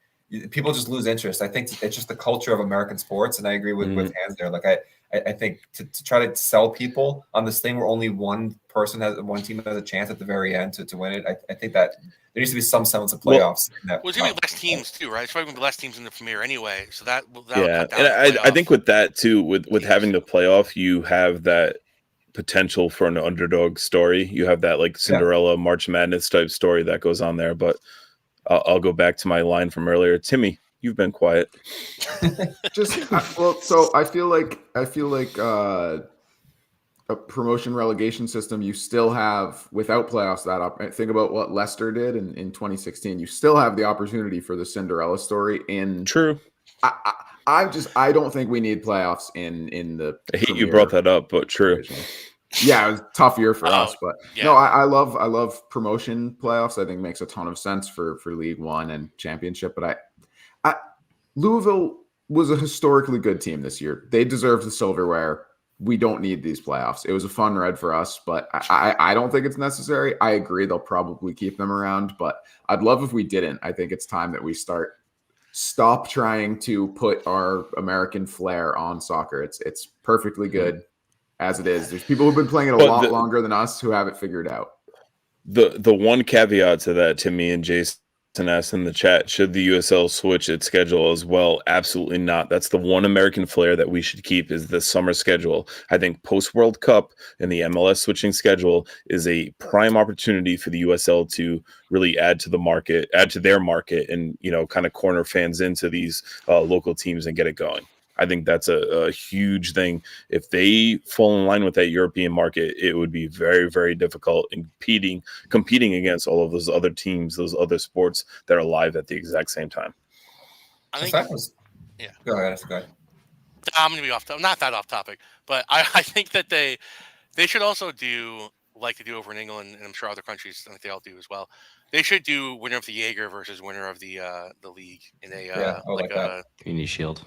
people just lose interest. I think it's just the culture of American sports, and I agree with Hans there. Like I think to try to sell people on this thing where only one team has a chance at the very end to win it, I think that there needs to be some semblance of playoffs. Well, it's going to be less teams too, right? It's probably going to be less teams in the Premier anyway. So that yeah, and I think with that too, with having the playoff, you have that potential for an underdog story. You have that like Cinderella March Madness type story that goes on there. But I'll go back to my line from earlier. Timmy, You've been quiet. So I feel like a promotion relegation system, you still have, without playoffs, that up. Think about what Leicester did in 2016. You still have the opportunity for the Cinderella story. True. I don't think we need playoffs in the. I hate you brought that up, but true. Division. Yeah, it was a tough year for us, but yeah. no, I love promotion playoffs. I think makes a ton of sense for League One and Championship. But Louisville was a historically good team this year. They deserve the silverware. We don't need these playoffs. It was a fun ride for us, but I don't think it's necessary. I agree they'll probably keep them around, but I'd love if we didn't. I think it's time that we stop trying to put our American flair on soccer. It's perfectly good as it is. There's people who've been playing it a lot longer than us who have it figured out. The one caveat to that, to me and Jason asked in the chat, should the USL switch its schedule as well? Absolutely not. That's the one American flair that we should keep, is the summer schedule. I think post World Cup and the MLS switching schedule is a prime opportunity for the USL to really add to their market, and kind of corner fans into these local teams and get it going. I think that's a huge thing. If they fall in line with that European market, it would be very, very difficult in competing against all of those other teams, those other sports that are live at the exact same time. I think. Yeah. Go ahead. I'm going to be not that off topic, but I think that they should also do like they do over in England, and I'm sure other countries, I think they all do as well. They should do winner of the Jaeger versus winner of the league in a Community Shield.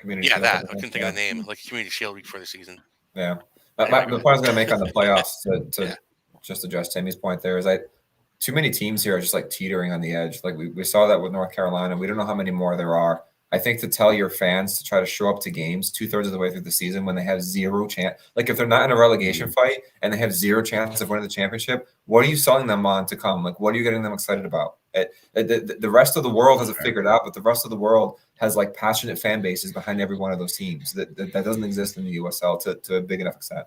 I couldn't think of the name, like Community Shield week for the season. Yeah. The point I was going to make on the playoffs to just address Timmy's point there is too many teams here are just like teetering on the edge. Like we saw that with North Carolina. We don't know how many more there are. I think to tell your fans to try to show up to games 2/3 of the way through the season when they have zero chance, like if they're not in a relegation fight and they have zero chance of winning the championship, what are you selling them on to come? Like, what are you getting them excited about? The rest of the world has it figured out, but the rest of the world has like passionate fan bases behind every one of those teams. That doesn't exist in the USL to a big enough extent.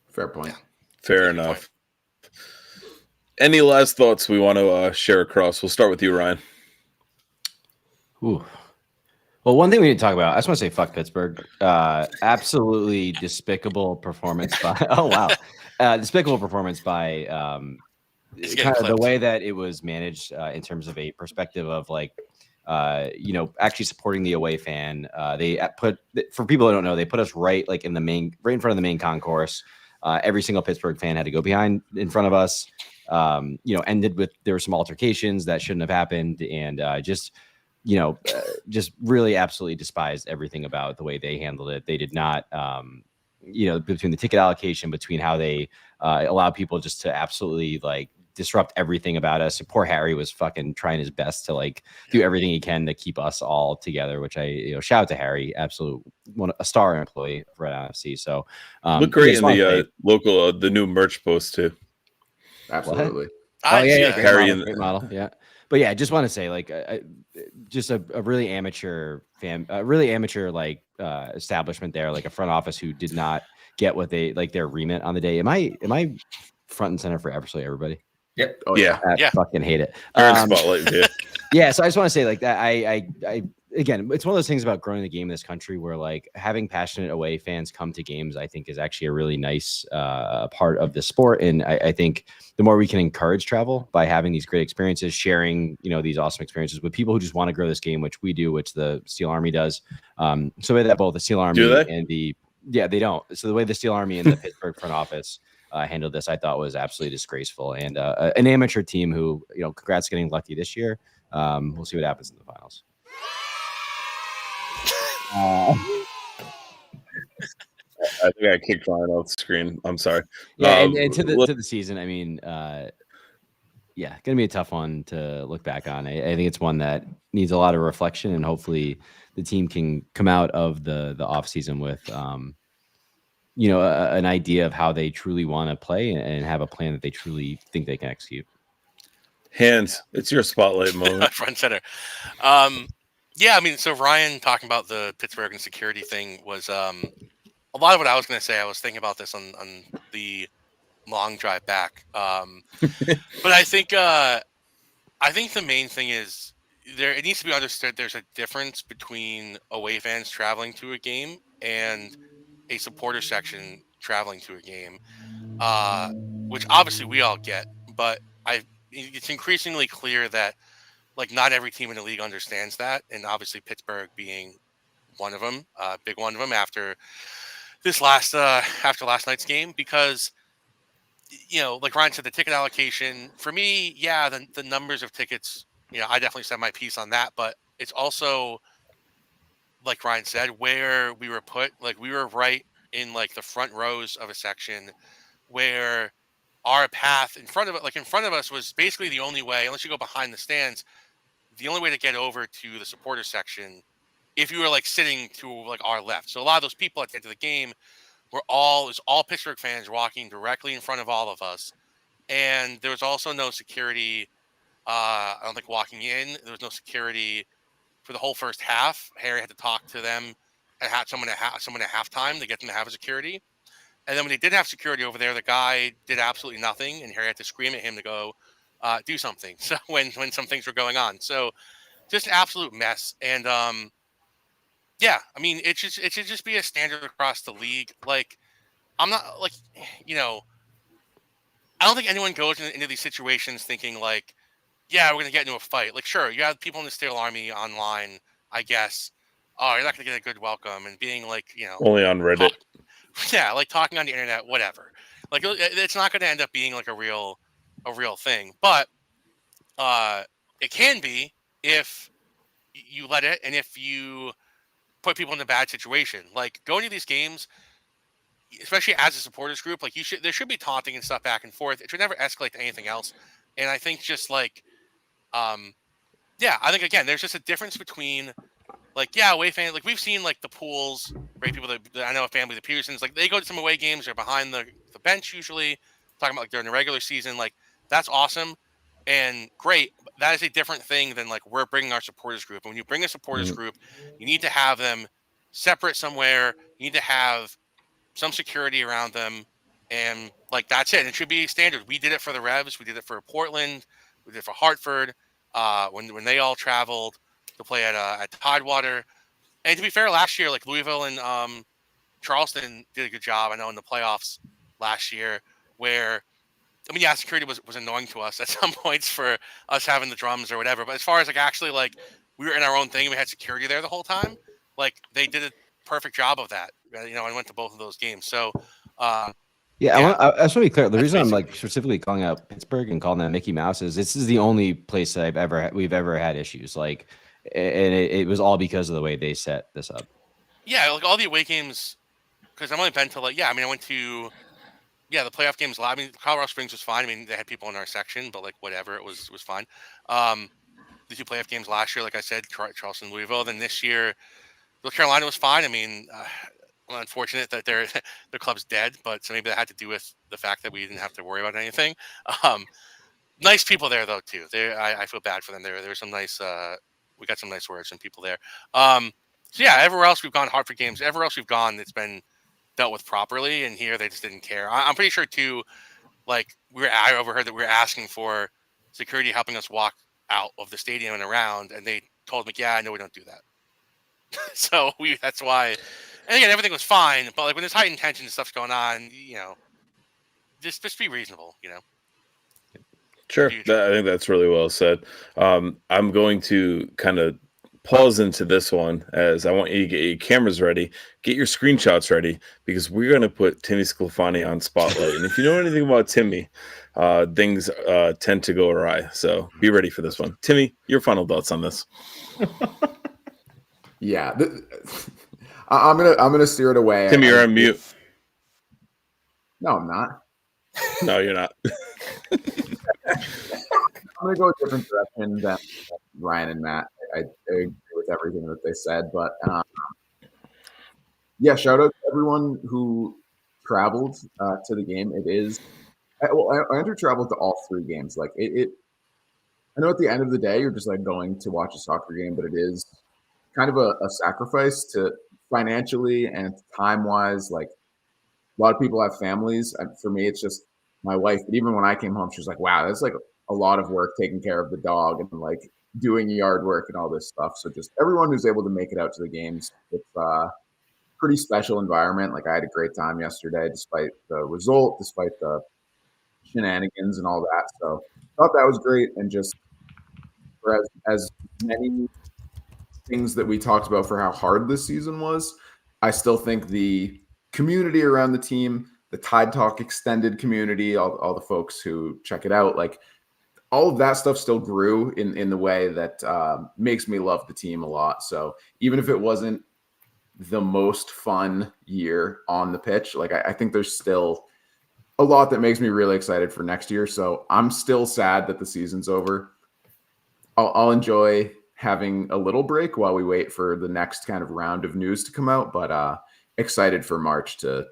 Fair point. Fair enough. Any last thoughts we want to share across? We'll start with you, Ryan. Ooh. Well, one thing we need to talk about, I just want to say fuck Pittsburgh. Absolutely despicable performance by despicable performance by kind of the way that it was managed in terms of a perspective of actually supporting the away fan. They put, for people who don't know, they put us right in front of the main concourse. Every single Pittsburgh fan had to go in front of us. Ended with, there were some altercations that shouldn't have happened, and just really absolutely despised everything about the way they handled it. They did not, between the ticket allocation, between how they allow people just to absolutely disrupt everything about us. Poor Harry was fucking trying his best to do everything he can to keep us all together, which I, shout out to Harry, a star employee for RIFC. So look great in the local, the new merch post too. Absolutely. Harry in the great model. Yeah. But yeah, I just want to say, just a really amateur establishment there, a front office who did not get what they their remit on the day. Am I front and center for absolutely everybody? Yep. Oh, yeah. I fucking hate it. Spotlight, dude. Yeah. So I just want to say that I again, it's one of those things about growing the game in this country where having passionate away fans come to games, I think is actually a really nice part of the sport. And I think the more we can encourage travel by having these great experiences, sharing, these awesome experiences with people who just want to grow this game, which we do, which the Steel Army does. So that both the Steel Army and they don't. So the way the Steel Army and the Pittsburgh front office handled this, I thought was absolutely disgraceful. And an amateur team who, congrats getting lucky this year. We'll see what happens in the finals. I think I kicked Ryan off the screen. I'm sorry. Yeah, and to the season, I mean, gonna be a tough one to look back on. I think it's one that needs a lot of reflection, and hopefully the team can come out of the off season with an idea of how they truly want to play and have a plan that they truly think they can execute. Hans, it's your spotlight moment. Front center. Yeah, I mean, so Ryan talking about the Pittsburgh and security thing was a lot of what I was going to say. I was thinking about this on the long drive back. But I think the main thing is it needs to be understood there's a difference between away fans traveling to a game and a supporter section traveling to a game, which obviously we all get, but it's increasingly clear that like not every team in the league understands that, and obviously Pittsburgh being one of them, big one of them after last night's game, because like Ryan said, the ticket allocation for me, yeah, the numbers of tickets, I definitely said my piece on that, but it's also like Ryan said, where we were put, like we were right in like the front rows of a section where our path in front of us was basically the only way, unless you go behind the stands, the only way to get over to the supporter section if you were like sitting to like our left. So a lot of those people at the end of the game it was all Pittsburgh fans walking directly in front of all of us. And there was also no security. I don't think walking in, there was no security for the whole first half. Harry had to talk to them and had someone at halftime to get them to have a security. And then when they did have security over there, the guy did absolutely nothing, and Harry had to scream at him to go do something. So when some things were going on, so just an absolute mess. And yeah, I mean, it should just be a standard across the league. Like, I'm not like, I don't think anyone goes into these situations thinking like, yeah, we're gonna get into a fight. Like, sure, you have people in the Steel Army online, I guess. Oh, you're not gonna get a good welcome, and being like, only on Reddit. yeah, like talking on the internet, whatever. Like, it's not gonna end up being like a real thing, but it can be if you let it, and if you put people in a bad situation. Like going to these games, especially as a supporters group, like there should be taunting and stuff back and forth. It should never escalate to anything else. And I think just like, I think again, there's just a difference between like, away fans, like we've seen like the Pools, right? People that I know a family, the Petersons, like they go to some away games, they're behind the bench usually, talking about like during the regular season, like that's awesome and great. But that is a different thing than like we're bringing our supporters group. And when you bring a supporters group, you need to have them separate somewhere. You need to have some security around them, and like that's it. And it should be standard. We did it for the Revs. We did it for Portland. We did it for Hartford. When they all traveled to play at Tidewater. And to be fair, last year, like Louisville and Charleston did a good job. I know in the playoffs last year, where security was annoying to us at some points for us having the drums or whatever. But as far as like actually like we were in our own thing and we had security there the whole time, like they did a perfect job of that. I went to both of those games. So I just want to be clear. The reason I'm like specifically calling out Pittsburgh and calling that Mickey Mouse is this is the only place that we've ever had issues. Like, and it was all because of the way they set this up. Yeah, like all the away games, because I've only been to like I went to the playoff games. I mean, Colorado Springs was fine. I mean, they had people in our section, but like whatever, it was fine. The two playoff games last year, like I said, Charleston, Louisville. Then this year, North Carolina was fine. I mean. Unfortunate that their club's dead, but so maybe that had to do with the fact that we didn't have to worry about anything. Nice people there though too. I feel bad for them. There's some nice. We got some nice words from people there. Everywhere else we've gone, Hartford games. Everywhere else we've gone, it's been dealt with properly, and here they just didn't care. I'm pretty sure too. Like I overheard that we were asking for security helping us walk out of the stadium and around, and they told me, "Yeah, no, we don't do that." So that's why. And again, everything was fine, but like when there's heightened tension and stuff's going on, just be reasonable, Sure, I think that's really well said. I'm going to kind of pause into this one as I want you to get your cameras ready, get your screenshots ready, because we're going to put Timmy Sclafani on spotlight. And if you know anything about Timmy, things tend to go awry. So be ready for this one. Timmy, your final thoughts on this? Yeah. I'm gonna steer it away. Timmy, you're on mute. No, I'm not. No, you're not. I'm gonna go a different direction than Ryan and Matt. I agree with everything that they said, but shout out to everyone who traveled to the game. It is I traveled to all three games. Like it. I know at the end of the day, you're just like going to watch a soccer game, but it is kind of a sacrifice to. Financially and time-wise, like a lot of people have families. For me, it's just my wife. But even when I came home, she was like, "Wow, that's like a lot of work taking care of the dog and like doing yard work and all this stuff. So just everyone who's able to make it out to the games, it's pretty special environment. Like I had a great time yesterday, despite the result, despite the shenanigans and all that. So thought that was great. And just for as many things that we talked about for how hard this season was, I still think the community around the team, the Tide Talk extended community, all the folks who check it out, like all of that stuff still grew in the way that makes me love the team a lot. So even if it wasn't the most fun year on the pitch, like I think there's still a lot that makes me really excited for next year. So I'm still sad that the season's over. I'll enjoy having a little break while we wait for the next kind of round of news to come out, but excited for March to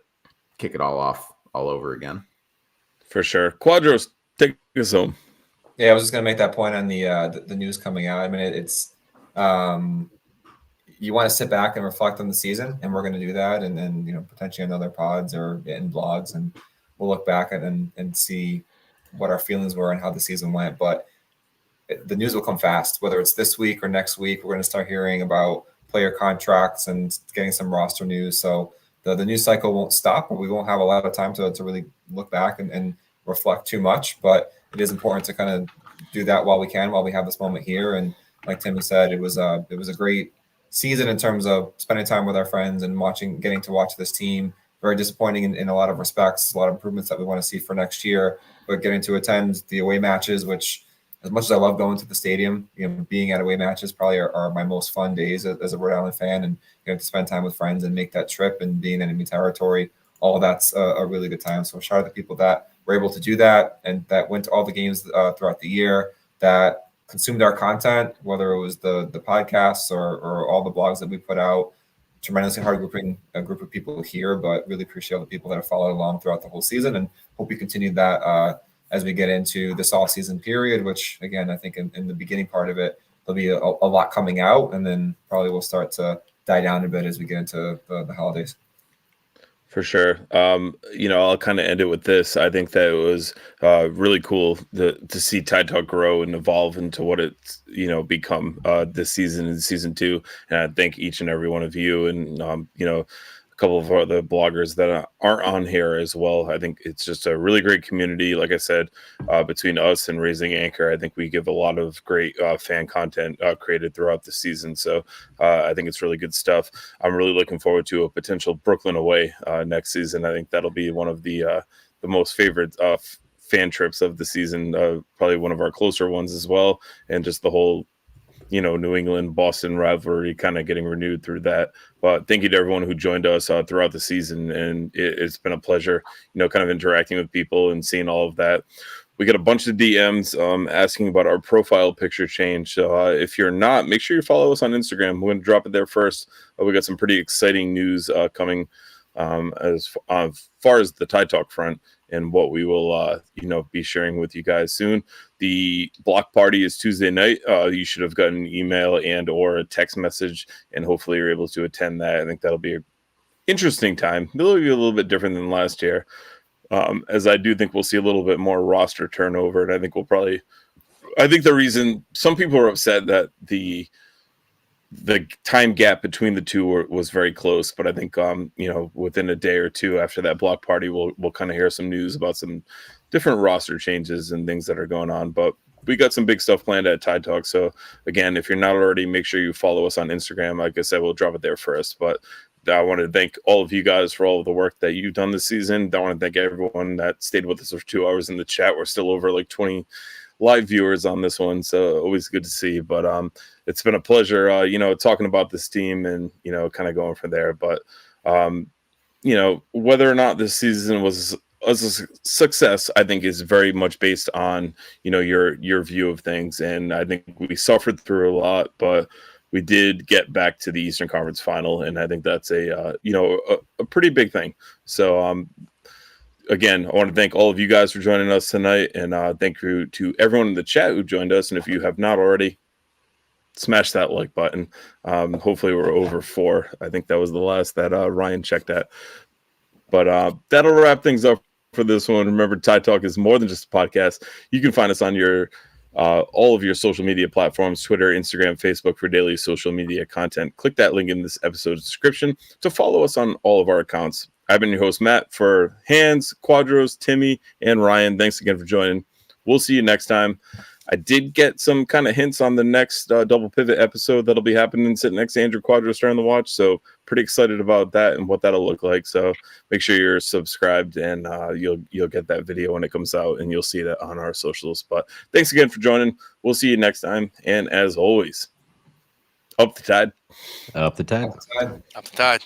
kick it all off all over again. For sure. Quadros, take us home. Yeah, I was just going to make that point on the news coming out. I mean, it's you want to sit back and reflect on the season, and we're going to do that, and then potentially on other pods or in blogs, and we'll look back at and see what our feelings were and how the season went. But the news will come fast, whether it's this week or next week. We're going to start hearing about player contracts and getting some roster news. So the news cycle won't stop, but we won't have a lot of time to really look back and reflect too much. But it is important to kind of do that while we can, while we have this moment here. And like Timmy said, it was a great season in terms of spending time with our friends and getting to watch this team. Very disappointing in a lot of respects, a lot of improvements that we want to see for next year, but getting to attend the away matches, which as much as I love going to the stadium, being at away matches probably are my most fun days as a Rhode Island fan, and to spend time with friends and make that trip and be in enemy territory, all of that's a really good time. So shout out to people that were able to do that and that went to all the games throughout the year, that consumed our content, whether it was the podcasts or all the blogs that we put out. Tremendously hard grouping a group of people here, but really appreciate all the people that have followed along throughout the whole season, and hope we continue that as we get into this off-season period, which again, I think in the beginning part of it, there'll be a lot coming out, and then probably will start to die down a bit as we get into the holidays. For sure. I'll kind of end it with this. I think that it was really cool to see Tide Talk grow and evolve into what it's, become this season and season 2. And I thank each and every one of you and, a couple of other bloggers that aren't on here as well. I think it's just a really great community. Like I said, between us and Raising Anchor, I think we give a lot of great fan content created throughout the season. So I think it's really good stuff. I'm really looking forward to a potential Brooklyn away next season. I think that'll be one of the most favorite fan trips of the season, probably one of our closer ones as well. And just the whole New England-Boston rivalry kind of getting renewed through that. But thank you to everyone who joined us throughout the season. And it's been a pleasure, kind of interacting with people and seeing all of that. We got a bunch of DMs asking about our profile picture change. So if you're not, make sure you follow us on Instagram. We're going to drop it there first. We got some pretty exciting news coming as far as the Tide Talk front, and what we will, be sharing with you guys soon. The block party is Tuesday night. You should have gotten an email and or a text message, and hopefully you're able to attend that. I think that'll be an interesting time. It'll be a little bit different than last year, as I do think we'll see a little bit more roster turnover, and I think the reason some people are upset that the time gap between the two was very close, but I think within a day or two after that block party, we'll kind of hear some news about some different roster changes and things that are going on. But we got some big stuff planned at Tide Talk. So again, if you're not already, make sure you follow us on Instagram. Like I said, we'll drop it there first. But I want to thank all of you guys for all of the work that you've done this season. I want to thank everyone that stayed with us for 2 hours in the chat. We're still over like 20 live viewers on this one, so always good to see. But it's been a pleasure talking about this team and kind of going from there. But whether or not this season was a success, I think is very much based on your view of things. And I think we suffered through a lot, but we did get back to the Eastern Conference Final, and I think that's a pretty big thing. So again, I want to thank all of you guys for joining us tonight, and thank you to everyone in the chat who joined us. And if you have not already, smash that like button. Hopefully we're over 4. I think that was the last that Ryan checked at. But that'll wrap things up for this one. Remember, Tide Talk is more than just a podcast. You can find us on your all of your social media platforms, Twitter, Instagram, Facebook, for daily social media content. Click that link in this episode's description to follow us on all of our accounts. I've been your host, Matt, for Hands, Quadros, Timmy, and Ryan. Thanks again for joining. We'll see you next time. I did get some kind of hints on the next double pivot episode that'll be happening sitting next to Andrew Quadros during the watch. So pretty excited about that and what that'll look like. So make sure you're subscribed, and you'll get that video when it comes out, and you'll see that on our socials. But thanks again for joining. We'll see you next time. And as always, up the tide. Up the tide. Up the tide.